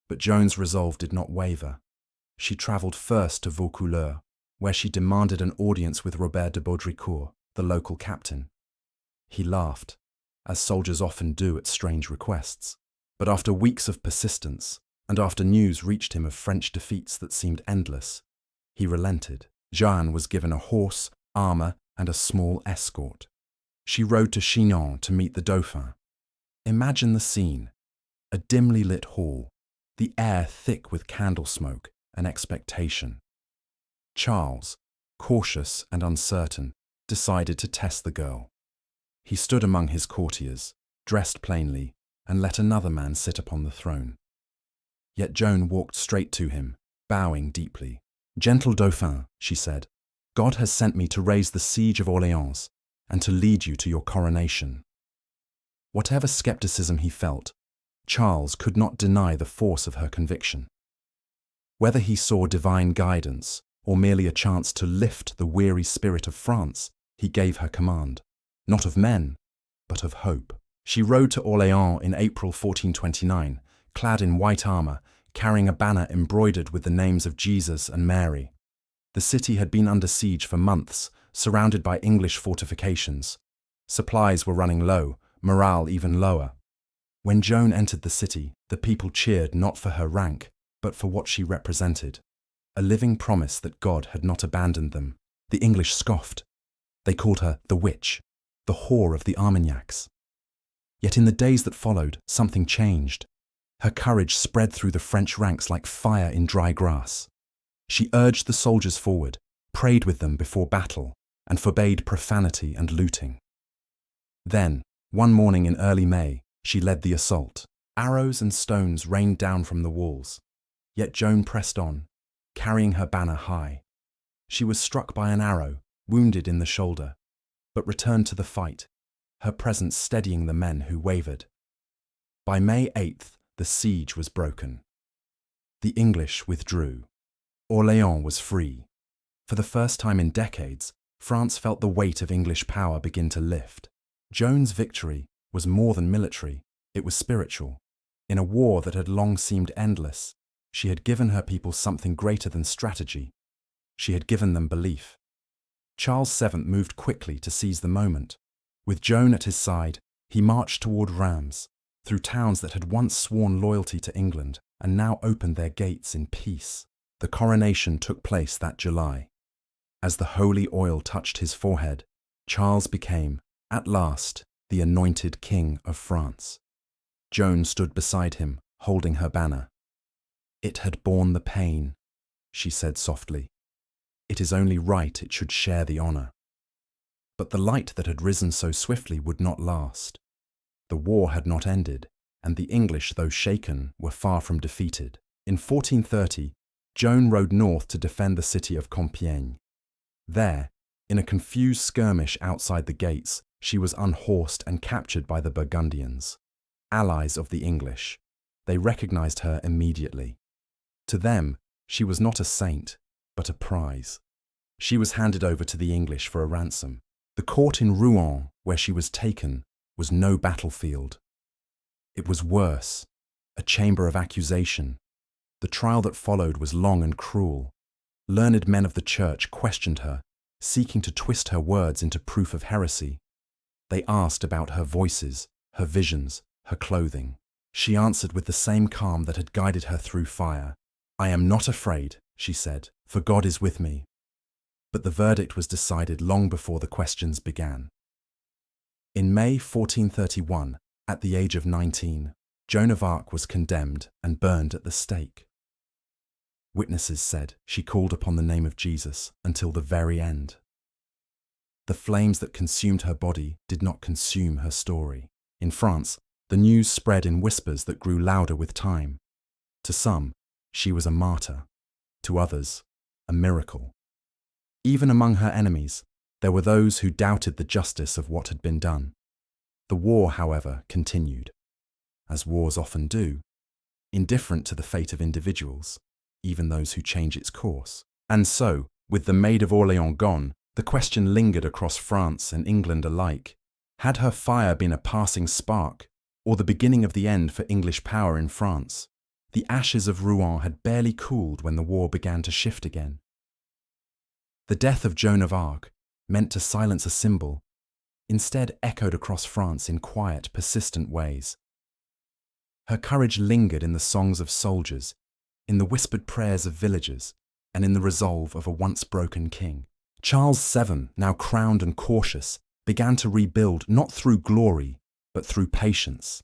But Joan's resolve did not waver. She travelled first to Vaucouleurs, where she demanded an audience with Robert de Baudricourt, the local captain. He laughed, as soldiers often do at strange requests. But after weeks of persistence, and after news reached him of French defeats that seemed endless, he relented. Jeanne was given a horse, armour, and a small escort. She rode to Chinon to meet the Dauphin. Imagine the scene: a dimly lit hall, the air thick with candle smoke and expectation. Charles, cautious and uncertain, decided to test the girl. He stood among his courtiers, dressed plainly, and let another man sit upon the throne. Yet Joan walked straight to him, bowing deeply. "Gentle Dauphin," she said, "God has sent me to raise the siege of Orléans and to lead you to your coronation." Whatever skepticism he felt, Charles could not deny the force of her conviction. Whether he saw divine guidance or merely a chance to lift the weary spirit of France, he gave her command, not of men, but of hope. She rode to Orléans in April 1429, clad in white armour, carrying a banner embroidered with the names of Jesus and Mary. The city had been under siege for months, surrounded by English fortifications. Supplies were running low, morale even lower. When Joan entered the city, the people cheered not for her rank, but for what she represented. A living promise that God had not abandoned them. The English scoffed. They called her the witch, the whore of the Armagnacs. Yet in the days that followed, something changed. Her courage spread through the French ranks like fire in dry grass. She urged the soldiers forward, prayed with them before battle, and forbade profanity and looting. Then, one morning in early May, she led the assault. Arrows and stones rained down from the walls. Yet Joan pressed on, carrying her banner high. She was struck by an arrow, wounded in the shoulder, but returned to the fight, her presence steadying the men who wavered. By May 8th, the siege was broken. The English withdrew. Orléans was free. For the first time in decades, France felt the weight of English power begin to lift. Joan's victory was more than military, it was spiritual. In a war that had long seemed endless, she had given her people something greater than strategy. She had given them belief. Charles VII moved quickly to seize the moment. With Joan at his side, he marched toward Reims, through towns that had once sworn loyalty to England and now opened their gates in peace. The coronation took place that July. As the holy oil touched his forehead, Charles became, at last, the anointed King of France. Joan stood beside him, holding her banner. "It had borne the pain," she said softly. "It is only right it should share the honor." But the light that had risen so swiftly would not last. The war had not ended, and the English, though shaken, were far from defeated. In 1430, Joan rode north to defend the city of Compiègne. There, in a confused skirmish outside the gates, she was unhorsed and captured by the Burgundians, allies of the English. They recognized her immediately. To them, she was not a saint, but a prize. She was handed over to the English for a ransom. The court in Rouen, where she was taken, was no battlefield. It was worse, a chamber of accusation. The trial that followed was long and cruel. Learned men of the church questioned her, seeking to twist her words into proof of heresy. They asked about her voices, her visions, her clothing. She answered with the same calm that had guided her through fire. "I am not afraid," she said, "for God is with me." But the verdict was decided long before the questions began. In May 1431, at the age of 19, Joan of Arc was condemned and burned at the stake. Witnesses said she called upon the name of Jesus until the very end. The flames that consumed her body did not consume her story. In France, the news spread in whispers that grew louder with time. To some, she was a martyr. To others, a miracle. Even among her enemies, there were those who doubted the justice of what had been done. The war, however, continued, as wars often do, indifferent to the fate of individuals, even those who change its course. And so, with the Maid of Orléans gone, the question lingered across France and England alike. Had her fire been a passing spark, or the beginning of the end for English power in France? The ashes of Rouen had barely cooled when the war began to shift again. The death of Joan of Arc, meant to silence a symbol, instead echoed across France in quiet, persistent ways. Her courage lingered in the songs of soldiers, in the whispered prayers of villagers, and in the resolve of a once broken king. Charles VII, now crowned and cautious, began to rebuild not through glory, but through patience.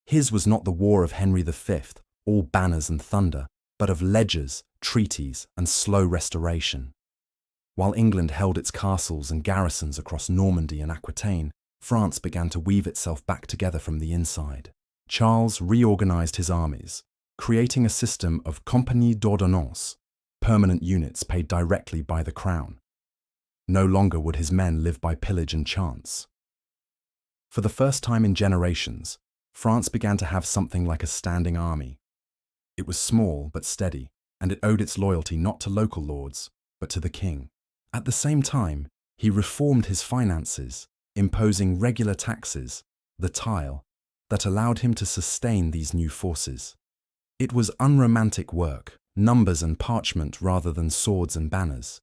His was not the war of Henry V, all banners and thunder, but of ledgers, treaties, and slow restoration. While England held its castles and garrisons across Normandy and Aquitaine, France began to weave itself back together from the inside. Charles reorganized his armies, creating a system of compagnies d'ordonnance, permanent units paid directly by the crown. No longer would his men live by pillage and chance. For the first time in generations, France began to have something like a standing army. It was small but steady, and it owed its loyalty not to local lords, but to the king. At the same time, he reformed his finances, imposing regular taxes, the tile, that allowed him to sustain these new forces. It was unromantic work, numbers and parchment rather than swords and banners,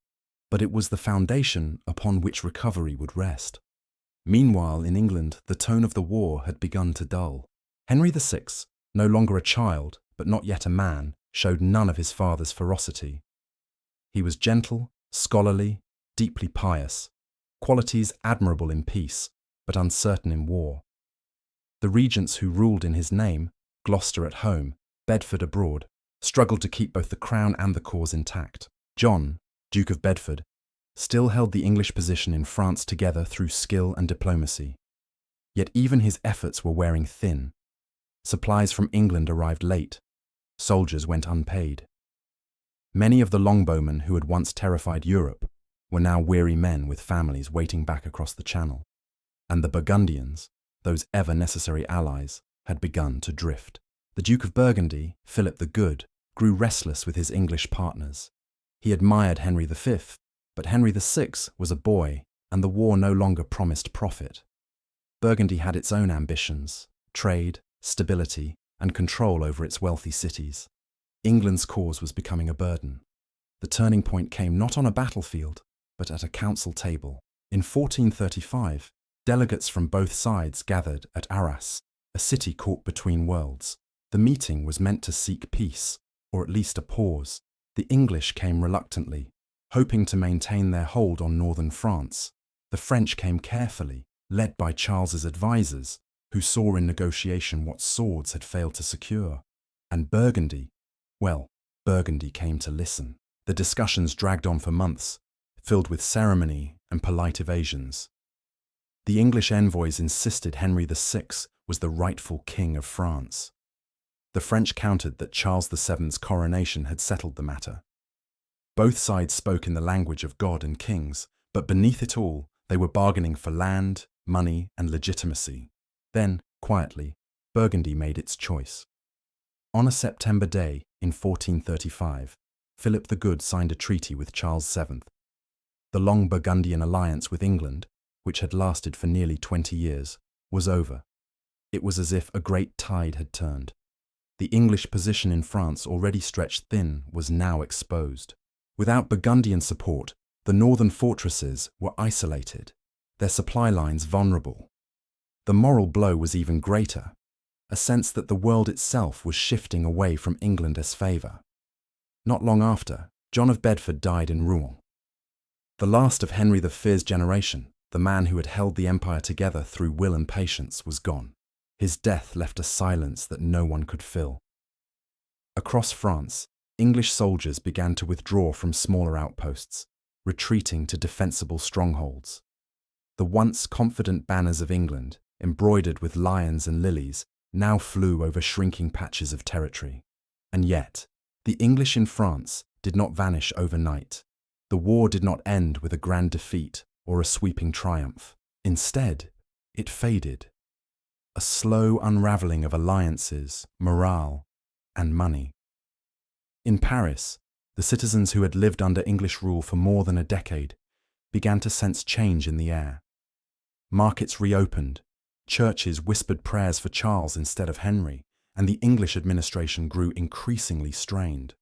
but it was the foundation upon which recovery would rest. Meanwhile, in England, the tone of the war had begun to dull. Henry VI, no longer a child, but not yet a man, showed none of his father's ferocity. He was gentle, scholarly, deeply pious, qualities admirable in peace, but uncertain in war. The regents who ruled in his name, Gloucester at home, Bedford abroad, struggled to keep both the crown and the cause intact. John, Duke of Bedford, still held the English position in France together through skill and diplomacy. Yet even his efforts were wearing thin. Supplies from England arrived late. Soldiers went unpaid. Many of the longbowmen who had once terrified Europe were now weary men with families waiting back across the Channel. And the Burgundians, those ever-necessary allies, had begun to drift. The Duke of Burgundy, Philip the Good, grew restless with his English partners. He admired Henry V, but Henry VI was a boy, and the war no longer promised profit. Burgundy had its own ambitions, trade, stability, and control over its wealthy cities. England's cause was becoming a burden. The turning point came not on a battlefield, but at a council table. In 1435, delegates from both sides gathered at Arras, a city caught between worlds. The meeting was meant to seek peace, or at least a pause. The English came reluctantly, hoping to maintain their hold on northern France. The French came carefully, led by Charles's advisors, who saw in negotiation what swords had failed to secure. And Burgundy, well, Burgundy came to listen. The discussions dragged on for months, filled with ceremony and polite evasions. The English envoys insisted Henry VI was the rightful king of France. The French countered that Charles VII's coronation had settled the matter. Both sides spoke in the language of God and kings, but beneath it all, they were bargaining for land, money, and legitimacy. Then, quietly, Burgundy made its choice. On a September day in 1435, Philip the Good signed a treaty with Charles VII. The long Burgundian alliance with England, which had lasted for nearly 20 years, was over. It was as if a great tide had turned. The English position in France, already stretched thin, was now exposed. Without Burgundian support, the northern fortresses were isolated, their supply lines vulnerable. The moral blow was even greater, a sense that the world itself was shifting away from England's favour. Not long after, John of Bedford died in Rouen. The last of Henry V's generation, the man who had held the empire together through will and patience, was gone. His death left a silence that no one could fill. Across France, English soldiers began to withdraw from smaller outposts, retreating to defensible strongholds. The once confident banners of England, embroidered with lions and lilies, now flew over shrinking patches of territory. And yet, the English in France did not vanish overnight. The war did not end with a grand defeat or a sweeping triumph. Instead, it faded. A slow unraveling of alliances, morale, and money. In Paris, the citizens who had lived under English rule for more than a decade began to sense change in the air. Markets reopened, churches whispered prayers for Charles instead of Henry, and the English administration grew increasingly strained.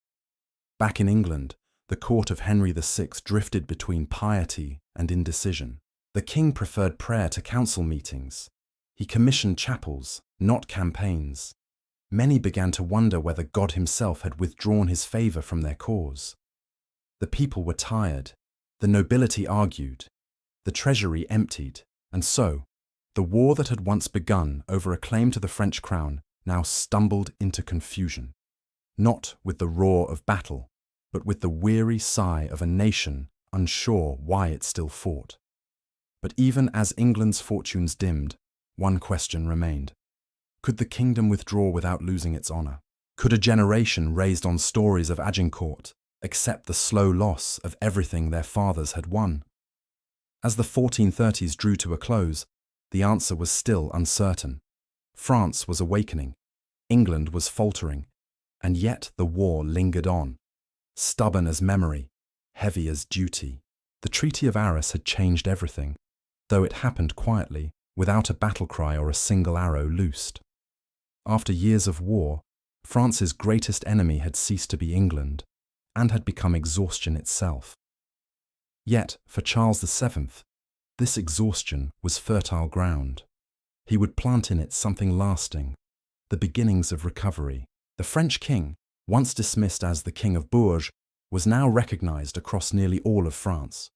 Back in England, the court of Henry VI drifted between piety and indecision. The king preferred prayer to council meetings. He commissioned chapels, not campaigns. Many began to wonder whether God himself had withdrawn his favour from their cause. The people were tired, the nobility argued, the treasury emptied, and so, the war that had once begun over a claim to the French crown now stumbled into confusion, not with the roar of battle, but with the weary sigh of a nation unsure why it still fought. But even as England's fortunes dimmed, one question remained. Could the kingdom withdraw without losing its honour? Could a generation raised on stories of Agincourt accept the slow loss of everything their fathers had won? As the 1430s drew to a close, the answer was still uncertain. France was awakening, England was faltering, and yet the war lingered on, stubborn as memory, heavy as duty. The Treaty of Arras had changed everything, though it happened quietly, without a battle cry or a single arrow loosed. After years of war, France's greatest enemy had ceased to be England, and had become exhaustion itself. Yet, for Charles VII, this exhaustion was fertile ground. He would plant in it something lasting, the beginnings of recovery. The French king, once dismissed as the King of Bourges, was now recognized across nearly all of France.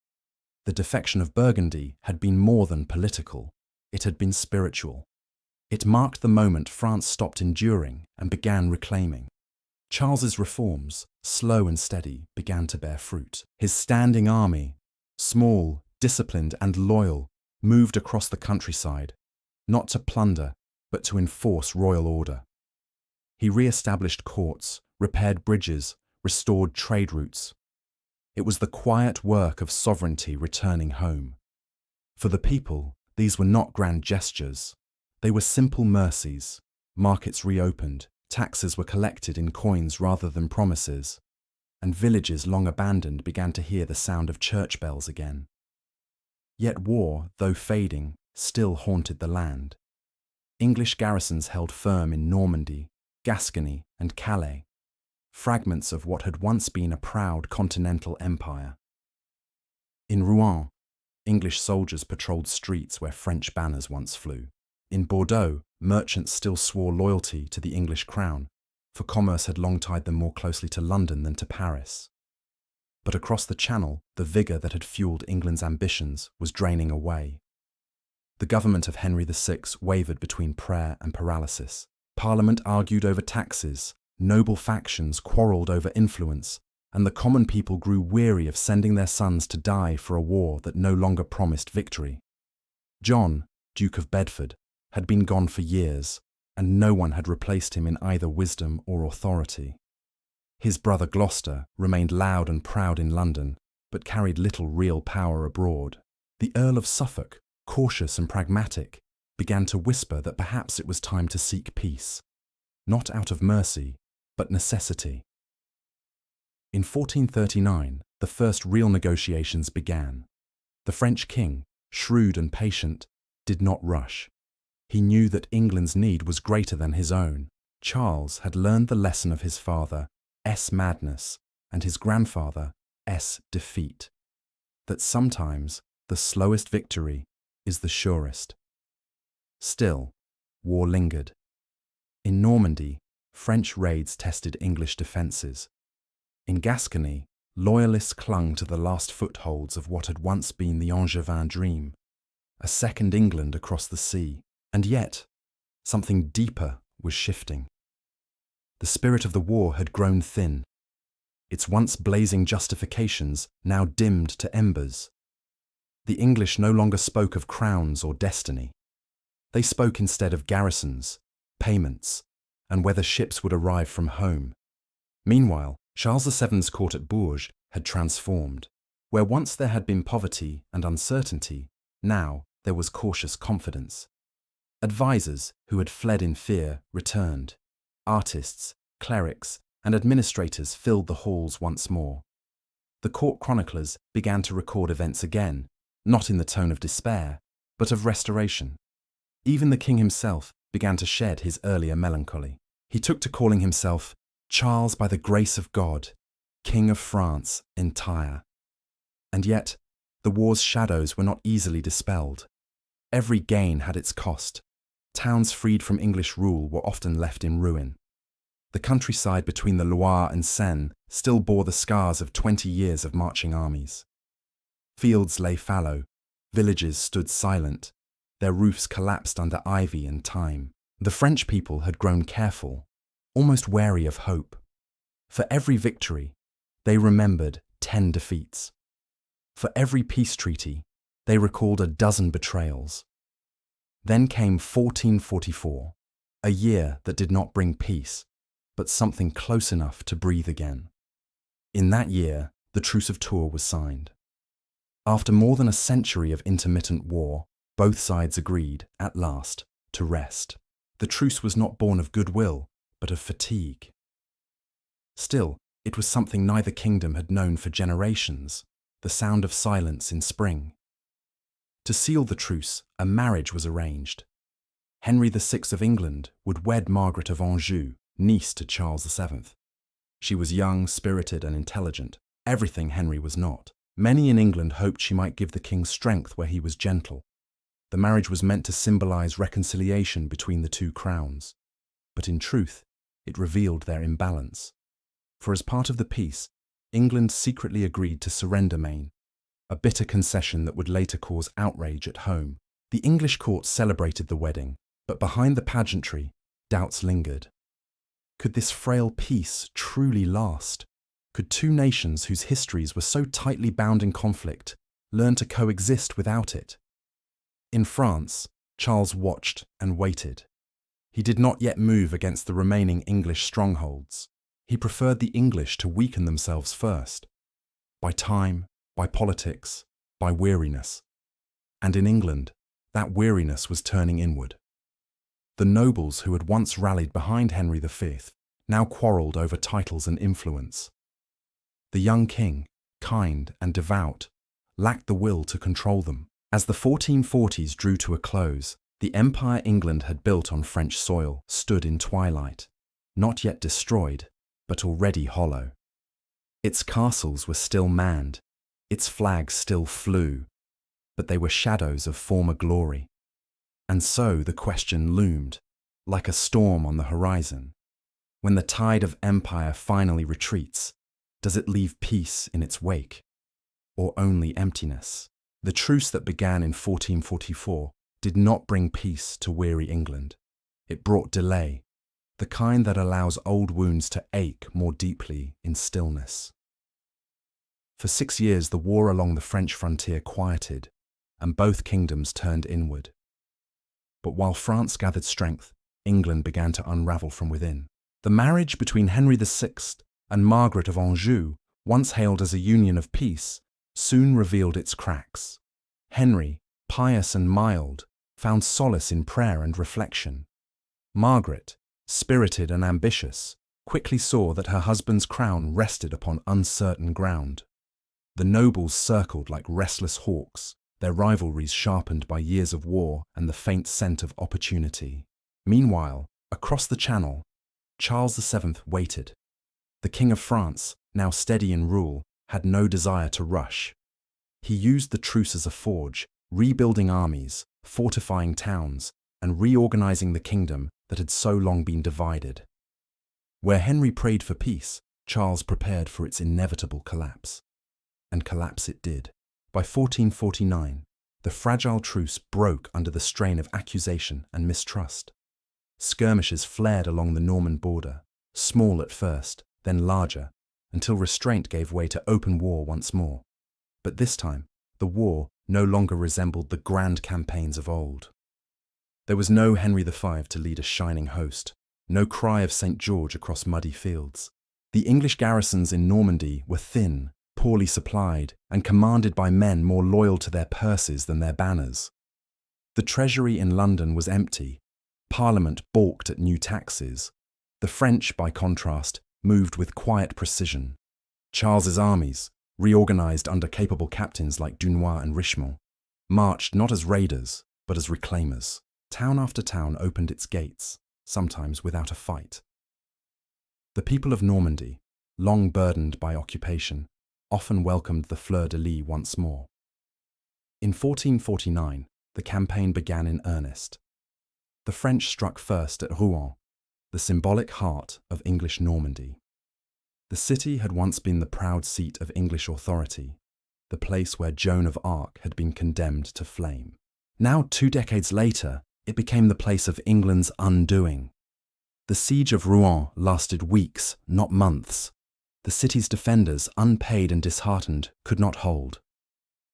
The defection of Burgundy had been more than political, it had been spiritual. It marked the moment France stopped enduring and began reclaiming. Charles's reforms, slow and steady, began to bear fruit. His standing army, small, disciplined and loyal, moved across the countryside, not to plunder, but to enforce royal order. He re-established courts, repaired bridges, restored trade routes. It was the quiet work of sovereignty returning home. For the people, these were not grand gestures. They were simple mercies. Markets reopened, taxes were collected in coins rather than promises, and villages long abandoned began to hear the sound of church bells again. Yet war, though fading, still haunted the land. English garrisons held firm in Normandy, Gascony, and Calais, fragments of what had once been a proud continental empire. In Rouen, English soldiers patrolled streets where French banners once flew. In Bordeaux, merchants still swore loyalty to the English crown, for commerce had long tied them more closely to London than to Paris. But across the Channel, the vigour that had fueled England's ambitions was draining away. The government of Henry VI wavered between prayer and paralysis. Parliament argued over taxes, noble factions quarrelled over influence, and the common people grew weary of sending their sons to die for a war that no longer promised victory. John, Duke of Bedford, had been gone for years, and no one had replaced him in either wisdom or authority. His brother Gloucester remained loud and proud in London, but carried little real power abroad. The Earl of Suffolk, cautious and pragmatic, began to whisper that perhaps it was time to seek peace, not out of mercy, but necessity. In 1439, the first real negotiations began. The French king, shrewd and patient, did not rush. He knew that England's need was greater than his own. Charles had learned the lesson of his father's madness and his grandfather's defeat, that sometimes the slowest victory is the surest. Still, war lingered. In Normandy, French raids tested English defences. In Gascony, loyalists clung to the last footholds of what had once been the Angevin dream, a second England across the sea. And yet, something deeper was shifting. The spirit of the war had grown thin, its once blazing justifications now dimmed to embers. The English no longer spoke of crowns or destiny. They spoke instead of garrisons, payments, and whether ships would arrive from home. Meanwhile, Charles VII's court at Bourges had transformed. Where once there had been poverty and uncertainty, now there was cautious confidence. Advisors who had fled in fear returned. Artists, clerics, and administrators filled the halls once more. The court chroniclers began to record events again, not in the tone of despair, but of restoration. Even the king himself began to shed his earlier melancholy. He took to calling himself Charles by the grace of God, King of France entire. And yet, the war's shadows were not easily dispelled. Every gain had its cost. Towns freed from English rule were often left in ruin. The countryside between the Loire and Seine still bore the scars of 20 years of marching armies. Fields lay fallow, villages stood silent, their roofs collapsed under ivy and time. The French people had grown careful, almost wary of hope. For every victory, they remembered 10 defeats. For every peace treaty, they recalled a dozen betrayals. Then came 1444, a year that did not bring peace, but something close enough to breathe again. In that year, the Truce of Tours was signed. After more than a century of intermittent war, both sides agreed, at last, to rest. The truce was not born of goodwill, but of fatigue. Still, it was something neither kingdom had known for generations, the sound of silence in spring. To seal the truce, a marriage was arranged. Henry VI of England would wed Margaret of Anjou, niece to Charles VII. She was young, spirited, and intelligent, everything Henry was not. Many in England hoped she might give the king strength where he was gentle. The marriage was meant to symbolize reconciliation between the two crowns, but in truth, it revealed their imbalance. For as part of the peace, England secretly agreed to surrender Maine, a bitter concession that would later cause outrage at home. The English court celebrated the wedding, but behind the pageantry, doubts lingered. Could this frail peace truly last? Could two nations whose histories were so tightly bound in conflict learn to coexist without it? In France, Charles watched and waited. He did not yet move against the remaining English strongholds. He preferred the English to weaken themselves first, by time, by politics, by weariness. And in England, that weariness was turning inward. The nobles who had once rallied behind Henry V now quarrelled over titles and influence. The young king, kind and devout, lacked the will to control them. As the 1440s drew to a close, the empire England had built on French soil stood in twilight, not yet destroyed, but already hollow. Its castles were still manned, its flags still flew, but they were shadows of former glory. And so the question loomed, like a storm on the horizon. When the tide of empire finally retreats, does it leave peace in its wake, or only emptiness? The truce that began in 1444 did not bring peace to weary England. It brought delay, the kind that allows old wounds to ache more deeply in stillness. For 6 years, the war along the French frontier quieted, and both kingdoms turned inward. But while France gathered strength, England began to unravel from within. The marriage between Henry VI and Margaret of Anjou, once hailed as a union of peace, soon revealed its cracks. Henry, pious and mild, found solace in prayer and reflection. Margaret, spirited and ambitious, quickly saw that her husband's crown rested upon uncertain ground. The nobles circled like restless hawks, their rivalries sharpened by years of war and the faint scent of opportunity. Meanwhile, across the Channel, Charles VII waited. The King of France, now steady in rule, had no desire to rush. He used the truce as a forge, rebuilding armies, fortifying towns, and reorganizing the kingdom that had so long been divided. Where Henry prayed for peace, Charles prepared for its inevitable collapse. And collapse it did. By 1449, the fragile truce broke under the strain of accusation and mistrust. Skirmishes flared along the Norman border, small at first, then larger, until restraint gave way to open war once more. But this time, the war no longer resembled the grand campaigns of old. There was no Henry V to lead a shining host, no cry of St. George across muddy fields. The English garrisons in Normandy were thin, poorly supplied, and commanded by men more loyal to their purses than their banners. The treasury in London was empty. Parliament balked at new taxes. The French, by contrast, moved with quiet precision. Charles's armies, reorganized under capable captains like Dunois and Richemont, marched not as raiders, but as reclaimers. Town after town opened its gates, sometimes without a fight. The people of Normandy, long burdened by occupation, often welcomed the fleur-de-lis once more. In 1449, the campaign began in earnest. The French struck first at Rouen, the symbolic heart of English Normandy. The city had once been the proud seat of English authority, the place where Joan of Arc had been condemned to flame. Now, 2 decades later, it became the place of England's undoing. The siege of Rouen lasted weeks, not months. The city's defenders, unpaid and disheartened, could not hold.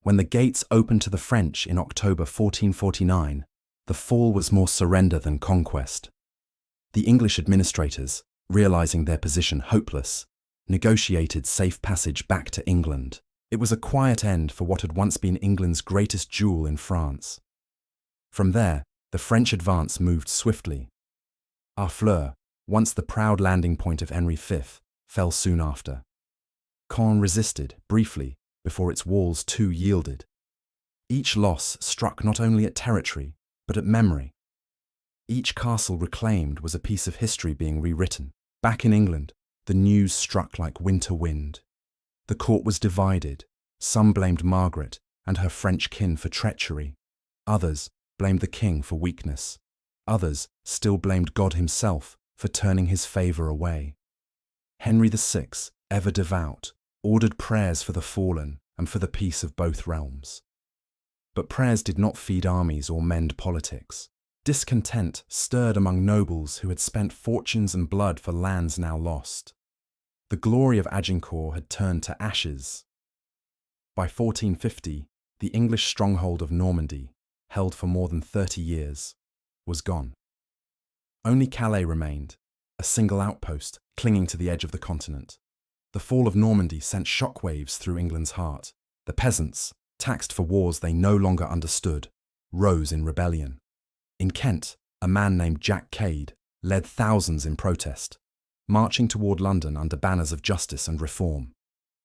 When the gates opened to the French in October 1449, the fall was more surrender than conquest. The English administrators, realizing their position hopeless, negotiated safe passage back to England. It was a quiet end for what had once been England's greatest jewel in France. From there, the French advance moved swiftly. Harfleur, once the proud landing point of Henry V, fell soon after. Caen resisted, briefly, before its walls too yielded. Each loss struck not only at territory, but at memory. Each castle reclaimed was a piece of history being rewritten. Back in England, the news struck like winter wind. The court was divided. Some blamed Margaret and her French kin for treachery. Others blamed the king for weakness. Others still blamed God himself for turning his favour away. Henry VI, ever devout, ordered prayers for the fallen and for the peace of both realms. But prayers did not feed armies or mend politics. Discontent stirred among nobles who had spent fortunes and blood for lands now lost. The glory of Agincourt had turned to ashes. By 1450, the English stronghold of Normandy, held for more than 30 years, was gone. Only Calais remained, a single outpost clinging to the edge of the continent. The fall of Normandy sent shockwaves through England's heart. The peasants, taxed for wars they no longer understood, rose in rebellion. In Kent, a man named Jack Cade led thousands in protest, marching toward London under banners of justice and reform.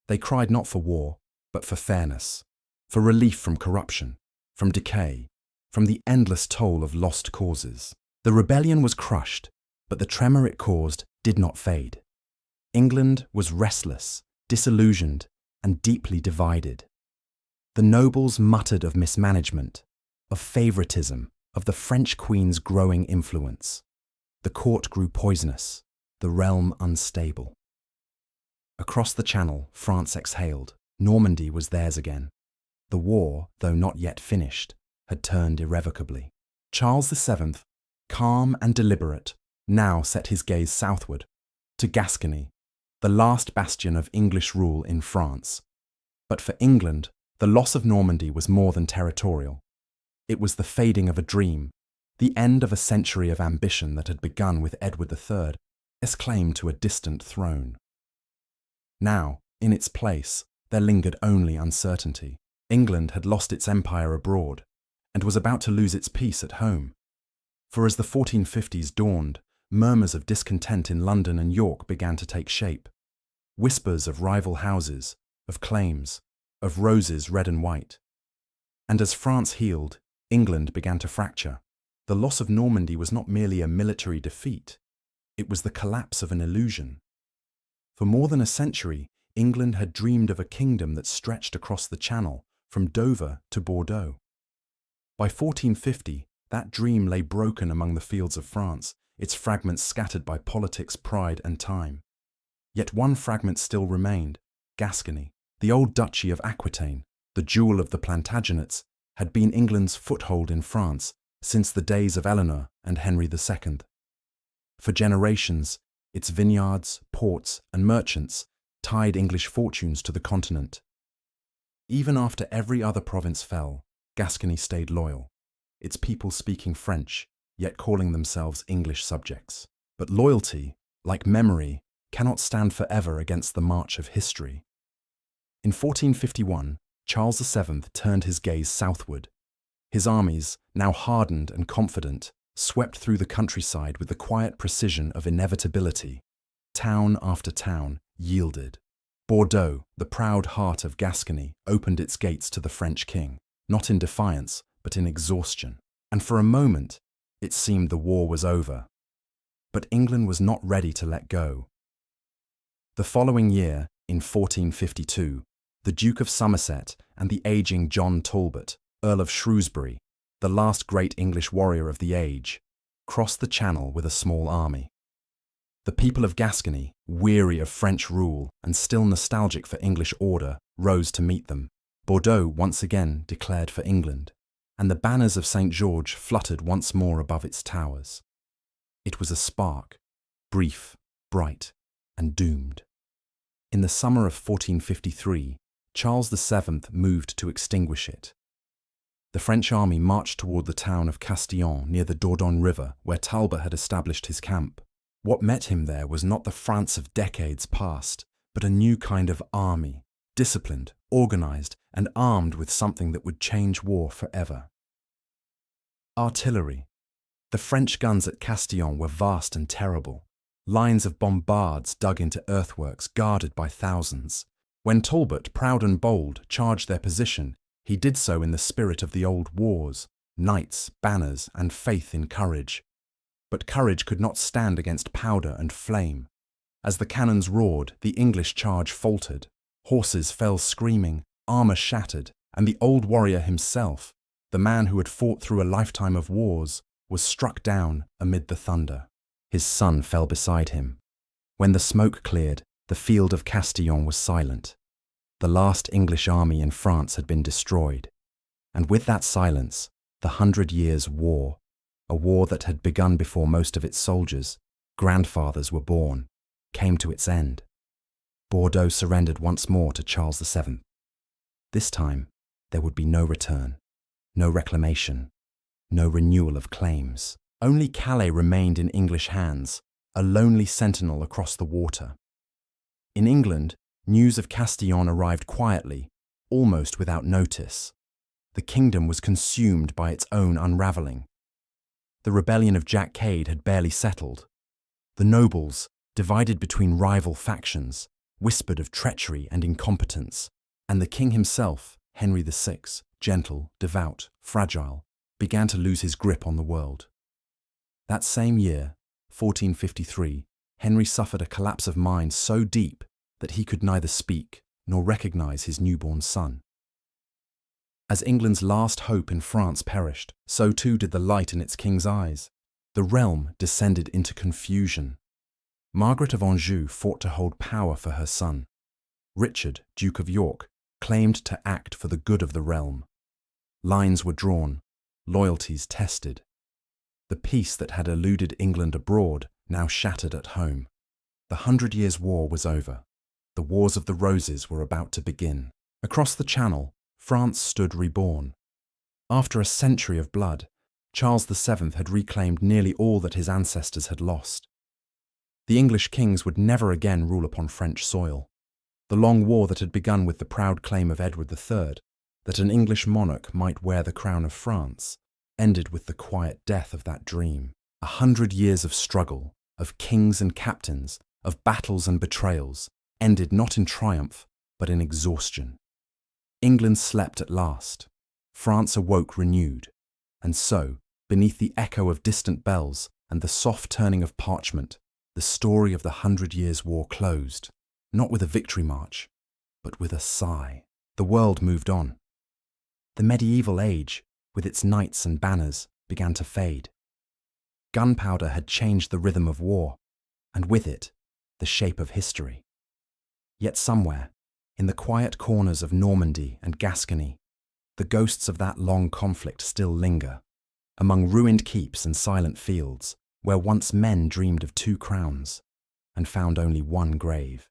They cried not for war, but for fairness, for relief from corruption, from decay, from the endless toll of lost causes. The rebellion was crushed, but the tremor it caused did not fade. England was restless, disillusioned, and deeply divided. The nobles muttered of mismanagement, of favoritism, of the French queen's growing influence. The court grew poisonous, the realm unstable. Across the Channel, France exhaled. Normandy was theirs again. The war, though not yet finished, had turned irrevocably. Charles VII, calm and deliberate, now set his gaze southward, to Gascony, the last bastion of English rule in France. But for England, the loss of Normandy was more than territorial. It was the fading of a dream, the end of a century of ambition that had begun with Edward III, his claim to a distant throne. Now, in its place, there lingered only uncertainty. England had lost its empire abroad, and was about to lose its peace at home. For as the 1450s dawned, murmurs of discontent in London and York began to take shape. Whispers of rival houses, of claims, of roses red and white. And as France healed, England began to fracture. The loss of Normandy was not merely a military defeat, it was the collapse of an illusion. For more than a century, England had dreamed of a kingdom that stretched across the Channel, from Dover to Bordeaux. By 1450, that dream lay broken among the fields of France, its fragments scattered by politics, pride, and time. Yet one fragment still remained: Gascony. The old duchy of Aquitaine, the jewel of the Plantagenets, had been England's foothold in France since the days of Eleanor and Henry II. For generations, its vineyards, ports, and merchants tied English fortunes to the continent. Even after every other province fell, Gascony stayed loyal, its people speaking French, yet calling themselves English subjects. But loyalty, like memory, cannot stand forever against the march of history. In 1451, Charles VII turned his gaze southward. His armies, now hardened and confident, swept through the countryside with the quiet precision of inevitability. Town after town yielded. Bordeaux, the proud heart of Gascony, opened its gates to the French king, not in defiance, but in exhaustion. And for a moment, it seemed the war was over. But England was not ready to let go. The following year, in 1452, the Duke of Somerset and the aging John Talbot, Earl of Shrewsbury, the last great English warrior of the age, crossed the Channel with a small army. The people of Gascony, weary of French rule and still nostalgic for English order, rose to meet them. Bordeaux once again declared for England, and the banners of St. George fluttered once more above its towers. It was a spark, brief, bright, and doomed. In the summer of 1453, Charles VII moved to extinguish it. The French army marched toward the town of Castillon near the Dordogne River, where Talbot had established his camp. What met him there was not the France of decades past, but a new kind of army, disciplined, organized, and armed with something that would change war forever. Artillery. The French guns at Castillon were vast and terrible. Lines of bombards dug into earthworks guarded by thousands. When Talbot, proud and bold, charged their position, he did so in the spirit of the old wars, knights, banners, and faith in courage. But courage could not stand against powder and flame. As the cannons roared, the English charge faltered. Horses fell screaming, armor shattered, and the old warrior himself, the man who had fought through a lifetime of wars, was struck down amid the thunder. His son fell beside him. When the smoke cleared, the field of Castillon was silent. The last English army in France had been destroyed. And with that silence, the 100 Years' War, a war that had begun before most of its soldiers, grandfathers were born, came to its end. Bordeaux surrendered once more to Charles VII. This time, there would be no return, no reclamation, no renewal of claims. Only Calais remained in English hands, a lonely sentinel across the water. In England, news of Castillon arrived quietly, almost without notice. The kingdom was consumed by its own unravelling. The rebellion of Jack Cade had barely settled. The nobles, divided between rival factions, whispered of treachery and incompetence, and the king himself, Henry VI, gentle, devout, fragile, began to lose his grip on the world. That same year, 1453, Henry suffered a collapse of mind so deep that he could neither speak nor recognize his newborn son. As England's last hope in France perished, so too did the light in its king's eyes. The realm descended into confusion. Margaret of Anjou fought to hold power for her son. Richard, Duke of York, claimed to act for the good of the realm. Lines were drawn, loyalties tested. The peace that had eluded England abroad now shattered at home. The 100 Years' War was over. The Wars of the Roses were about to begin. Across the Channel, France stood reborn. After a century of blood, Charles VII had reclaimed nearly all that his ancestors had lost. The English kings would never again rule upon French soil. The long war that had begun with the proud claim of Edward III, that an English monarch might wear the crown of France, ended with the quiet death of that dream. 100 years of struggle, of kings and captains, of battles and betrayals, ended not in triumph, but in exhaustion. England slept at last. France awoke renewed. And so, beneath the echo of distant bells and the soft turning of parchment, the story of the 100 Years' War closed, not with a victory march, but with a sigh. The world moved on. The medieval age, with its knights and banners, began to fade. Gunpowder had changed the rhythm of war, and with it, the shape of history. Yet somewhere, in the quiet corners of Normandy and Gascony, the ghosts of that long conflict still linger, among ruined keeps and silent fields, where once men dreamed of 2 crowns and found only one grave.